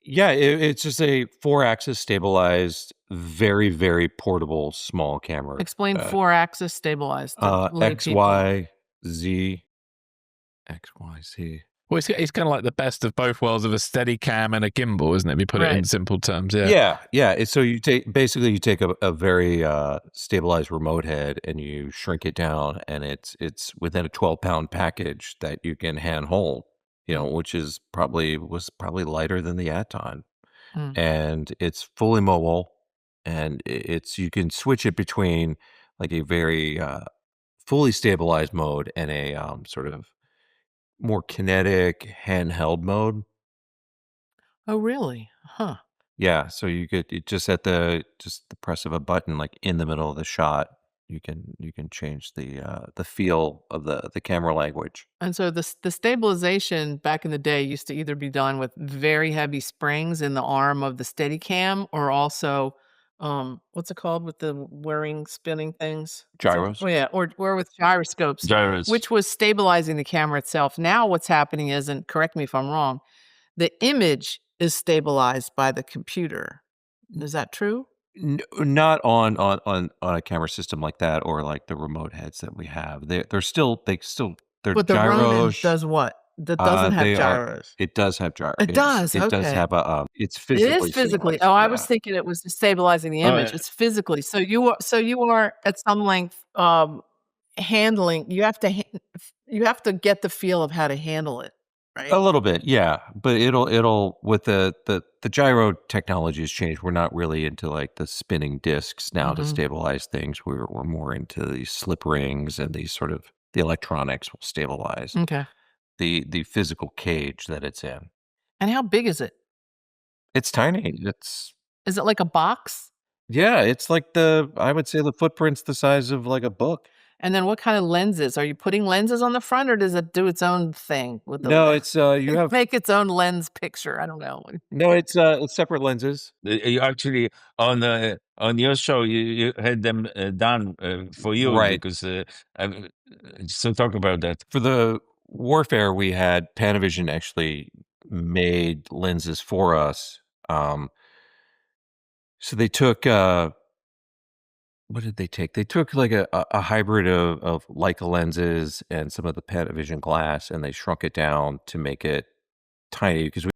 D: yeah, it's just a 4-axis stabilized, very, very portable, small camera.
B: Explain 4-axis stabilized to lay
D: X,
B: people.
D: Y, Z, X, Y, Z.
A: Well, it's kind of like the best of both worlds of a steady cam and a gimbal, isn't it? If you put it in
B: Right.
A: simple terms, yeah.
D: Yeah. So you take a very stabilized remote head and you shrink it down, and it's within a 12-pound package that you can hand hold. You know, which was probably lighter than the Aton, and it's fully mobile, and you can switch it between like a very fully stabilized mode and a sort of more kinetic handheld mode.
B: Oh, really? Huh.
D: Yeah, so you could just the press of a button, like in the middle of the shot, you can change the feel of the camera language.
B: And so the stabilization back in the day used to either be done with very heavy springs in the arm of the Steadicam, or also, what's it called with the whirring, spinning things?
D: Gyros.
B: Oh yeah, or with gyroscopes,
C: Gyros.
B: which was stabilizing the camera itself. Now what's happening is, and correct me if I'm wrong, the image is stabilized by the computer. Is that true?
D: Not on a camera system like that, or like the remote heads that we have. They're they're
B: But the Ronin
D: gyros.
B: does what? That doesn't have gyros.
D: It does have gyros.
B: It does,
D: It does
B: okay.
D: have a it's
B: It
D: physically
B: is physically.
D: stabilized,
B: Oh, I was
D: yeah.
B: thinking it was stabilizing the image.
C: yeah.
B: It's physically. So you are at some length handling. You have to get the feel of how to handle it, right?
D: A little bit, yeah, but it'll with the gyro technology has changed. We're not really into like the spinning discs now to stabilize things. We're more into these slip rings, and these sort of the electronics will stabilize
B: Okay.
D: the physical cage that it's in.
B: And how big is it?
D: It's tiny.
B: Is it like a box?
D: Yeah, it's like I would say the footprint's the size of like a book.
B: And then what kind of lenses? Are you putting lenses on the front, or does it do its own thing with the
D: No, it's you have
B: make its own lens picture? I don't know.
D: no, it's separate lenses.
C: You actually on your show you had them done for you,
D: Right.
C: because so talk about that.
D: For the Warfare, we had Panavision actually made lenses for us. So they took what did they take? They took like a hybrid of Leica lenses and some of the Panavision glass, and they shrunk it down to make it tiny, because the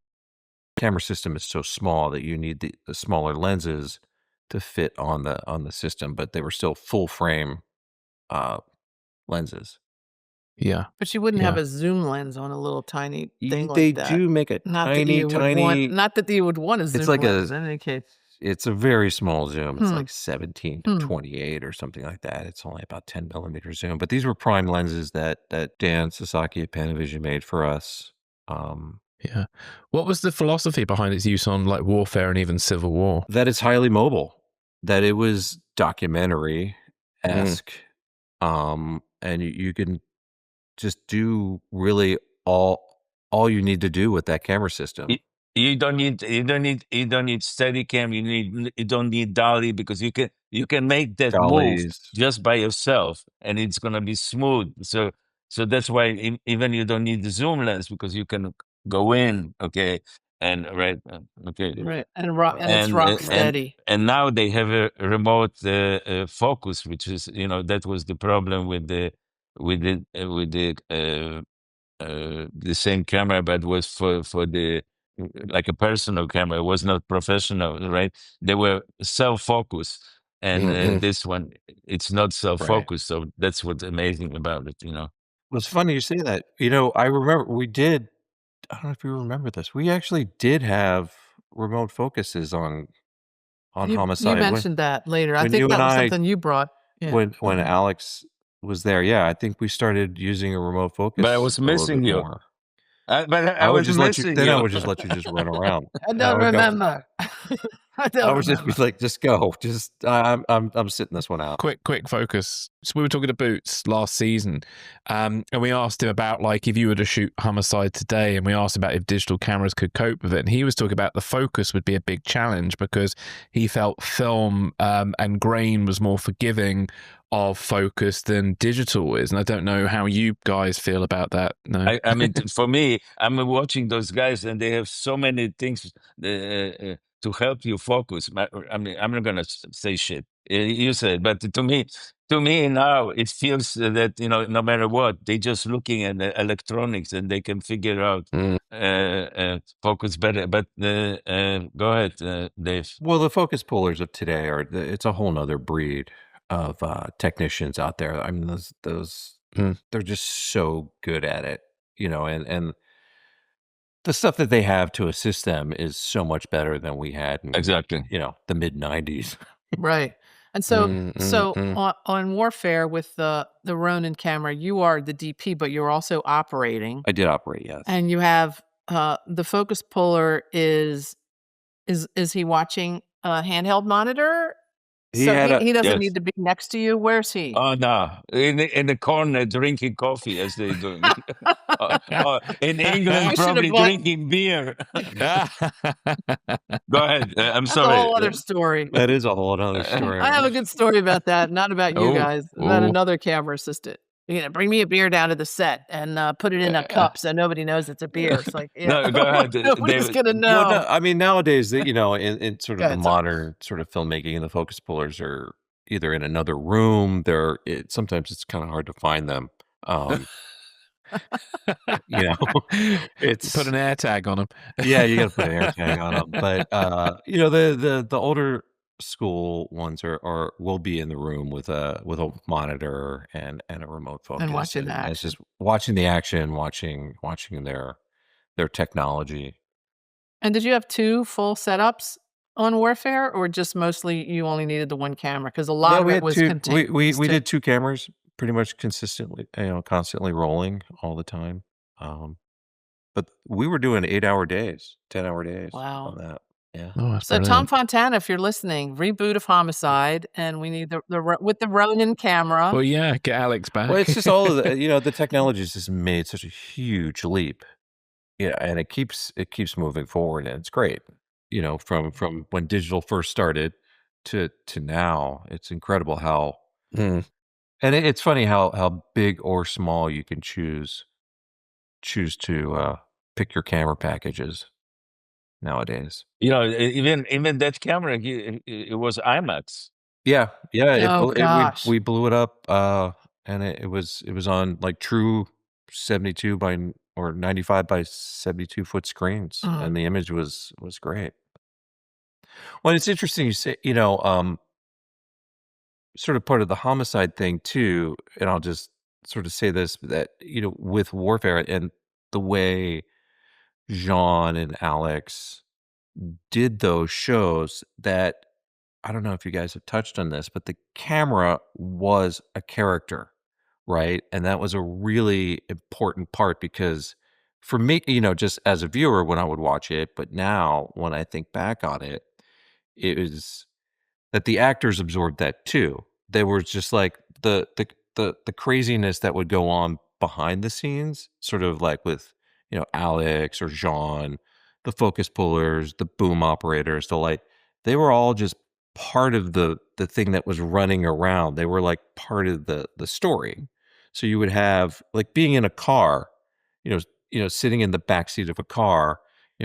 D: camera system is so small that you need the smaller lenses to fit on the system, but they were still full frame lenses.
A: Yeah.
B: But you wouldn't have
A: Yeah.
B: a zoom lens on a little tiny thing
D: They
B: like that.
D: do make a
B: Not that
D: tiny,
B: you would want.
D: tiny.
B: Not that you would want a zoom
D: It's like
B: lens in any case.
D: It's a very small zoom. It's
B: Hmm.
D: like 17 to 28 or something like that. It's only about 10 millimeter zoom. But these were prime lenses that Dan Sasaki at Panavision made for us.
A: Yeah. What was the philosophy behind its use on like warfare and even Civil War?
D: That it's highly mobile, that it was documentary-esque, and you can just do really all you need to do with that camera system.
C: You don't need Steadicam. You don't need dolly, because you can make that move
D: Dollies.
C: just by yourself, and it's gonna be smooth. So that's why even you don't need the zoom lens, because you can go in, okay, and right, okay,
B: Right, and it's rock steady.
C: and now they have a remote focus, which is, that was the problem with the same camera, but was for the like a personal camera. It was not professional, right? They were self-focus, and this one, it's not
D: Right.
C: self-focused. So that's what's amazing about it.
D: Well, it's funny you say that. I remember we did. I don't know if you remember this. We actually did have remote focuses on
B: You
D: Homicide
B: mentioned that later. I
D: when
B: think
D: you and
B: that was
D: I
B: something you brought. Yeah.
D: when Alex was there. Yeah, I think we started using a remote focus
C: But I was
D: a little
C: missing
D: bit
C: you.
D: more.
C: But I
D: I would
C: was
D: just let you.
C: missing
D: Then I
C: you.
D: would just let you just run around.
B: I
D: And I
B: don't
D: would go.
B: remember. I
D: I
B: don't
D: would just be
B: remember.
D: like, just go. Just I'm sitting this one out.
A: Quick focus. So we were talking to Boots last season, and we asked him about, like, if you were to shoot Homicide today, and we asked about if digital cameras could cope with it, and he was talking about the focus would be a big challenge because he felt film and grain was more forgiving of focus than digital is. And I don't know how you guys feel about that. No,
C: I mean, for me, I'm watching those guys, and they have so many things to help you focus. I mean, I'm not gonna say shit. You said, but to me now, it feels that no matter what, they just looking at the electronics and they can figure out focus better. But go ahead, Dave.
D: Well, the focus pullers of today it's a whole nother breed of technicians out there. I mean, those they're just so good at it, and the stuff that they have to assist them is so much better than we had in,
C: Exactly.
D: the mid-90s.
B: Right. And so on Warfare with the Ronin camera, you are the DP, but you're also operating.
D: I did operate, yes.
B: And you have the focus puller is he watching a handheld monitor?
D: He
B: So
D: had
B: he doesn't
C: Yes.
B: need to be next to you. Where's he?
C: Oh no! In the corner drinking coffee as they do. In England,
B: should have
C: probably
B: bought-
C: drinking beer. Go ahead. I'm
B: That's
C: sorry.
B: a whole other story.
D: That is a whole other story.
B: I have a good story about that. Not about you
A: Oh,
B: guys, about
A: oh.
B: another camera assistant. Bring me a beer down to the set and put it in a cup so nobody knows it's a beer. It's like, yeah,
C: No, go ahead,
B: nobody's
C: David.
B: gonna know.
D: Well, no, I mean, nowadays, in sort
B: Go
D: of
B: ahead,
D: the
B: sorry.
D: modern sort of filmmaking, the focus pullers are either in another room. Sometimes it's kind of hard to find them. It's
A: put an air tag on them.
D: Yeah, you got to put an air tag on them. But the older school ones will be in the room with a monitor and a remote focus
B: And watching the
D: it's just
B: action.
D: watching the action, watching their technology.
B: And did you have 2 full setups on Warfare, or just mostly you only needed the 1 camera? Because a lot
D: No,
B: of
D: we
B: it
D: had
B: was
D: two.
B: contained.
D: We did 2 cameras pretty much consistently, constantly rolling all the time. But we were doing 8-hour days, 10-hour days
B: Wow.
D: on that. Yeah.
A: Oh, that's
B: So Tom
A: brilliant.
B: Fontana, if you're listening, reboot of Homicide, and we need with the Ronin camera.
A: Well, yeah, get Alex back.
D: Well, it's just all of the technology has just made such a huge leap. Yeah, and it keeps moving forward, and it's great. From when digital first started to now, it's incredible how. And it's funny how big or small you can choose to pick your camera packages nowadays.
C: Even that camera, it was IMAX.
D: Yeah,
B: Oh, gosh.
D: we blew it up, and it was on like true 72 by or 95 by 72 foot screens, and the image was great. Well, it's interesting you say, sort of part of the Homicide thing too, and I'll just sort of say this, that, with Warfare and the way Jean and Alex did those shows, that I don't know if you guys have touched on this, but the camera was a character, right? And that was a really important part because for me, just as a viewer when I would watch it, but now when I think back on it, it was that the actors absorbed that too. There was just like the craziness that would go on behind the scenes, sort of like with Alex or Jean, the focus pullers, the boom operators, the light. They were all just part of the thing that was running around. They were like part of the story. So you would have like being in a car, sitting in the back seat of a car,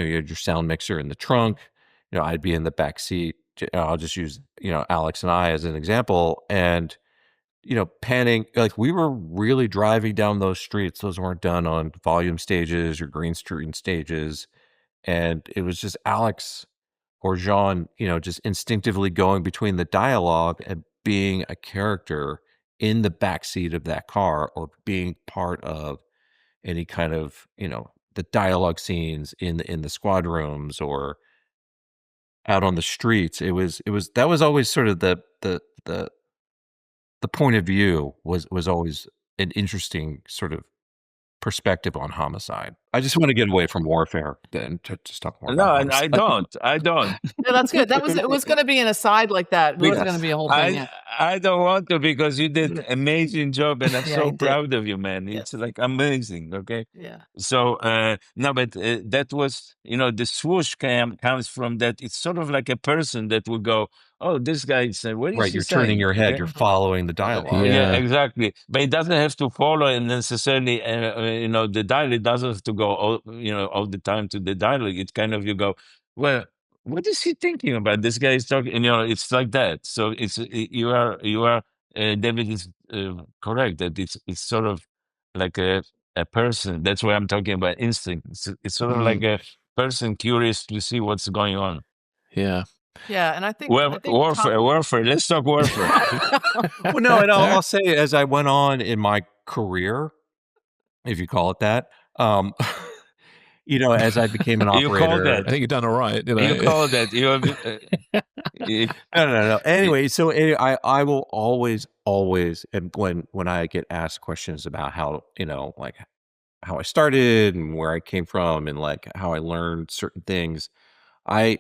D: you had your sound mixer in the trunk. I'd be in the back seat. I'll just use, Alex and I as an example. And, panning, like we were really driving down those streets. Those weren't done on volume stages or green screen stages. And it was just Alex or Jean, just instinctively going between the dialogue and being a character in the backseat of that car, or being part of any kind of, the dialogue scenes in the squad rooms or out on the streets. That was always sort of the point of view was always an interesting sort of perspective on Homicide. I just want to get away from warfare then to talk more
C: No,
D: about
C: and I
D: Homicide.
C: don't. I don't.
B: No, that's good. It was going to be an aside like that. It wasn't going to be a whole thing. Yeah.
C: I don't want to, because you did an amazing job, and I'm
B: Yeah,
C: so
B: he did.
C: proud of you, man.
B: Yes.
C: It's like amazing. Okay.
B: Yeah.
C: So no, but that was, the swoosh comes from that. It's sort of like a person that would go, oh, this guy is what is
D: Right,
C: he
D: you're turning
C: saying?
D: your head,
C: Okay?
D: you're following the dialogue.
C: Yeah,
A: Yeah.
C: exactly. But it doesn't have to follow necessarily. The dialogue doesn't have to go all the time to the dialogue. It kind of, you go, well, what is he thinking about? This guy is talking. It's like that. So you are David is correct that it's sort of like a person. That's why I'm talking about instinct. It's sort of like a person curious to see what's going on.
A: Yeah.
B: Yeah, and I think
C: Warfare. Let's talk warfare.
D: Well, no, and I'll say, as I went on in my career, if you call it that, as I became an
C: You call
D: operator.
C: that.
A: I think you've done all right.
C: You call that.
D: No. Anyway, so I will always, and when I get asked questions about how, like how I started and where I came from and like how I learned certain things, I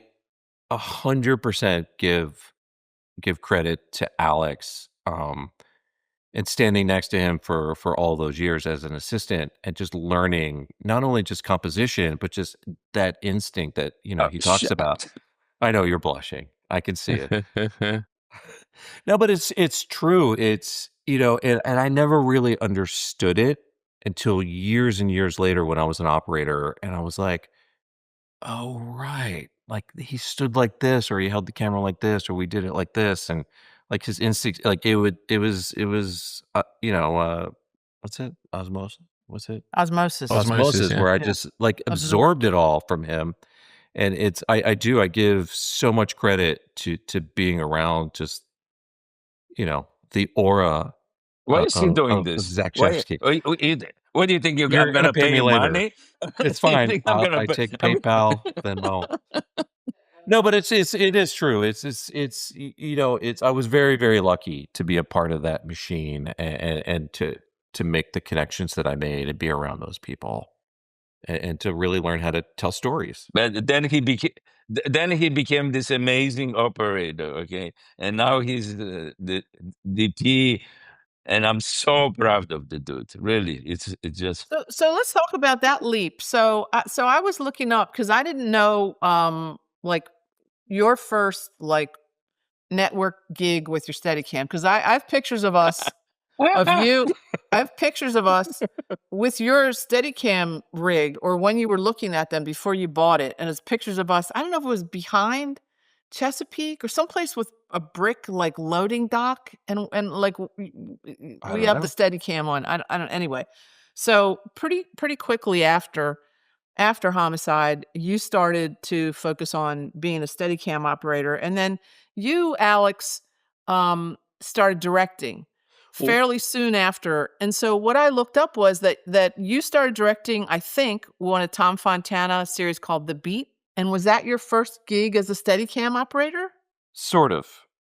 D: 100% give credit to Alex, and standing next to him for all those years as an assistant, and just learning not only just composition, but just that instinct that, he talks about. I know you're blushing. I can see it. No, but it's true. It's, and I never really understood it until years and years later when I was an operator, and I was like, oh, right. Like he stood like this, or he held the camera like this, or we did it like this. And like his instinct, like it was, what's it? Osmosis? What's it?
B: osmosis.
A: Osmosis, yeah.
D: Where I just like absorbed it all from him. And I give so much credit to being around just, the aura.
C: Why is he doing
D: of
C: this?
D: Zakrzewski.
C: What do you think? You're
D: You're
C: going to
D: pay me
C: pay
D: later.
C: money?
D: It's
C: Do you
D: fine.
C: think I'm gonna
D: I
C: pay-
D: take
C: I mean-
D: PayPal, Venmo. No, but it is true. It's I was very, very lucky to be a part of that machine, and to make the connections that I made and be around those people, and to really learn how to tell stories.
C: But then he became this amazing operator. Okay, and now he's the DP, and I'm so proud of the dude. Really, it's just.
B: So let's talk about that leap. So I was looking up because I didn't know like your first like network gig with your Steadicam, because I have pictures of us of you. I have pictures of us with your Steadicam rig, or when you were looking at them before you bought it, and it's pictures of us. I don't know if it was behind Chesapeake or someplace with a brick like loading dock, and like we
D: don't
B: have
D: know.
B: the Steadicam on. I don't anyway. So pretty quickly after Homicide, you started to focus on being a Steadicam operator, and then you, Alex, started directing fairly soon after. And so what I looked up was that you started directing, I think, one of Tom Fontana series called The Beat. And was that your first gig as a Steadicam operator?
D: Sort of.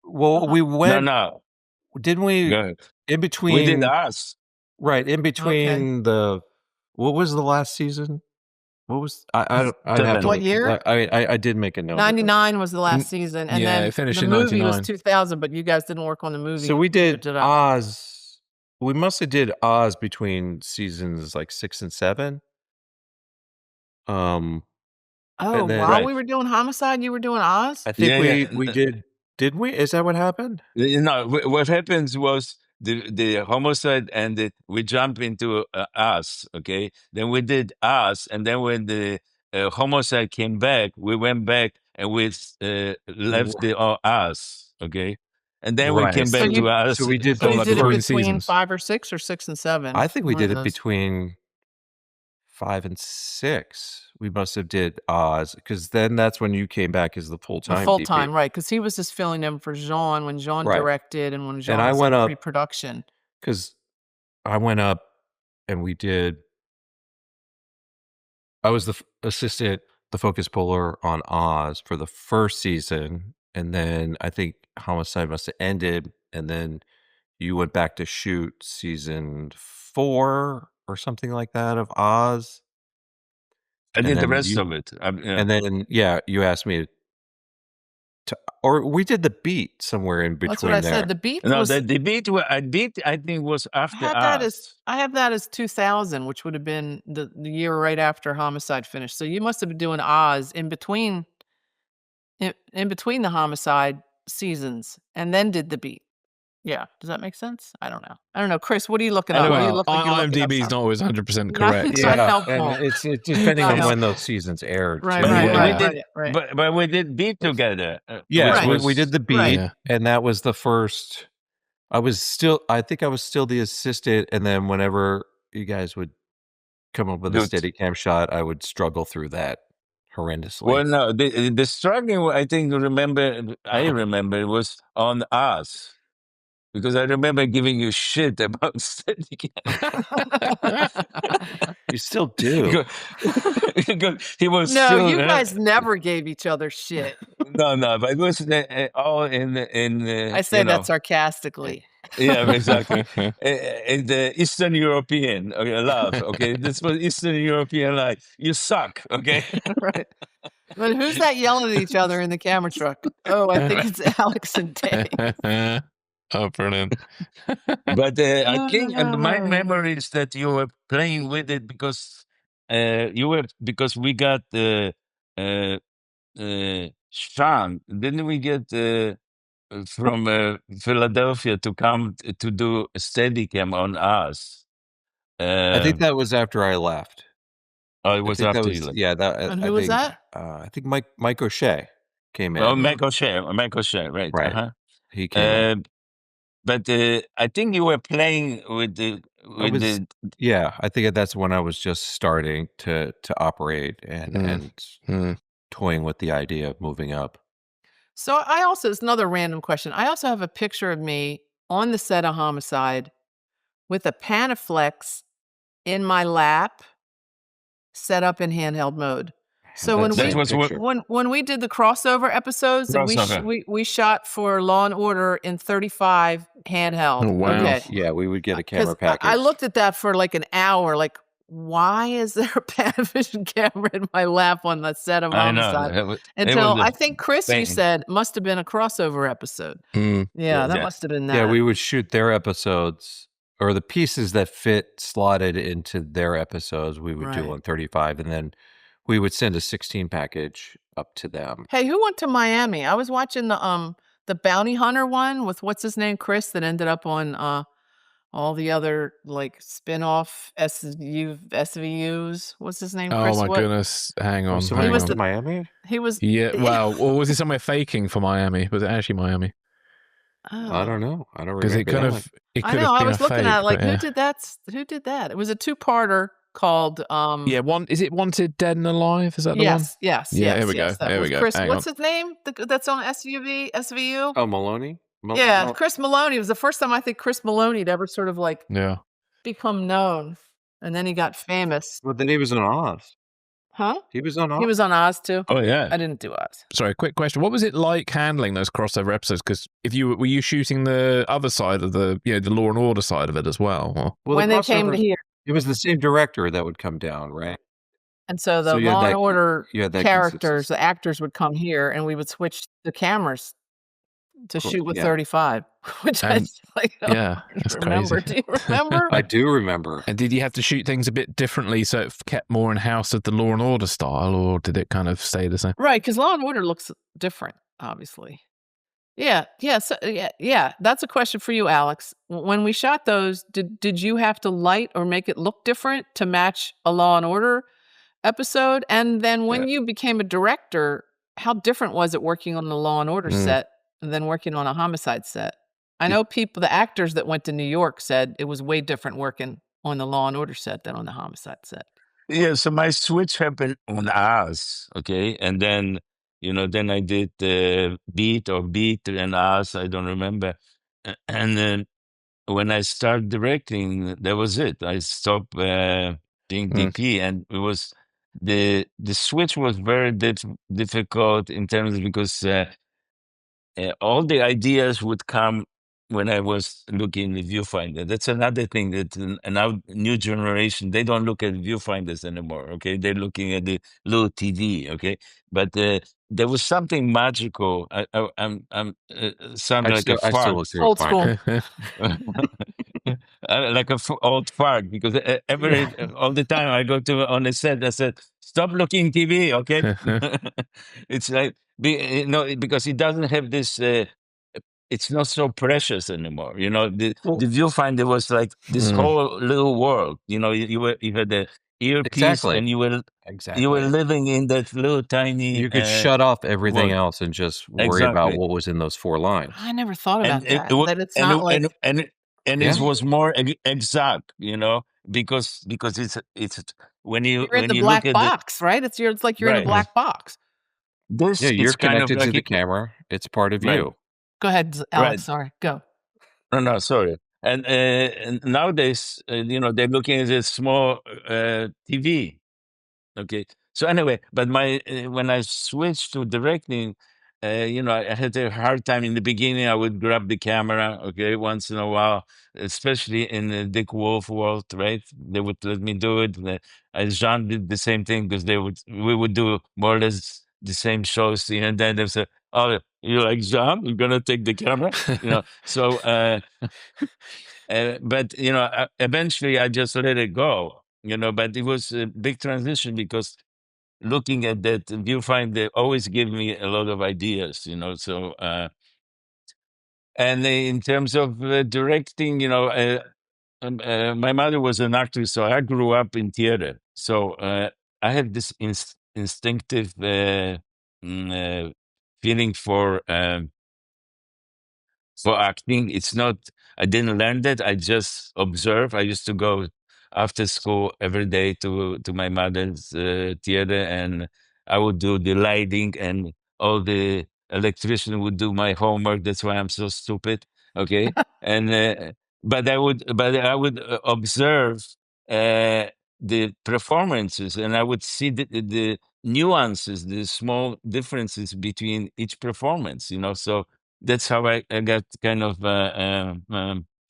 D: Well, we
C: No,
D: went.
C: no.
D: Didn't we?
C: Go ahead.
D: In between.
C: We did us.
D: Right in between what was the last season? What was I'd have to
B: What
D: look.
B: year?
D: I mean, I did make a note. of it.
B: 99 was the last season, and
A: yeah,
B: then
A: it finished
B: the
A: in
B: movie was
A: 99.
B: 2000, but you guys didn't work on the movie.
D: So we
B: neither
D: did
B: I.
D: Oz. We must have did Oz between seasons like 6 and 7.
B: Oh,
D: and then-
B: while
C: Right.
B: we were doing Homicide, you were doing Oz?
D: I think
C: Yeah,
D: we did. Did we? Is that what happened?
C: What happens was the Homicide ended. We jump into us. Okay, then we did us, and then when the Homicide came back, we went back and we left the us, okay? And then we
D: Right.
C: came back to us.
D: So we did
B: So you
D: both
B: did it
A: between
B: between
A: seasons.
B: 5 or 6 or 6 and 7?
D: I think we
B: One
D: did
B: of
D: it
B: those.
D: between 5 and 6. We must have did Oz, because then that's when you came back as the
B: The
D: full-time
B: full-time,
D: DP.
B: right, because he was just filling in for Jean when Jean
D: Right.
B: directed and when Jean
D: I
B: was
D: went
B: in
D: up
B: pre-production.
D: because I went up and we did. I was the assistant, the focus puller on Oz for the first season, and then I think Homicide must have ended, and then you went back to shoot season 4 or something like that of Oz.
C: I did the
D: then
C: rest
D: you-
C: of it.
D: And then you asked me to, or we did the beat somewhere in between.
B: That's what I
D: there.
B: said. The beat
C: No,
B: was
C: the beat, I think, was after us.
B: I have that as 2000, which would have been the year right after Homicide finished. So you must have been doing Oz in between the Homicide seasons and then did the beat. Yeah. Does that make sense? I don't know. Chris, what are you looking
C: I
B: up?
C: don't
B: What do you
A: Well,
B: look like you're looking up
A: IMDb is
B: something?
A: not always 100%
B: Not-
A: correct.
B: not
D: Yeah,
B: helpful.
D: and it's depending
B: Not
D: on when
B: helpful.
D: those seasons aired.
B: Right,
D: too.
C: But
B: right,
C: we
B: right,
C: did,
B: right.
C: but we did beat together.
D: Yes,
C: which
B: Right.
D: we did the beat,
B: Right.
A: Yeah.
D: and that was the first. I think I was still the assistant, and then whenever you guys would come up with a
C: Good.
D: steady cam shot, I would struggle through that horrendously.
C: Well, no, the struggling, I think, I remember it was on us. Because I remember giving you shit about Steadicam.
D: You still do.
C: Because he was
B: No,
C: still,
B: you guys never gave each other shit.
C: no, but it was all in
B: I say that sarcastically.
C: Yeah, exactly. In the Eastern European love, okay? This was Eastern European life. You suck, okay?
B: Right. But who's that yelling at each other in the camera truck? Oh, I think it's Alex and Dave.
A: Oh, brilliant.
C: But I think my memory is that you were playing with it because we got Sean. Didn't we get from Philadelphia to come to do a Steadicam on us?
D: I think that was after I left.
C: Oh, it was after you.
D: Yeah, that.
B: And
D: I
B: who was
D: think,
B: that?
D: I think Mike O'Shea came in.
C: Oh, Mike O'Shea, right?
D: Right.
C: Uh-huh.
D: He came in.
C: But I think you were playing with the.
D: Yeah, I think that's when I was just starting to operate and toying with the idea of moving up.
B: So it's another random question. I also have a picture of me on the set of Homicide with a Panaflex in my lap, set up in handheld mode. So when we did the crossover episodes, and we shot for Law and Order in 35 handheld.
A: Oh, wow.
B: Okay.
D: Yeah, we would get a camera package.
B: I looked at that for like an hour, like, why is there a Panavision camera in my lap on the set of Homicide?
C: I know.
B: Until I think Chris, you said, must have been a crossover episode. Yeah, that must have been that.
D: Yeah, we would shoot their episodes, or the pieces that slotted into their episodes, we would do on 35, and then we would send a 16 package up to them.
B: Hey, who went to Miami? I was watching the Bounty Hunter one with what's his name, Chris, that ended up on all the other like spin-off SVUs. What's his name, Chris?
A: Oh my goodness. Hang on.
D: He was to Miami?
B: He was
A: well, or was it somewhere faking for Miami? Was it actually Miami?
B: Oh.
D: I don't know. I don't remember.
A: Because it could have been
B: I was looking
A: fake,
B: at it like,
A: yeah.
B: who did that? It was a two-parter called
A: is it Wanted Dead and Alive? Is that the one?
B: Yes.
A: Yeah, here we go. There we go.
B: Chris,
A: Hang
B: what's his name? That's on SVU?
D: Oh, Maloney?
B: Chris Maloney. It was the first time I think Chris Maloney had ever sort of like become known. And then he got famous.
D: Well, then he was on Oz.
B: Huh?
D: He was on Oz?
B: He was on Oz too.
C: Oh, yeah.
B: I didn't do Oz.
A: Sorry, quick question. What was it like handling those crossover episodes? Because were you shooting the other side of the Law and Order side of it as well? Or?
B: When they came here.
D: It was the same director that would come down, right?
B: And so the Law and Order characters, the actors would come here, and we would switch the cameras to shoot with 35, which I
A: that's
B: remember.
A: crazy.
B: Do you remember?
D: I do remember.
A: And did you have to shoot things a bit differently so it kept more in house of the Law and Order style, or did it kind of stay the same?
B: Right, because Law and Order looks different, obviously. Yeah. That's a question for you, Alex. When we shot those, did you have to light or make it look different to match a Law and Order episode? And then when you became a director, how different was it working on the Law and Order set than working on a Homicide set? I know the actors that went to New York said it was way different working on the Law and Order set than on the Homicide set.
C: Yeah, so my switch happened on Oz, okay? And then, then I did Beat and Oz, I don't remember. And then when I started directing, that was it. I stopped being DP, and it was the switch was very difficult in terms because all the ideas would come when I was looking at the viewfinder. That's another thing that now new generation, they don't look at viewfinders anymore. Okay, they're looking at the little TV. Okay, but there was something magical. I'm sound like a
D: I still
C: fart.
D: look through
B: Old
D: a finder.
B: school.
C: Like a old fart because all the time I go to on the set, I said, "Stop looking TV." Okay, it's like because it doesn't have this. It's not so precious anymore. The viewfinder was like this whole little world. You had the earpiece,
D: Exactly.
C: and you were
D: Exactly.
C: living in that little tiny.
D: You could shut off everything
C: world.
D: else and just worry about what was in those 4 lines.
B: I never thought about that.
C: wa-
B: That it's not like
C: and
D: Yeah.
C: it was more exact, because it's when you
B: you're in the
C: look
B: black
C: at
B: box, right? It's like you're in a
C: Right.
B: black box.
C: this,
D: Yeah, you're
C: it's kind of
D: connected to
C: like
D: the camera. It's part of
C: Right.
D: you.
B: Go ahead,
C: Right.
B: Alex. Sorry, go.
C: No, sorry. And nowadays, they're looking at a small TV. Okay. So anyway, but when I switched to directing, I had a hard time in the beginning. I would grab the camera, okay, once in a while, especially in the Dick Wolf world, right? They would let me do it. Jean did the same thing because we would do more or less the same shows, and then they say, "Oh, you like Jean? You're gonna take the camera?" So. But eventually I just let it go. But it was a big transition because looking at that viewfinder always give me a lot of ideas. So and in terms of directing, my mother was an actress, so I grew up in theater. So I have this instinctive feeling for acting. It's not, I didn't learn that. I just observe. I used to go after school every day to my mother's theater, and I would do the lighting, and all the electrician would do my homework. That's why I'm so stupid. Okay. And, but I would observe the performances, and I would see the nuances, the small differences between each performance, so that's how I got kind of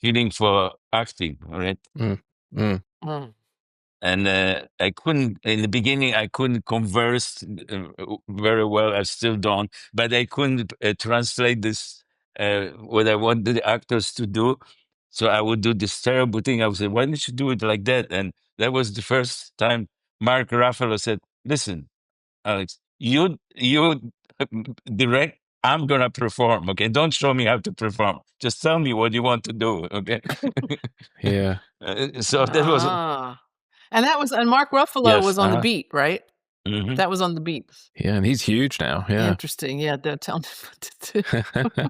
C: feeling for acting, right? And I couldn't in the beginning. I couldn't converse very well. I still don't, but I couldn't translate this what I want the actors to do. So I would do this terrible thing. I would say, "Why don't you do it like that?" And that was the first time Mark Raphael said, "Listen, Alex, you direct. I'm gonna perform. Okay, don't show me how to perform. Just tell me what you want to do. Okay."
A: Yeah.
C: So that was
B: And Mark Ruffalo
C: yes.
B: was on the beat, right?
C: Mhm.
B: That was on the beat.
A: Yeah, and he's huge now. Yeah.
B: Interesting. Yeah, don't tell me what to do.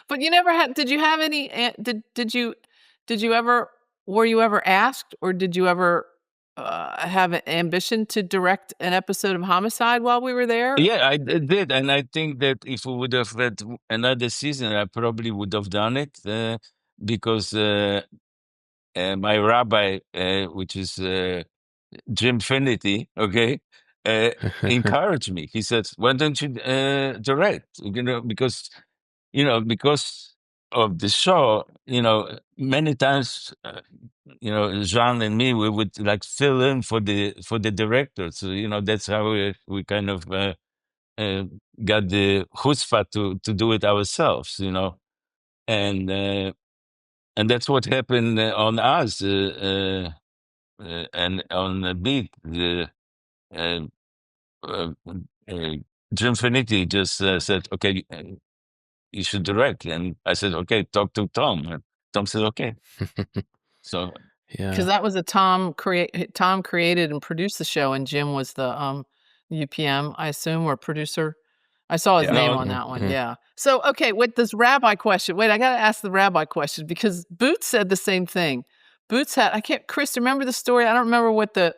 B: But you never had? Did you have any? Did you ever? Were you ever asked, or did you ever have an ambition to direct an episode of Homicide while we were there?
C: Yeah, I did, and I think that if we would have had another season, I probably would have done it because my rabbi, which is Jim Finity, okay, encouraged me. He said, "Why don't you direct?" Because of the show, many times, Jean and me, we would like fill in for the director. So that's how we kind of got the chutzpah to do it ourselves. And that's what happened on us. And on the beat, uh, uh, uh, Jim Finity just said, "Okay, you should direct." And I said, "Okay, talk to Tom." And Tom said, "Okay." So
B: Because that was a Tom created and produced the show, and Jim was the UPM, I assume, or producer. I saw his name on that one. Yeah. So, okay, with this rabbi question, wait, I got to ask the rabbi question because Boots said the same thing. Boots had, Chris, remember the story? I don't remember what the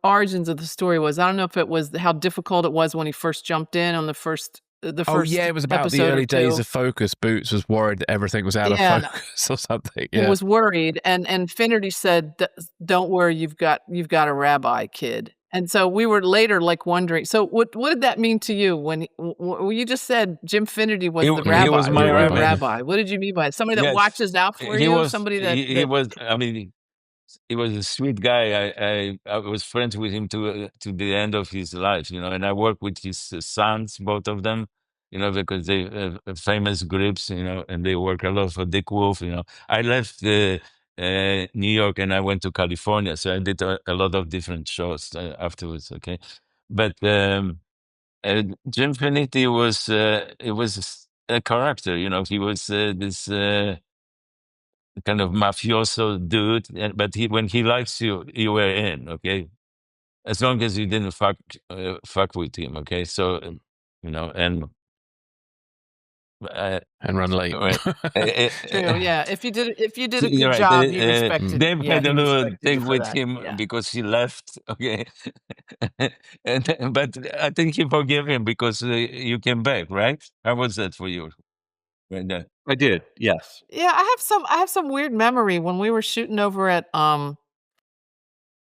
B: origins of the story was. I don't know if it was how difficult it was when he first jumped in on the first
A: it was about the early days of Focus. Boots was worried that everything was out of focus or something.
B: He was worried, and Finnerty said, "Don't worry, you've got a rabbi, kid." And so we were later like wondering. So what did that mean to you when you just said Jim Finnerty was the rabbi?
C: He was my
B: rabbi. What did you mean by it? Somebody that watches out for you? Somebody that
C: he was. I mean, he was a sweet guy. I was friends with him to the end of his life, and I worked with his sons, both of them, because they have famous grips, and they work a lot for Dick Wolf. I left New York and I went to California, so I did a lot of different shows afterwards. Okay, but Jim Finnerty was it was a character. He was this. Kind of mafioso dude, but when he likes you, you were in, okay? As long as you didn't fuck with him, okay? So, and
A: run late.
B: True, yeah. If you did a good job, he respected.
C: Dave had a little thing with him because he left, okay? But I think he forgave him because you came back, right? How was that for you?
D: I did, yes.
B: Yeah, I have some weird memory when we were shooting over at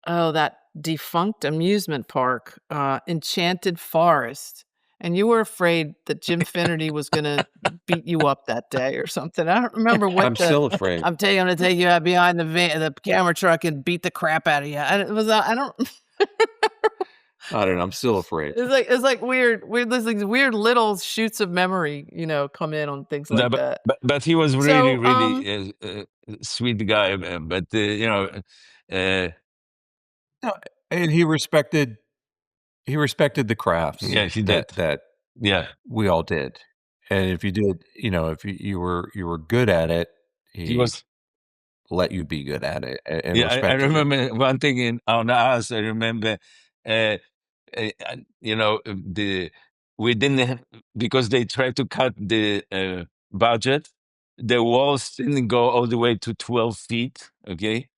B: that defunct amusement park, Enchanted Forest, and you were afraid that Jim Finnerty was gonna beat you up that day or something. I don't remember what.
D: I'm still afraid.
B: I'm gonna take you out behind the camera truck and beat the crap out of you. I don't.
D: I don't know. I'm still afraid.
B: It's like weird. There's these weird little shoots of memory, come in on things like that.
C: But he was really sweet guy. But
D: no, and he respected the crafts.
C: Yeah, he did.
D: That we all did. And if you did, if you were good at it, he was let you be good at it. And
C: I remember one thing on us. I remember, we didn't have, because they tried to cut the budget. The walls didn't go all the way to 12 feet. Okay.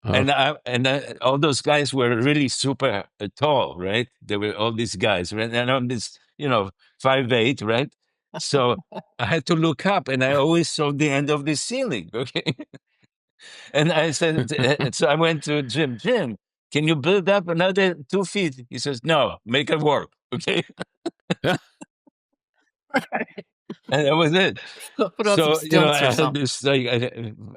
C: And all those guys were really super tall, right? There were all these guys, right? And I'm this, 5'8", right? So I had to look up, and I always saw the end of the ceiling. Okay, and I said, so I went to Jim. Jim, can you build up another 2 feet? He says, no, make it work. Okay. And that was it.
B: Put on some stilts
C: I had this, like,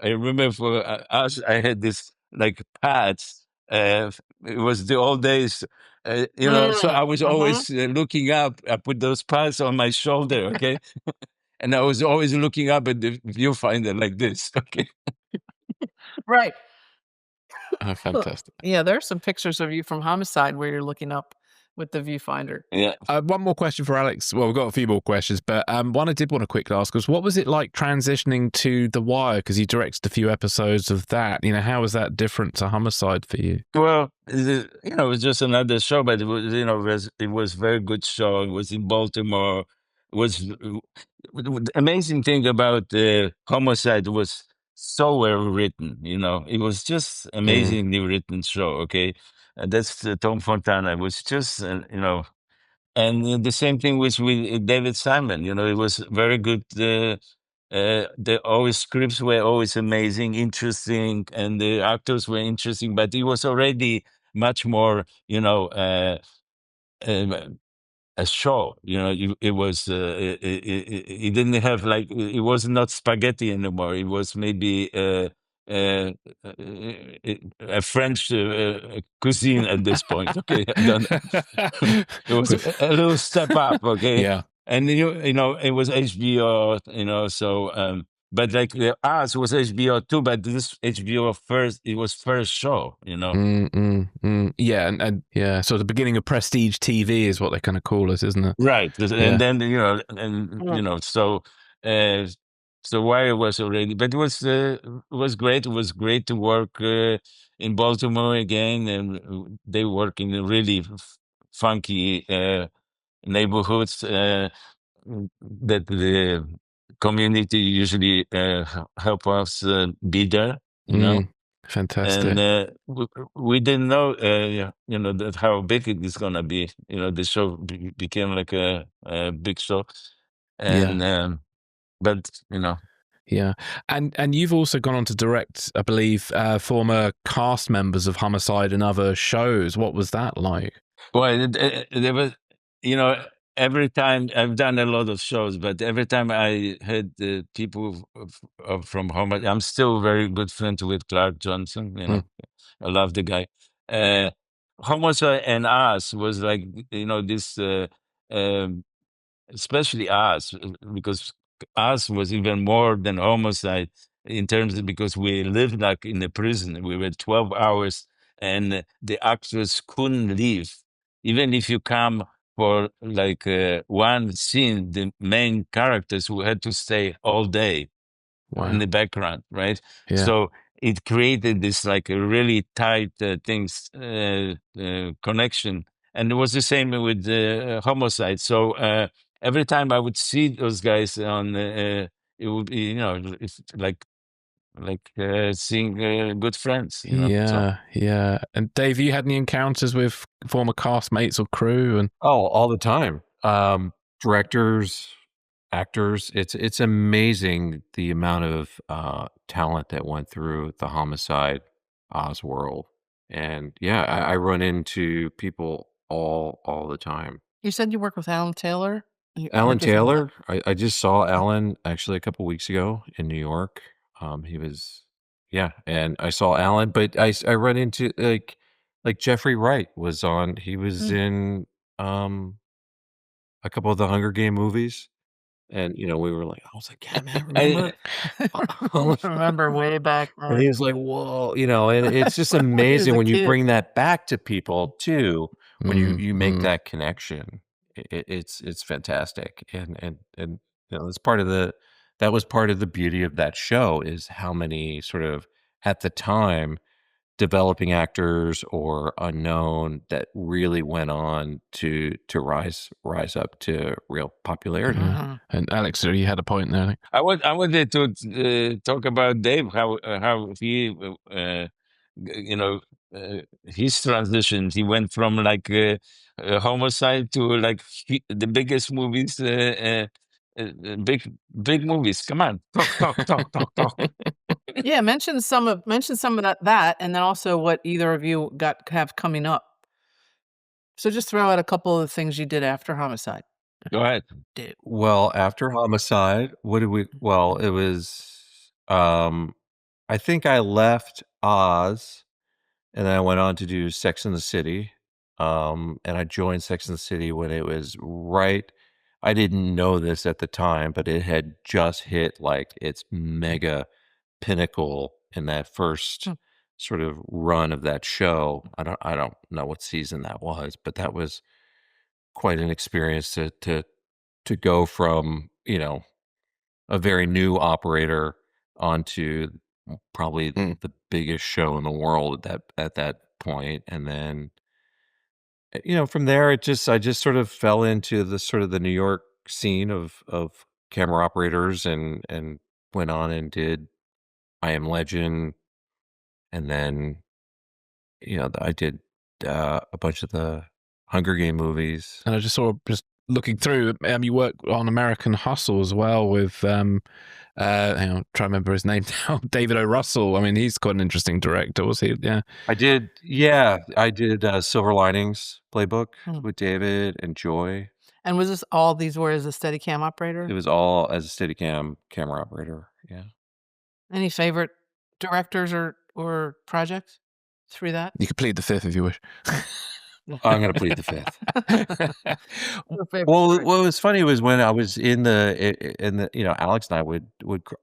C: I remember for us, I had this like pads. It was the old days, so I was always looking up. I put those pads on my shoulder, okay? And I was always looking up at the viewfinder like this, okay?
B: Right.
A: Oh, fantastic.
B: Yeah, there are some pictures of you from Homicide where you're looking up with the viewfinder.
C: Yeah.
A: One more question for Alex. Well, we've got a few more questions, but one I did want to quickly ask was, what was it like transitioning to The Wire? Because you directed a few episodes of that. How was that different to Homicide for you?
C: Well, it was just another show, but it was, it was a very good show. It was in Baltimore. It was the amazing thing about Homicide was so well written. It was just amazingly written show. Okay, that's Tom Fontana. It was just and the same thing with David Simon. It was very good. The always scripts were always amazing, interesting, and the actors were interesting. But it was already much more, a show. It was. It didn't have like, it was not spaghetti anymore. It was maybe a French cuisine at this point. Okay, I don't know. It was a little step up. Okay,
A: yeah,
C: and it was HBO. So. But like ours was HBO too, but this HBO first, it was first show,
A: Yeah, and yeah, so the beginning of prestige TV is what they kind of call it, isn't it?
C: Right, and then so So Wire was already, but it was great. It was great to work in Baltimore again, and they work in a really funky neighborhoods that the community usually help us be there, you know.
A: Fantastic.
C: And we didn't know, that how big it is gonna be. The show became like a big show, and but
A: Yeah, and you've also gone on to direct, I believe, former cast members of Homicide and other shows. What was that like?
C: well, there was, you know, every time I've done a lot of shows, but every time I had people from home, I'm still very good friends with Clark Johnson. I love the guy. Homicide and Us was like, this, um, especially Us, because Us was even more than Homicide in terms of, because we lived like in a prison. We were 12 hours, and the actors couldn't leave. Even if you come for like one scene, the main characters who had to stay all day in
A: Wow.
C: the background, right?
A: Yeah.
C: So it created this like a really tight connection, and it was the same with the Homicide. So every time I would see those guys on, it would be, it's like seeing good friends, So
A: Yeah. And Dave, you had any encounters with former castmates or crew? And
D: all the time. Directors, actors. It's amazing the amount of talent that went through the Homicide Oz world. And yeah, I run into people all the time.
B: You said you work with Alan Taylor? You
D: Alan
B: worked with him a lot?
D: Taylor, I just saw Alan actually a couple weeks ago in New York. He was, yeah, and I saw Alan, but I run into like Jeffrey Wright was on. He was
B: Mm.
D: in a couple of the Hunger Game movies, and we were like, I was like, yeah, man, remember?
B: I remember way back
D: And he
B: then.
D: was like, whoa, and it's just
B: When he was
D: amazing
B: a
D: when you
B: kid.
D: bring that back to people too, when you make
A: mm.
D: that connection. It's fantastic, and that's part of that was part of the beauty of that show, is how many sort of, at the time, developing actors or unknown that really went on to rise up to real popularity.
A: And Alex, you had a point there. I think.
C: I wanted to talk about Dave, how he, his transition. He went from like Homicide to like the biggest movies, big movies. Come on, talk.
B: Yeah, mention some of that, and then also what either of you have coming up. So just throw out a couple of the things you did after Homicide.
C: Go ahead.
D: Well, after Homicide, what did we? Well, it was. I think I left Oz, and then I went on to do Sex and the City. And I joined Sex and the City when it was right. I didn't know this at the time, but it had just hit like its mega pinnacle in that first sort of run of that show. I don't know what season that was, but that was quite an experience to go from, a very new operator onto probably the biggest show in the world at that point. And then, from there, I just sort of fell into the sort of the New York scene of camera operators, and went on and did I Am Legend. And then, I did a bunch of the Hunger Game movies.
A: And I just saw, just looking through, you work on American Hustle as well with, hang on, try to remember his name now, David O. Russell. I mean, he's quite an interesting director, was he? Yeah.
D: I did Silver Linings Playbook with David and Joy.
B: And was this all these were as a Steadicam operator?
D: It was all as a Steadicam camera operator, yeah.
B: Any favorite directors or projects through that?
A: You could plead the fifth if you wish.
D: I'm gonna plead the fifth. Well, what was funny was when I was in the, Alex and I would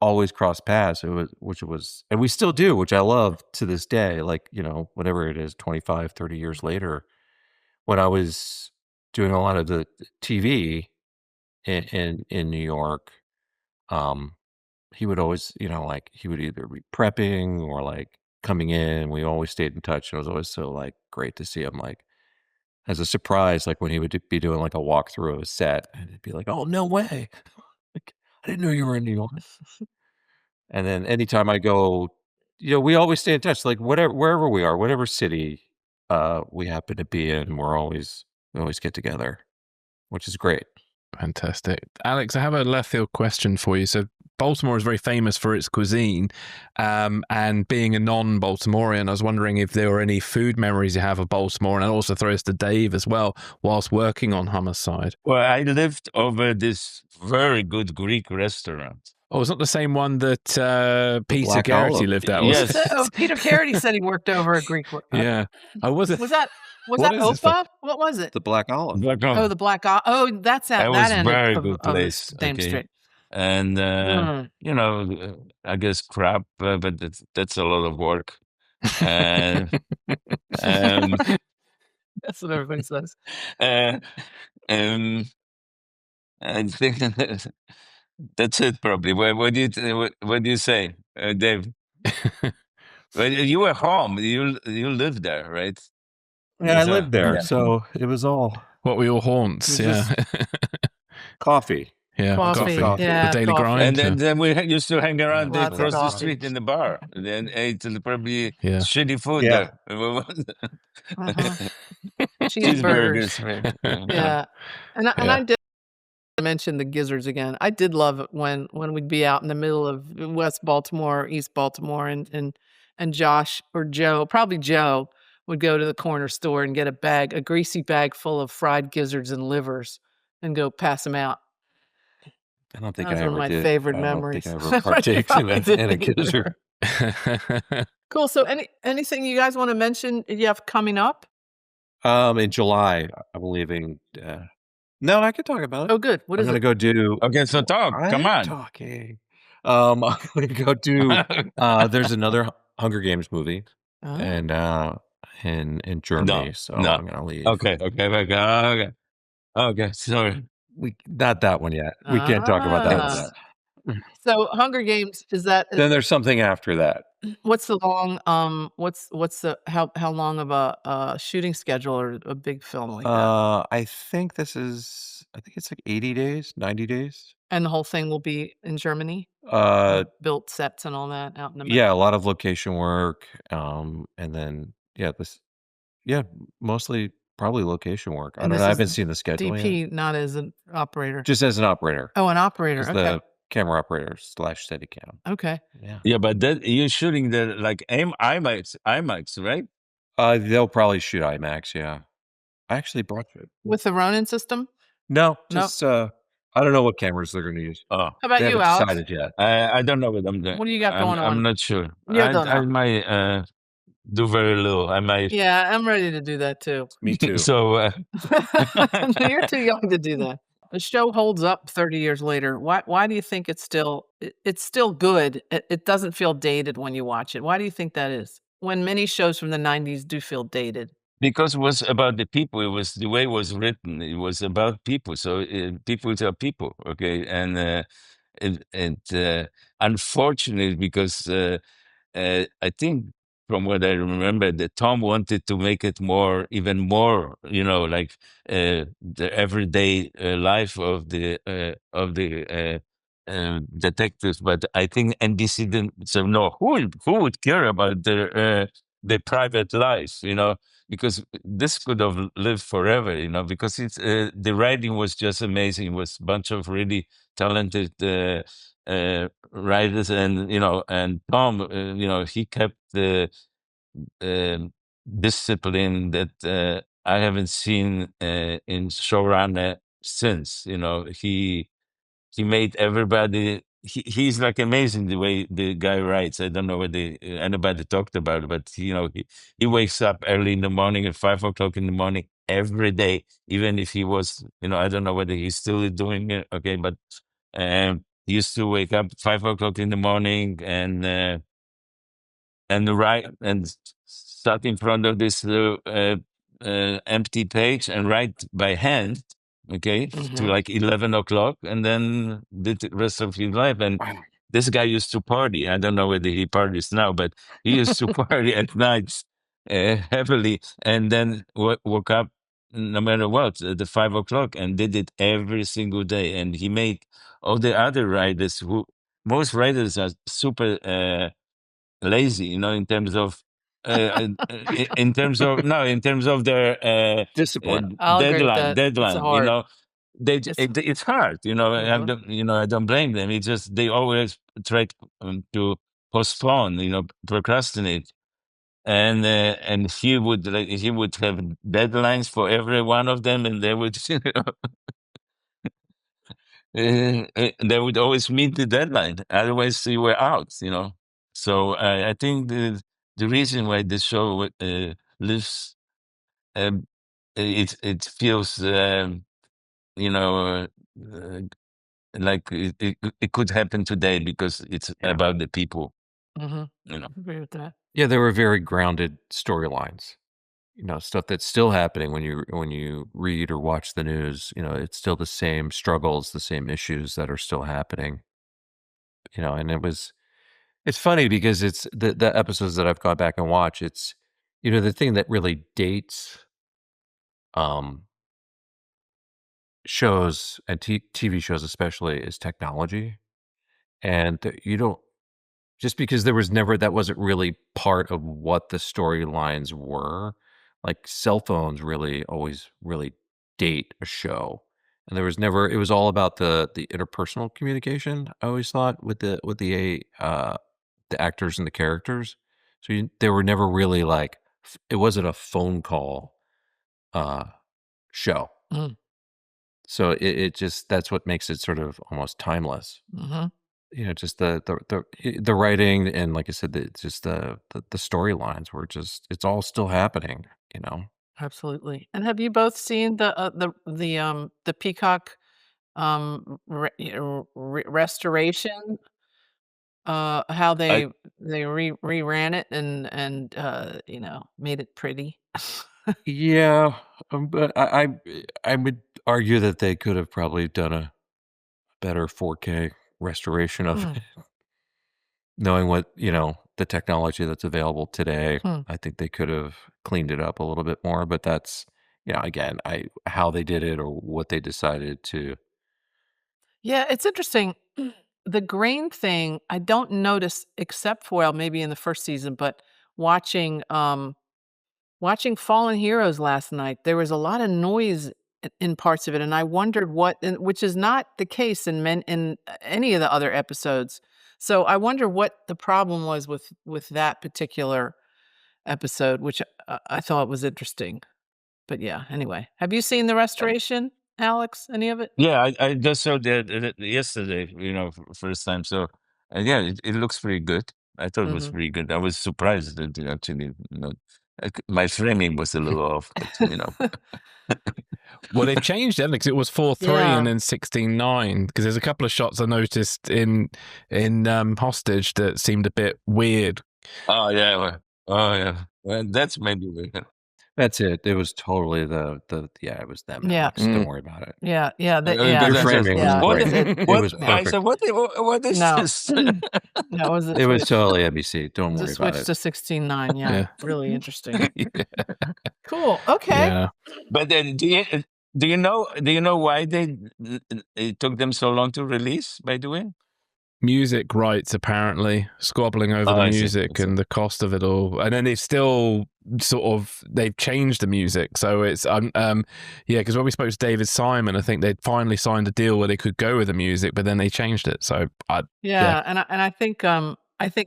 D: always cross paths. Which was, and we still do, which I love to this day. Like, whatever it is, 25, 30 years later, when I was doing a lot of the TV in New York, he would always, like he would either be prepping or like coming in. We always stayed in touch. It was always so like great to see him like as a surprise, like when he would be doing like a walkthrough of a set, and it'd be like, "Oh, no way! Like, I didn't know you were in New York." And then anytime I go, we always stay in touch. Like wherever we are, whatever city we happen to be in, we always get together, which is great.
A: Fantastic. Alex, I have a left field question for you. So Baltimore is very famous for its cuisine, and being a non-Baltimorean, I was wondering if there were any food memories you have of Baltimore, and I'll also throw this to Dave as well, whilst working on Homicide.
C: Well, I lived over this very good Greek restaurant.
A: Oh, it's not the same one that Peter
D: Black
A: Garrity
D: Olive.
A: lived at, was
C: Yes.
A: it?
B: Oh, Peter Garrity said he worked over a Greek.
A: Yeah. Oh, was it?
B: Was that
A: What is this
B: Opa? What was it?
D: The Black Olive.
C: Black
B: Oh,
C: Olive.
B: the Black Olive. Oh, that's at
C: That
B: that
C: was
B: end
C: very
B: of
C: good place.
B: Dame
C: Okay.
B: Street.
C: And, I guess crap, but that's a lot of work. And
B: That's what everybody says.
C: uh, I think that's it probably. What do you say, Dave? Well, you were home. You lived there, right?
D: Yeah, I
C: So-
D: lived there,
C: yeah.
D: so it was all
A: What were your haunts?
D: It was
A: Yeah.
D: coffee.
A: Yeah.
B: Coffee.
D: Coffee.
B: Yeah,
A: The Daily
B: coffee.
A: Grind.
C: And then we used to hang around
B: Lots of
C: across the
B: coffee.
C: street in the bar and ate probably
A: Yeah.
C: shitty food
D: Yeah.
C: there.
B: Uh-huh.
C: Cheeseburgers.
B: Cheeseburgers.
C: Right?
B: Yeah. And
A: Yeah.
B: I did mention the gizzards again. I did love it when we'd be out in the middle of West Baltimore, East Baltimore, and Josh or Joe, probably Joe, would go to the corner store and get a greasy bag full of fried gizzards and livers and go pass them out.
D: I don't think
B: That was
D: I
B: one of
D: ever
B: my
D: did.
B: favorite
D: I don't think
B: memories.
D: I ever partaked in
B: Probably didn't
D: a gizzard.
B: either. Cool. So anything you guys want to mention you have coming up?
D: In July, I'm leaving. No, I can talk about it.
B: Oh, good. What
D: I'm
B: is
D: gonna
B: it?
D: go do.
C: Okay, so talk. Come
D: I'm
C: on.
D: talking. I'm gonna go do. There's another Hunger Games movie,
B: Oh.
D: and in Germany, so
C: no.
D: I'm gonna leave.
C: Okay. Sorry.
D: We not that one yet. We can't talk about that one yet.
B: So Hunger Games, is that
D: Then there's something after that.
B: what's the long what's the how long of a shooting schedule or a big film like that?
D: I think it's like 80 days, 90 days.
B: And the whole thing will be in Germany? Built sets and all that out in the
D: Yeah, a lot of location work, and then mostly probably location work. I
B: And
D: don't
B: this
D: know. I
B: is
D: haven't seen the schedule yet.
B: DP, not as an operator.
D: Just as an operator,
B: Oh, an operator.
D: as
B: Okay.
D: the camera operator / Steadicam.
B: Okay.
D: Yeah.
C: Yeah, but you're shooting the IMAX, right?
D: They'll probably shoot IMAX. Yeah, I actually brought it.
B: With the Ronin system?
D: No,
B: Nope.
D: just I don't know what cameras they're going to use.
C: Oh,
B: How about
D: They
B: you,
D: haven't
B: Alex?
D: decided yet.
C: I don't know what I'm doing.
B: What do you got going
C: I'm
B: on?
C: not sure.
B: You don't
C: I
B: know.
C: might do very little. I might.
B: Yeah, I'm ready to do that too.
D: Me too.
C: So
B: You're too young to do that. The show holds up 30 years later. Why do you think it's still good? It doesn't feel dated when you watch it. Why do you think that is? When many shows from the 90s do feel dated.
C: because it was about the people, it was the way it was written. It was about people. So people are people, okay, and unfortunately, because I think from what I remember, that Tom wanted to make it even more, like the everyday life of the detectives. But I think NBC didn't. So no, who would care about the private life, because this could have lived forever, because it's the writing was just amazing. It was a bunch of really talented writers, and Tom, he kept the discipline that I haven't seen in showrunner since. He made everybody. He's like amazing the way the guy writes. I don't know whether anybody talked about it, but he wakes up early in the morning at 5 o'clock in the morning every day, even if he was, I don't know whether he's still doing it. Okay, but he used to wake up 5 o'clock in the morning and write and sat in front of this empty page and write by hand. Okay, to
B: Mhm.
C: like 11 o'clock, and then did the rest of his life. And this guy used to party. I don't know whether he parties now, but he used to party at nights heavily, and then woke up no matter what at the 5 o'clock and did it every single day. And he made all the other writers most writers are super lazy, in terms of in terms of no, in terms of their
D: Discipline.
B: I'll agree with that. It's
C: deadline.
B: hard.
C: It's hard. I don't blame them. It's just they always try to postpone, procrastinate. And he would have deadlines for every one of them, and they would they would always meet the deadline. Otherwise, you were out. So I think the reason why the show lives, it feels like it could happen today because it's about the people.
B: I agree with that.
D: Yeah, there were very grounded storylines. Stuff that's still happening when you read or watch the news. It's still the same struggles, the same issues that are still happening. And it's funny because it's the episodes that I've gone back and watched. It's the thing that really dates shows and TV shows especially is technology, and you don't just because that wasn't really part of what the storylines were. Like cell phones really always really date a show, and there was never. It was all about the interpersonal communication. I always thought with the actors and the characters. So they were never really like it wasn't a phone call show.
B: Mm.
D: So it just that's what makes it sort of almost timeless. Just the writing and like I said, just the storylines were just it's all still happening.
B: Absolutely. And have you both seen the Peacock restoration? How they reran it and made it pretty.
D: Yeah, but I would argue that they could have probably done a better 4K restoration of it. Knowing what, the technology that's available today, I think they could have cleaned it up a little bit more, but that's, again, how they did it or what they decided to.
B: Yeah, it's interesting. The grain thing, I don't notice except for, well, maybe in the first season, but watching watching Fallen Heroes last night, there was a lot of noise in parts of it, and I wondered which is not the case in any of the other episodes. So I wonder what the problem was with that particular episode, which I thought was interesting. But yeah, anyway, have you seen the restoration, Alex? Any of it?
C: Yeah, I just saw that yesterday, first time. So yeah, it looks pretty good. I thought it was pretty good. I was surprised that actually, my framing was a little off, but
A: Well, they've changed it because it was 4:3
B: Yeah.
A: and then 16:9. Because there's a couple of shots I noticed in Hostage that seemed a bit weird.
C: Oh yeah, well, that's maybe weird.
D: That's it. It was totally it was them.
B: Yeah.
D: Alex. Don't worry about it.
B: Yeah,
C: Uh,
B: yeah.
D: Your framing was
C: What
D: great.
C: is it?
D: It
C: What
D: was
C: I
D: perfect.
C: said? What is
B: No.
C: this?
B: No, it was
D: It was totally NBC. Don't
B: the
D: worry about
B: switch
D: it.
B: to 16:9. Yeah,
A: Yeah.
B: really interesting.
A: Yeah.
B: Cool. Okay.
A: Yeah.
C: But do you know why it took them so long to release? By the way.
A: Music rights, apparently squabbling over the
C: I see.
A: music and the cost of it all, and then it's still they've changed the music, so it's because when we spoke to David Simon, I think they'd finally signed a deal where they could go with the music, but then they changed it. So
B: and I think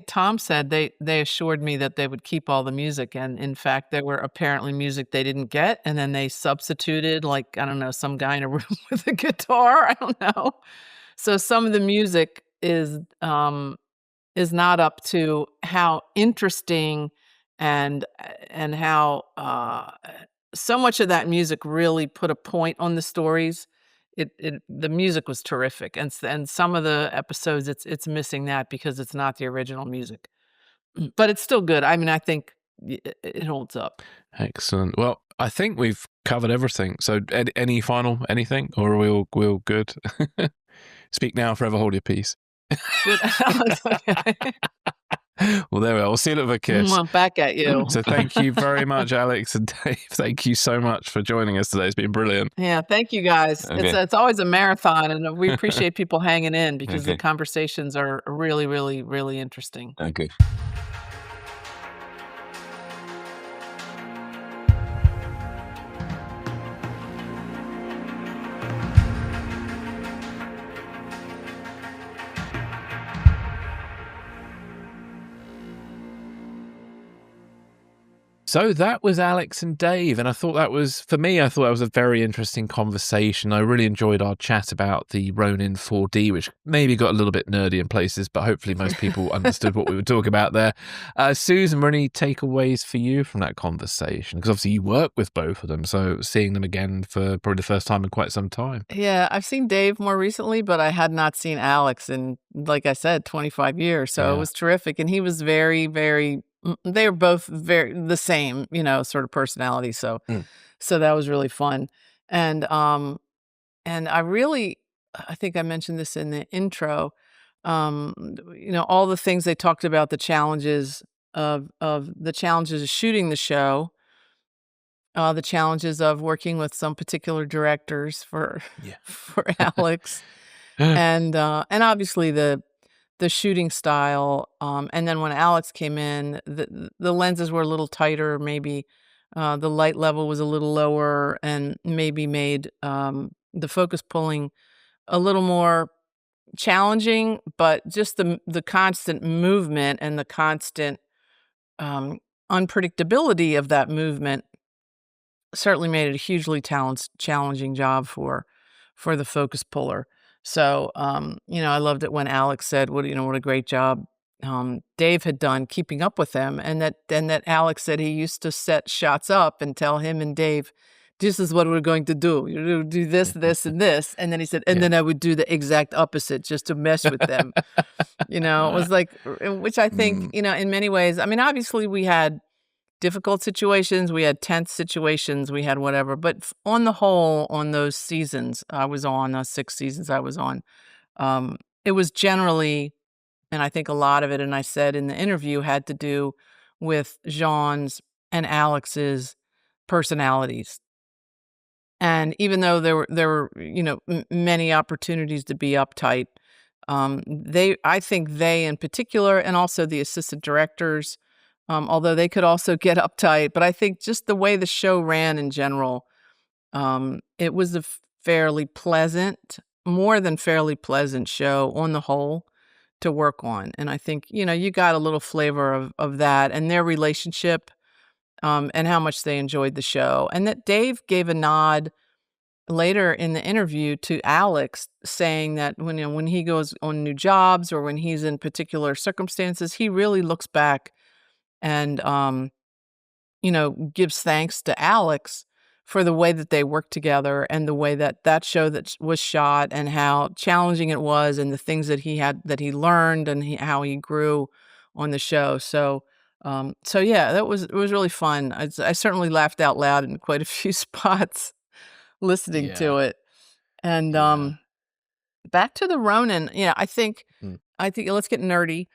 B: Tom said they assured me that they would keep all the music, and in fact there were apparently music they didn't get, and then they substituted, like, I don't know, some guy in a room with a guitar. I don't know. So some of the music is not up to how interesting and how so much of that music really put a point on the stories. The music was terrific, and some of the episodes it's missing that because it's not the original music, but it's still good. I mean, I think it holds up.
A: Excellent. Well, I think we've covered everything. So any final anything, or are we all good? Speak now, forever hold your peace.
B: Good. Alex, okay.
A: Well, there we are. We'll seal it with a kiss.
B: Mwah, back at you.
A: So thank you very much, Alex and Dave. Thank you so much for joining us today. It's been brilliant.
B: Yeah, thank you guys.
C: Okay.
B: It's always a marathon, and we appreciate people hanging in because the
C: Okay.
B: conversations are really, really, really interesting.
C: Okay.
A: So that was Alex and Dave, and I thought that was, for me, I thought that was a very interesting conversation. I really enjoyed our chat about the Ronin 4D, which maybe got a little bit nerdy in places, but hopefully most people understood what we were talking about there. Susan, were any takeaways for you from that conversation? Because obviously you work with both of them, so seeing them again for probably the first time in quite some time.
B: Yeah, I've seen Dave more recently, but I had not seen Alex in, like I said, 25 years. So
A: Yeah.
B: it was terrific. And he was very, very, they were both very the same, sort of personality. So,
A: Mm.
B: so that was really fun. And I think I mentioned this in the intro, all the things they talked about, the challenges of the challenges of shooting the show, the challenges of working with some particular directors for
A: Yeah.
B: for Alex, and obviously the shooting style. And then when Alex came in, the lenses were a little tighter, maybe the light level was a little lower, and maybe made the focus pulling a little more challenging. But just the constant movement and the constant um, unpredictability of that movement certainly made it a hugely challenging job for the focus puller. So, I loved it when Alex said, "What a great job Dave had done keeping up with them," and that Alex said he used to set shots up and tell him and Dave, "This is what we're going to do. You do this, this, and this," and then he said, "And then I would do the exact opposite just to mess with them." It was like, which I think, in many ways. I mean, obviously we had difficult situations, we had tense situations, we had whatever, but on the whole, on those seasons I was on, 6 seasons I was on, it was generally, and I think a lot of it, and I said in the interview, had to do with Jean's and Alex's personalities. And even though there were, many opportunities to be uptight, I think they in particular, and also the assistant directors, although they could also get uptight, but I think just the way the show ran in general, it was a fairly pleasant, more than fairly pleasant show on the whole to work on. And I think, you got a little flavor of that and their relationship, and how much they enjoyed the show. And that Dave gave a nod later in the interview to Alex, saying that when he goes on new jobs or when he's in particular circumstances, he really looks back and gives thanks to Alex for the way that they worked together and the way that show that was shot and how challenging it was and the things that he learned and how he grew on the show. So yeah, it was really fun. I certainly laughed out loud in quite a few spots listening to it. And back to the Ronin, I think let's get nerdy.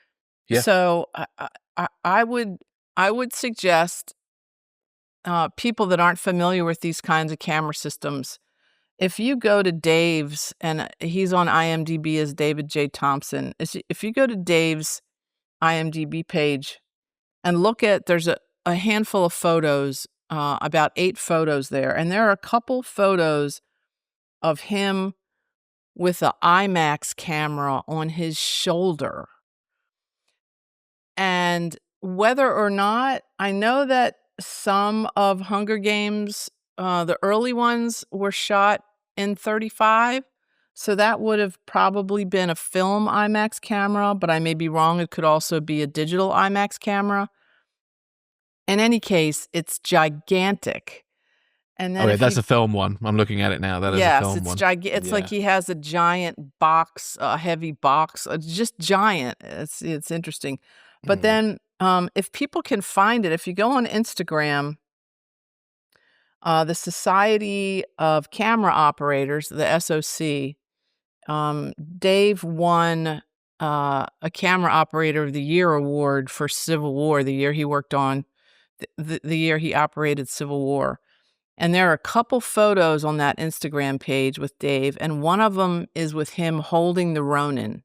A: Yeah.
B: So I would suggest people that aren't familiar with these kinds of camera systems, if you go to Dave's, and he's on IMDb as David J. Thompson, if you go to Dave's IMDb page and look at, there's a handful of photos, about 8 photos there, and there are a couple photos of him with an IMAX camera on his shoulder. And whether or not, I know that some of Hunger Games, the early ones were shot in 35, so that would have probably been a film IMAX camera, but I may be wrong. It could also be a digital IMAX camera. In any case, it's gigantic. And then
A: That's a film one. I'm looking at it now. That is a film one.
B: It's like he has a giant box, a heavy box, just giant. It's interesting. But then if people can find it, if you go on Instagram, the Society of Camera Operators, the SOC, Dave won a Camera Operator of the Year award for Civil War, the year he worked on, the year he operated Civil War. And there are a couple photos on that Instagram page with Dave, and one of them is with him holding the Ronin.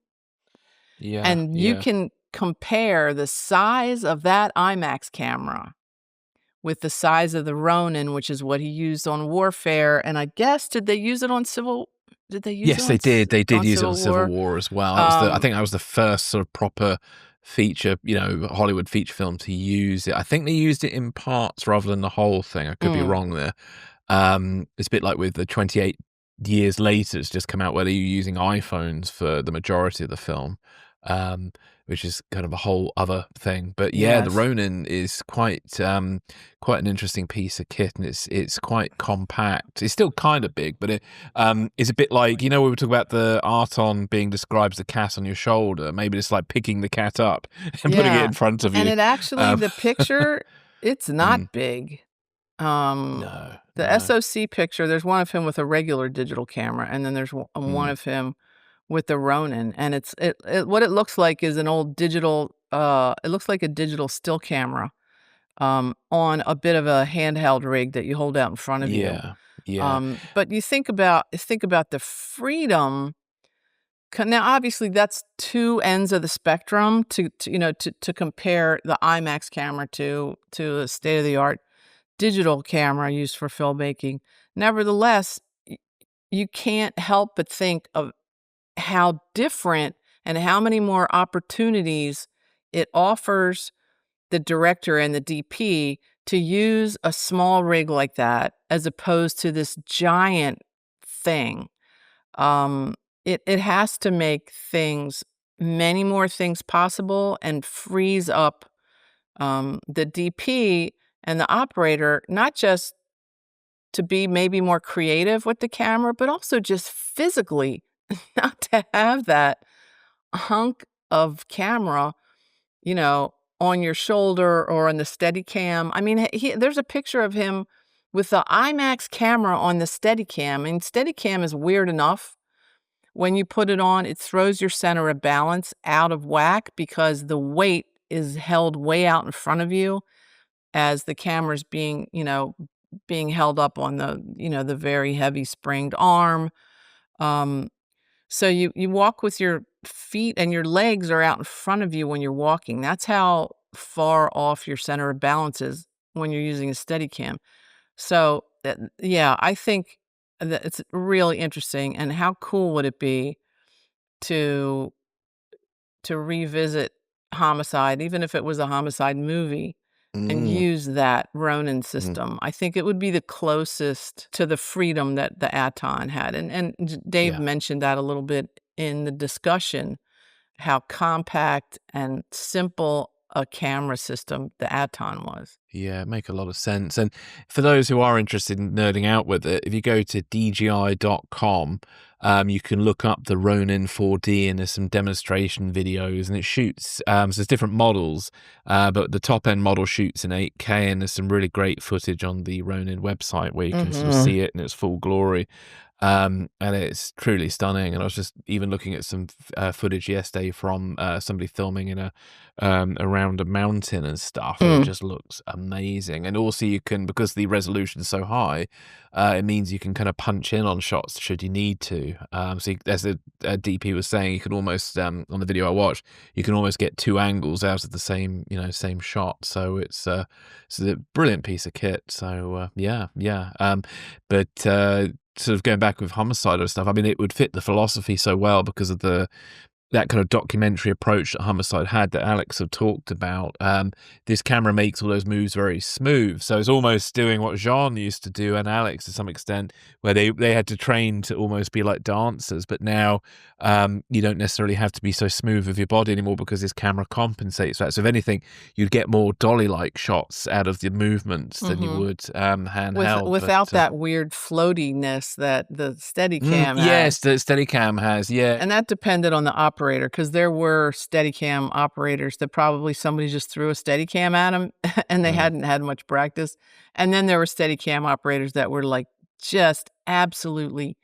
A: Yeah.
B: And you can compare the size of that IMAX camera with the size of the Ronin, which is what he used on Warfare. And I guess, did they use it on Civil? Did they use
A: Yes,
B: it on
A: they did. They did
B: on
A: use it on Civil
B: War?
A: War as well. That was I think that was the first sort of proper feature, Hollywood feature film to use it. I think they used it in parts rather than the whole thing. I could be wrong there. It's a bit like with the 28 years later, it's just come out where they're using iPhones for the majority of the film, which is kind of a whole other thing. But yeah, the
B: Yes.
A: Ronin is quite an interesting piece of kit, and it's quite compact. It's still kind of big, but it is a bit like, we were talking about the Arton being described as a cat on your shoulder. Maybe it's like picking the cat up and putting it in front of you.
B: And it actually, the picture, it's not big.
A: No.
B: The SOC picture, there's one of him with a regular digital camera, and then there's one of him with the Ronin, and what it looks like is an old digital, it looks like a digital still camera, on a bit of a handheld rig that you hold out in front of you.
A: Yeah.
B: But you think about the freedom. Now, obviously, that's two ends of the spectrum to compare the IMAX camera to a state-of-the-art digital camera used for filmmaking. Nevertheless, you can't help but think of how different and how many more opportunities it offers the director and the DP to use a small rig like that as opposed to this giant thing. It has to make many more things possible, and frees up the DP and the operator, not just to be maybe more creative with the camera, but also just physically not to have that hunk of camera, on your shoulder or on the Steadicam. I mean, there's a picture of him with the IMAX camera on the Steadicam. I mean, Steadicam is weird enough. When you put it on, it throws your center of balance out of whack because the weight is held way out in front of you as the camera's being held up on the very heavy springed arm. So you walk with your feet and your legs are out in front of you when you're walking. That's how far off your center of balance is when you're using a Steadicam. So, I think that it's really interesting. And how cool would it be to revisit Homicide, even if it was a Homicide movie, and use that Ronin system? I think it would be the closest to the freedom that the Aton had. And Dave mentioned that a little bit in the discussion, how compact and simple a camera system the Aton was.
A: Yeah, make a lot of sense. And for those who are interested in nerding out with it, if you go to DJI.com, you can look up the Ronin 4D, and there's some demonstration videos, and it shoots. So there's different models, but the top end model shoots in 8K, and there's some really great footage on the Ronin website where you can sort of see it in its full glory. And it's truly stunning. And I was just even looking at some footage yesterday from somebody filming in around a mountain and stuff. And it just looks amazing. And also you can, because the resolution is so high, it means you can kind of punch in on shots should you need to. So as the DP was saying, you can almost on the video I watched, you can almost get two angles out of the same shot. So it's a brilliant piece of kit. So but sort of going back with Homicide or stuff, I mean, it would fit the philosophy so well because of that kind of documentary approach that Homicide had that Alex had talked about. This camera makes all those moves very smooth. So it's almost doing what Jean used to do, and Alex to some extent, where they had to train to almost be like dancers. But now you don't necessarily have to be so smooth with your body anymore because this camera compensates for that. So if anything, you'd get more dolly-like shots out of the movements than you would handheld.
B: Without that weird floatiness that the Steadicam has.
A: Yes, the Steadicam has, yeah.
B: And that depended on the operator, because there were Steadicam operators that probably somebody just threw a Steadicam at them and they hadn't had much practice. And then there were Steadicam operators that were like just absolutely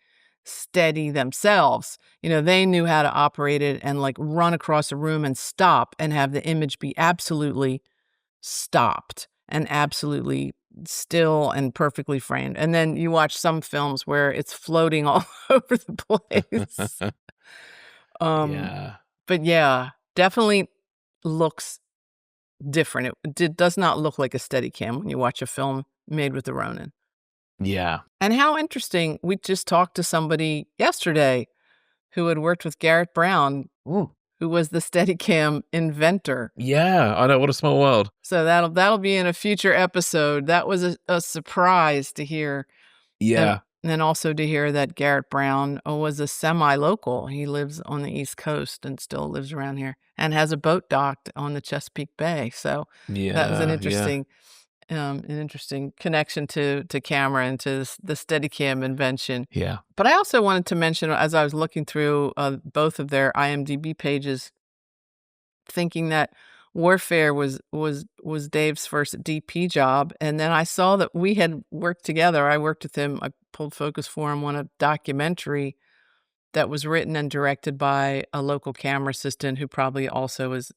B: steady themselves. They knew how to operate it and like run across a room and stop and have the image be absolutely stopped and absolutely still and perfectly framed. And then you watch some films where it's floating all over the place.
A: Yeah.
B: But yeah, definitely looks different. It does not look like a Steadicam when you watch a film made with the Ronin.
A: Yeah.
B: And how interesting, we just talked to somebody yesterday who had worked with Garrett Brown,
A: Ooh.
B: who was the Steadicam inventor.
A: Yeah, I know, what a small world.
B: So that'll be in a future episode. That was a surprise to hear.
A: Yeah.
B: And then also to hear that Garrett Brown was a semi-local. He lives on the East Coast and still lives around here and has a boat docked on the Chesapeake Bay. So that was an interesting connection to camera and to the Steadicam invention.
A: Yeah.
B: But I also wanted to mention, as I was looking through both of their IMDb pages, thinking that Warfare was Dave's first DP job, and then I saw that we had worked together. I worked with him. I pulled focus for him on a documentary that was written and directed by a local camera assistant who probably also is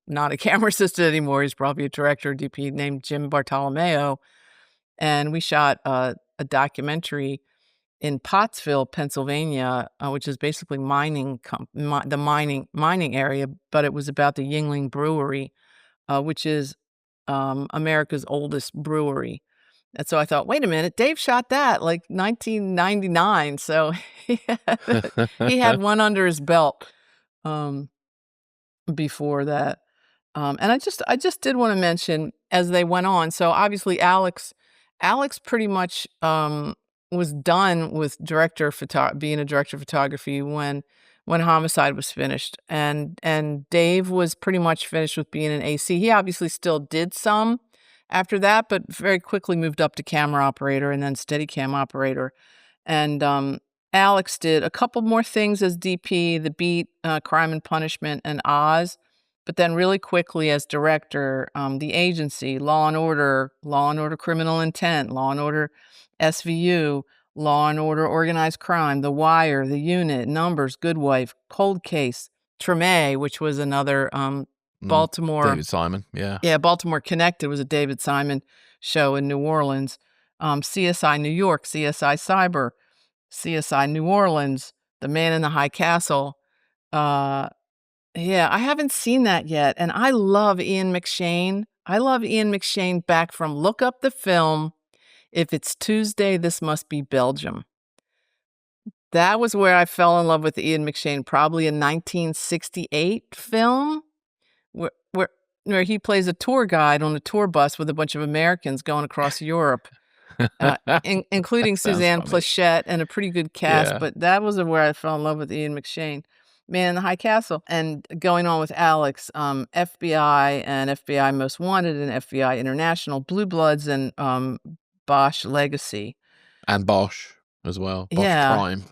B: not a camera assistant anymore. He's probably a director or DP named Jim Bartolomeo, and we shot a documentary in Pottsville, Pennsylvania, which is basically the mining area, but it was about the Yingling Brewery, which is America's oldest brewery. And so I thought, wait a minute, Dave shot that like 1999. So he had one under his belt before that. And I just did want to mention as they went on. So obviously Alex pretty much was done with being a director of photography when Homicide was finished, and Dave was pretty much finished with being an AC. He obviously still did some after that, but very quickly moved up to camera operator and then Steadicam operator. And Alex did a couple more things as DP, The Beat, Crime and Punishment, and Oz. But then really quickly as director, The Agency, Law and Order, Criminal Intent, Law and Order SVU, Law and Order Organized Crime, The Wire, The Unit, Numbers, Good Wife, Cold Case, Treme, which was another Baltimore.
A: David Simon, yeah.
B: Yeah, Baltimore Connected was a David Simon show in New Orleans. CSI New York, CSI Cyber, CSI New Orleans, The Man in the High Castle. Yeah, I haven't seen that yet. And I love Ian McShane. I love Ian McShane back from Look Up the Film. If It's Tuesday, This Must Be Belgium. That was where I fell in love with Ian McShane, probably a 1968 film where he plays a tour guide on a tour bus with a bunch of Americans going across Europe. Including Suzanne Plachette and a pretty good cast,
A: Yeah.
B: but that was where I fell in love with Ian McShane. Man in the High Castle. And going on with Alex, FBI and FBI Most Wanted and FBI International, Blue Bloods, and Bosch Legacy.
A: And Bosch as well. Bosch
B: Yeah.
A: Prime.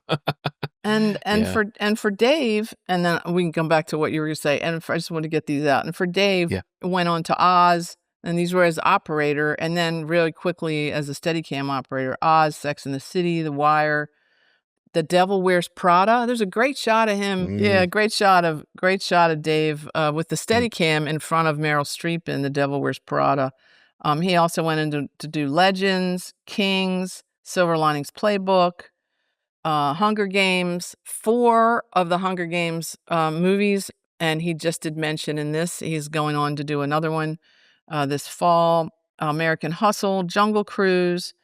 B: And
A: Yeah.
B: for Dave, and then we can come back to what you were going to say, and I just want to get these out. And for Dave,
A: Yeah.
B: went on to Oz, and these were as operator, and then really quickly as a Steadicam operator, Oz, Sex and the City, The Wire, The Devil Wears Prada. There's a great shot of him. Yeah, great shot of Dave with the Steadicam in front of Meryl Streep in The Devil Wears Prada. He also went in to do Legends, Kings, Silver Linings Playbook, Hunger Games, 4 of the Hunger Games movies, and he just did mention in this, he's going on to do another one this fall, American Hustle, Jungle Cruise,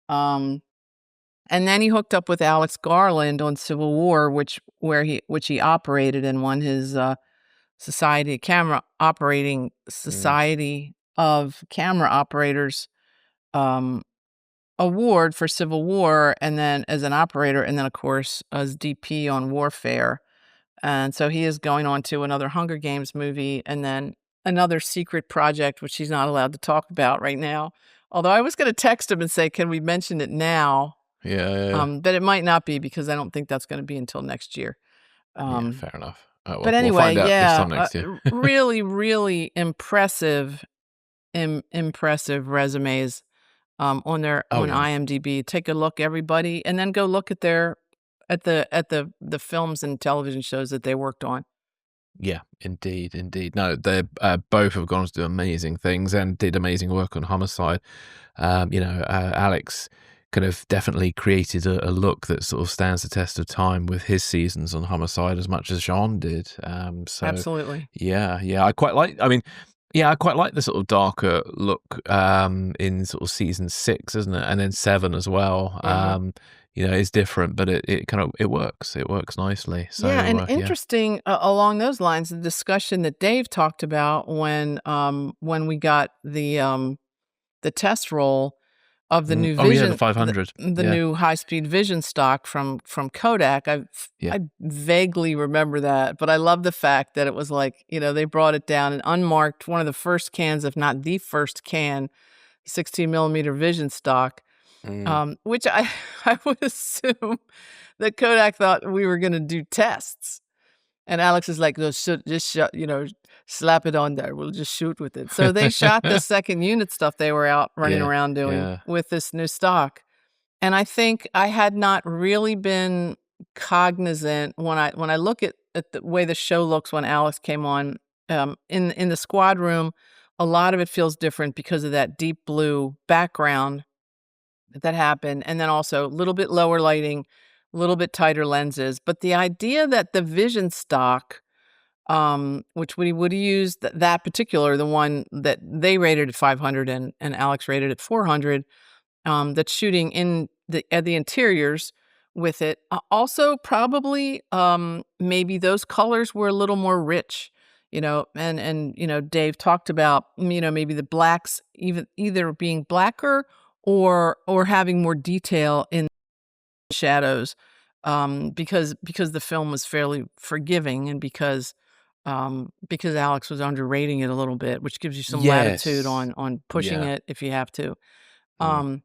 B: and then he hooked up with Alex Garland on Civil War, which he operated and won his Camera Operating Society of Camera Operators award for Civil War, and then as an operator, and then of course as DP on Warfare. And so he is going on to another Hunger Games movie, and then another secret project, which he's not allowed to talk about right now. Although I was going to text him and say, can we mention it now?
A: Yeah.
B: But it might not be, because I don't think that's going to be until next year.
A: Yeah, fair enough. Oh, well,
B: But anyway,
A: we'll find out this
B: yeah,
A: time next year.
B: really, really impressive resumes on
A: Oh, yeah.
B: IMDb. Take a look, everybody, and then go look at their at the films and television shows that they worked on.
A: Yeah, indeed. No, they both have gone on to do amazing things and did amazing work on Homicide. Alex kind of definitely created a look that sort of stands the test of time with his seasons on Homicide as much as Jean did. So
B: Absolutely.
A: yeah, I quite like. I mean, yeah, I quite like the sort of darker look in sort of season 6, isn't it? And then 7 as well. It's different, but it kind of it works. It works nicely. So
B: Yeah, and
A: yeah.
B: interesting along those lines, the discussion that Dave talked about when we got the test roll of the new
A: Oh yeah, the
B: vision,
A: 500.
B: the
A: Yeah,
B: new high-speed vision stock from Kodak.
A: yeah.
B: I vaguely remember that, but I love the fact that it was like, they brought it down and unmarked, one of the first cans, if not the first can, 16 millimeter vision stock, which I would assume that Kodak thought we were going to do tests. And Alex is like, "No, slap it on there. We'll just shoot with it." So they shot the second unit stuff they were out running
A: Yeah,
B: around doing
A: yeah.
B: with this new stock. And I think I had not really been cognizant when I look at the way the show looks when Alex came on, in the squad room, a lot of it feels different because of that deep blue background that happened, and then also a little bit lower lighting, a little bit tighter lenses. But the idea that the vision stock, which we would use that particular, the one that they rated at 500 and Alex rated at 400, that's shooting in the interiors with it. Also, probably maybe those colors were a little more rich, and Dave talked about maybe the blacks either being blacker or having more detail in shadows, because the film was fairly forgiving and because Alex was underrating it a little bit, which gives you some latitude
A: Yes.
B: on pushing
A: Yeah.
B: it if you have to.
A: Mm.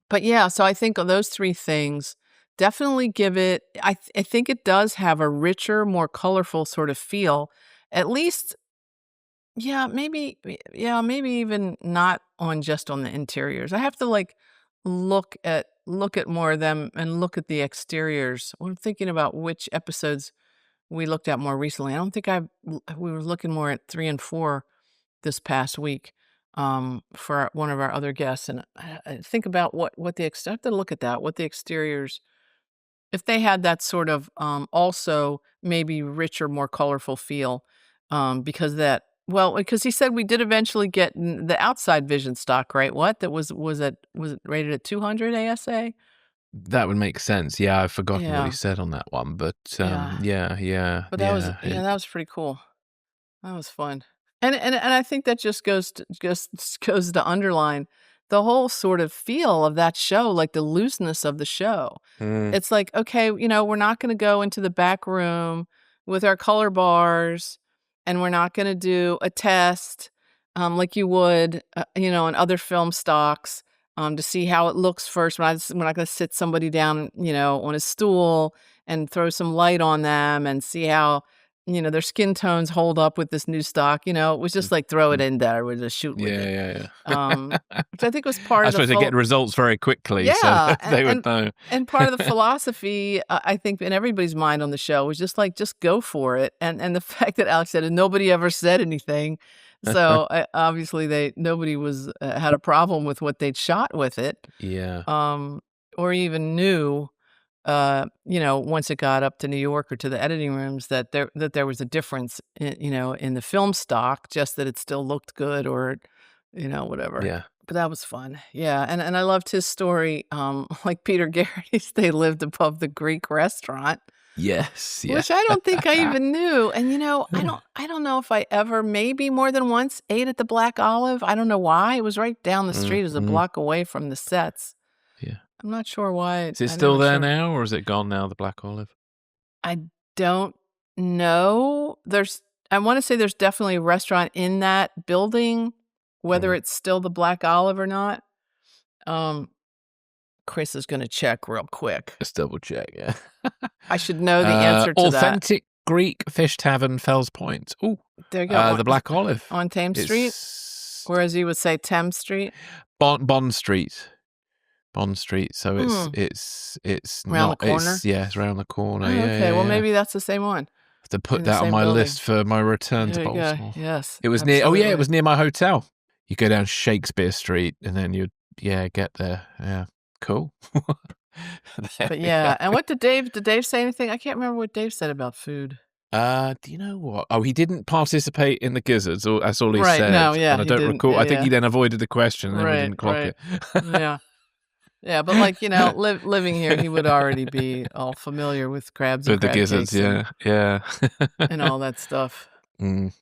B: But yeah, so I think of those 3 things definitely give it. I think it does have a richer, more colorful sort of feel. At least, maybe even not just on the interiors. I have to look at more of them and look at the exteriors. I'm thinking about which episodes we looked at more recently. I don't think we were looking more at 3 and 4 this past week, for one of our other guests, and I think about what the I have to look at that, what the exteriors, if they had that sort of, also maybe richer, more colorful feel, because he said we did eventually get the outside vision stock, right? What that was it rated at 200 ASA?
A: That would make sense. Yeah, I've forgotten what he
B: Yeah,
A: said on that one, but
B: yeah, but that was pretty cool. That was fun. And I think that just goes to underline the whole sort of feel of that show, like the looseness of the show.
D: Mm.
B: It's like, okay, we're not gonna go into the back room with our color bars, and we're not gonna do a test, like you would, in other film stocks, to see how it looks first. We're not gonna sit somebody down, on a stool and throw some light on them and see how, their skin tones hold up with this new stock. It was just like throw it in there, we'll just shoot with it.
A: Yeah.
B: Which I think was part
A: I
B: of the
A: suppose they get results very quickly, so
B: yeah,
A: they would know.
B: and part of the philosophy, I think in everybody's mind on the show was just like, just go for it. And the fact that Alex said, and nobody ever said anything. So obviously nobody was had a problem with what they'd shot with it,
A: Yeah.
B: or even knew, once it got up to New York or to the editing rooms that there was a difference in the film stock, just that it still looked good or, whatever.
A: Yeah.
B: But that was fun. Yeah, and I loved his story, like Peter Garrity's, they lived above the Greek restaurant,
A: Yes, yeah.
B: which I don't think I even knew. And, I don't know if I ever, maybe more than once, ate at the Black Olive. I don't know why. It was right down the street. It was a block away from the sets.
A: Yeah.
B: I'm not sure why.
A: Is it
B: I
A: still
B: never
A: there
B: sure.
A: now, or is it gone now, the Black Olive?
B: I don't know. I wanna say there's definitely a restaurant in that building, whether it's still the Black Olive or not. Chris is gonna check real quick.
A: Let's double check, yeah.
B: I should know the answer to that.
A: Authentic Greek Fish Tavern, Fells Point. Ooh,
B: There you go.
A: the Black Olive.
B: On Thames Street?
A: It's
B: Or as you would say, Thames Street?
A: Bond Street. Bond Street. So it's
B: Around
A: not.
B: the corner?
A: It's around the corner.
B: Oh,
A: Yeah,
B: okay. Well,
A: yeah.
B: maybe that's the same one.
A: Have to put
B: In the
A: that on
B: same
A: my
B: building.
A: list for my return to
B: There you go.
A: Baltimore.
B: Yes.
A: It was near. Oh yeah, it was
B: absolutely.
A: near my hotel. You go down Shakespeare Street, and then you get there. Yeah, cool. There
B: But
A: we
B: yeah,
A: go.
B: and what did Dave say anything? I can't remember what Dave said about food.
A: Do you know what? Oh, he didn't participate in the gizzards, or that's all he
B: Right.
A: said.
B: No, yeah,
A: and I
B: he
A: don't
B: didn't.
A: recall.
B: Yeah,
A: I think he
B: yeah.
A: then avoided the question, and then we
B: Right,
A: didn't clock
B: right.
A: it.
B: Yeah. Yeah, but like, living here, he would already be all familiar with crabs and
A: With the
B: crab
A: gizzards,
B: cakes
A: yeah.
B: and all that stuff.
A: Mm.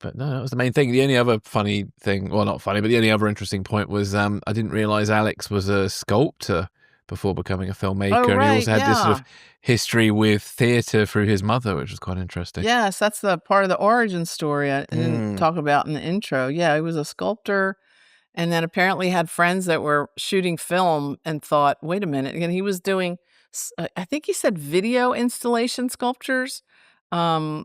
A: But no, that was the main thing. The only other funny thing, well, not funny, but the only other interesting point was I didn't realize Alex was a sculptor before becoming a filmmaker,
B: Oh,
A: and he
B: right,
A: also had this sort
B: yeah.
A: of history with theatre through his mother, which was quite interesting.
B: Yes, that's the part of the origin story I didn't
A: Mm.
B: talk about in the intro. Yeah, he was a sculptor and then apparently had friends that were shooting film and thought, "Wait a minute." And he was doing I think he said video installation sculptures. So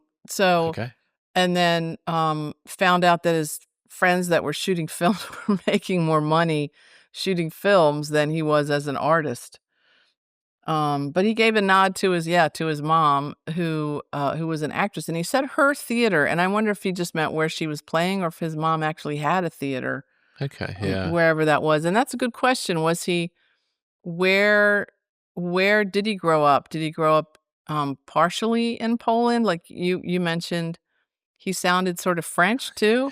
A: Okay.
B: and then found out that his friends that were shooting film were making more money shooting films than he was as an artist. But he gave a nod to his mom who was an actress, and he said her theater, and I wonder if he just meant where she was playing or if his mom actually had a theater,
A: Okay, yeah.
B: wherever that was. And that's a good question. Was he where where did he grow up? Did he grow up partially in Poland? Like you mentioned, he sounded sort of French too.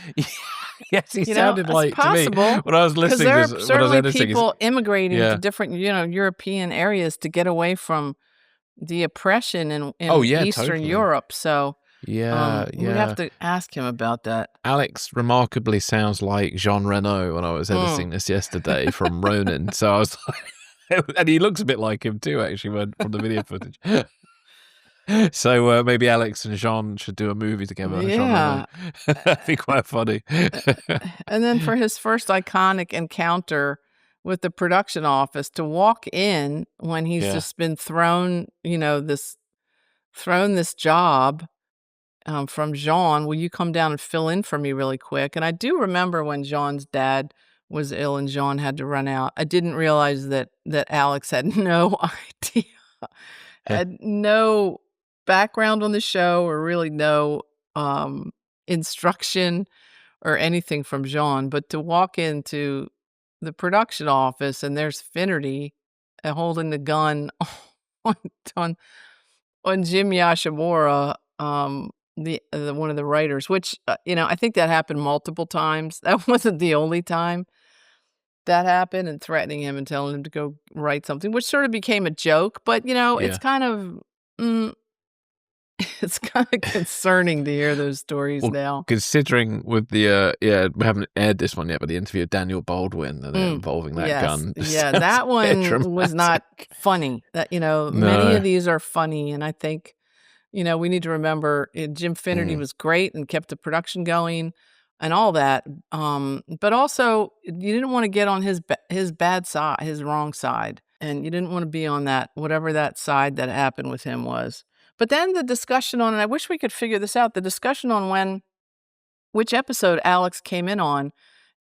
A: Yes, he sounded
B: It's
A: like to me
B: possible
A: when I was
B: because
A: listening
B: there
A: to
B: are
A: this, when I was
B: certainly
A: editing.
B: people immigrating to
A: Yeah.
B: different, European areas to get away from the oppression in
A: Oh yeah,
B: Eastern
A: totally.
B: Europe. So
A: Yeah,
B: we'd have
A: yeah.
B: to ask him about that.
A: Alex remarkably sounds like Jean Reno when I was editing this yesterday from Ronin. So I was like, and he looks a bit like him too, actually, from the video footage. So maybe Alex and Jean should do a movie together. Jean Reno.
B: Yeah.
A: That'd be quite funny.
B: And then for his first iconic encounter with the production office to walk in when he's
A: Yeah.
B: just been thrown this job from Jean, will you come down and fill in for me really quick? And I do remember when Jean's dad was ill and Jean had to run out. I didn't realize that Alex had no idea, had no background on the show or really no instruction or anything from Jean. But to walk into the production office and there's Finnerty holding the gun on on, on Jim Yashimura, the one of the writers, which I think that happened multiple times. That wasn't the only time that happened, and threatening him and telling him to go write something, which sort of became a joke. But it's
A: Yeah.
B: kind of it's kind of concerning to hear those stories
A: Well,
B: now.
A: considering with the we haven't aired this one yet, but the interview of Daniel Baldwin involving that
B: Yes,
A: gun.
B: yeah,
A: sounds
B: that
A: a
B: one
A: bit
B: was not
A: dramatic.
B: funny. That many
A: No.
B: of these are funny, and I think we need to remember Jim Finnerty was great and kept the production going and all that. But also you didn't want to get on his bad side, his wrong side, and you didn't want to be on that whatever that side that happened with him was. But then the discussion on, and I wish we could figure this out, the discussion on which episode Alex came in on,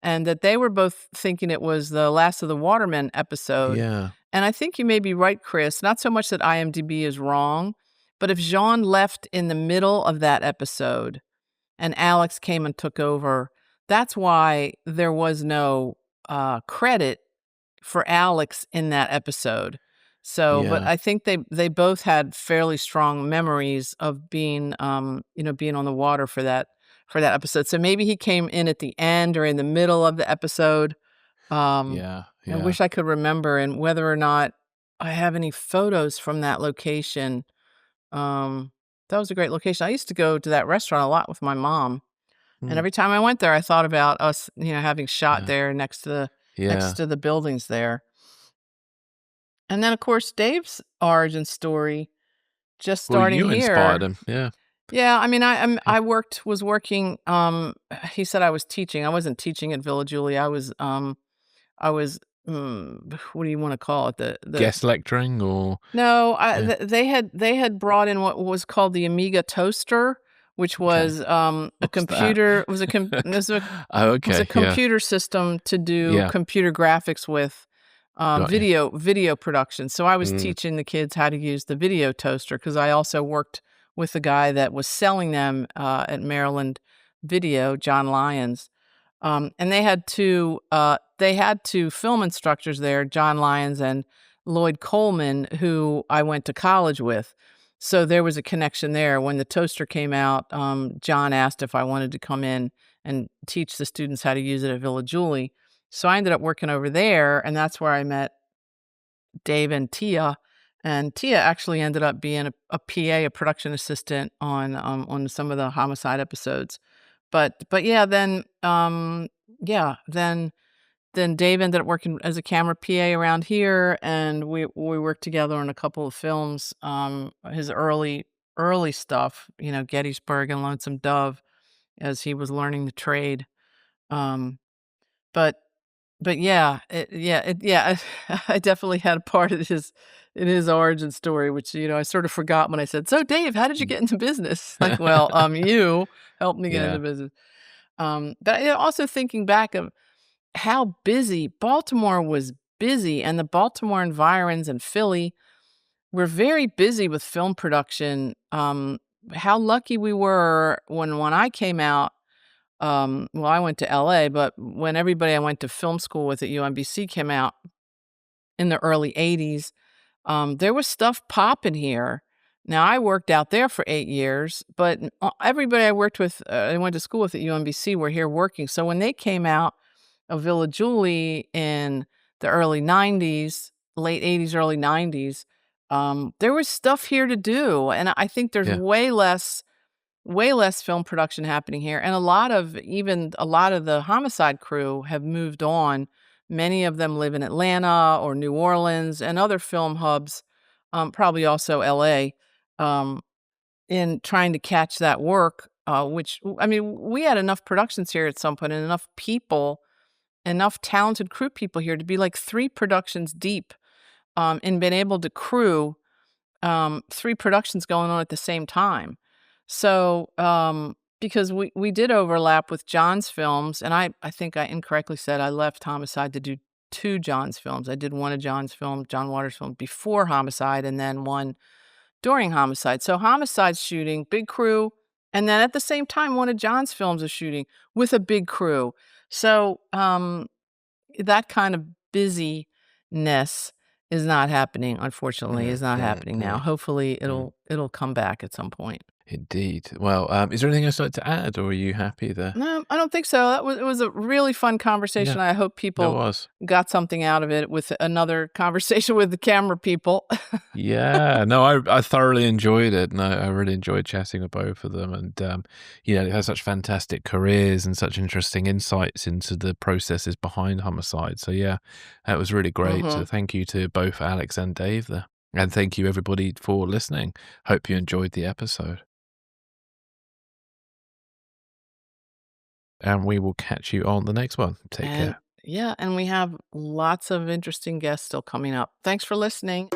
B: and that they were both thinking it was the Last of the Watermen episode.
A: Yeah.
B: And I think you may be right, Chris. Not so much that IMDb is wrong, but if Jean left in the middle of that episode and Alex came and took over, that's why there was no credit for Alex in that episode. So, but
A: Yeah.
B: I think they both had fairly strong memories of being being on the water for that episode. So maybe he came in at the end or in the middle of the episode.
A: Yeah.
B: I wish I could remember, and whether or not I have any photos from that location. That was a great location. I used to go to that restaurant a lot with my mom, and every time I went there, I thought about us, having shot
A: Yeah.
B: there next to
A: Yeah.
B: the buildings there. And then, of course, Dave's origin story, just
A: Well,
B: starting
A: you
B: here.
A: inspired him. Yeah.
B: Yeah, I mean, was working. He said I was teaching. I wasn't teaching at Villa Julia. I was. What do you want to call it? The
A: Guest lecturing or
B: No,
A: Yeah.
B: they had brought in what was called the Amiga toaster, which was a
A: What's
B: computer.
A: that?
B: It was a com- it was a,
A: Oh,
B: it was
A: okay.
B: a computer system to do
A: Yeah.
B: computer graphics with.
A: Got you.
B: video production. So I was
D: Mm.
B: teaching the kids how to use the video toaster because I also worked with the guy that was selling them at Maryland Video, John Lyons. And they had two film instructors there, John Lyons and Lloyd Coleman, who I went to college with. So there was a connection there. When the toaster came out, John asked if I wanted to come in and teach the students how to use it at Villa Julie. So I ended up working over there, and that's where I met Dave and Tia. And Tia actually ended up being a PA, a production assistant on some of the Homicide episodes. But yeah, then Dave ended up working as a camera PA around here, and we worked together on a couple of films. His early stuff, Gettysburg and Lonesome Dove, as he was learning the trade. Um, but yeah, I definitely had a part of his in his origin story, which I sort of forgot when I said, "So, Dave, how did you
A: Mm.
B: get into business?" Like, well, you helped me get
A: Yeah.
B: into business. But also thinking back of how busy Baltimore was busy, and the Baltimore environs and Philly were very busy with film production. How lucky we were when I came out. Well, I went to LA, but when everybody I went to film school with at UMBC came out in the early 80s, there was stuff popping here. Now, I worked out there for 8 years, but everybody I worked with, I went to school with at UMBC were here working. So when they came out of Villa Julie in the early 90s, late 80s, early 90s, there was stuff here to do. And I think there's
A: Yeah.
B: way less film production happening here, and a lot of the Homicide crew have moved on. Many of them live in Atlanta or New Orleans and other film hubs, probably also LA, in trying to catch that work, which I mean, we had enough productions here at some point and enough people, enough talented crew people here to be like 3 productions deep, and been able to crew 3 productions going on at the same time. So, because we did overlap with John's films, and I think I incorrectly said I left Homicide to do 2 John's films. I did one of John's film, John Waters' film, before Homicide, and then one during Homicide. So Homicide's shooting, big crew, and then at the same time, one of John's films is shooting with a big crew. So, that kind of busyness is not happening, unfortunately, is not happening now. Hopefully, it'll come back at some point.
A: Indeed. Well, is there anything else you'd like to add, or are you happy there?
B: No, I don't think so. It was a really fun conversation.
A: Yeah,
B: I hope
A: there
B: people
A: was.
B: got something out of it with another conversation with the camera people.
A: Yeah, no, I thoroughly enjoyed it, and I really enjoyed chatting with both of them. And they have such fantastic careers and such interesting insights into the processes behind Homicide. So yeah, that was really great. So
B: Mhm.
A: thank you to both Alex and Dave there, and thank you everybody for listening. Hope you enjoyed the episode, and we will catch you on the next one. Take
B: And
A: care.
B: yeah, and we have lots of interesting guests still coming up. Thanks for listening.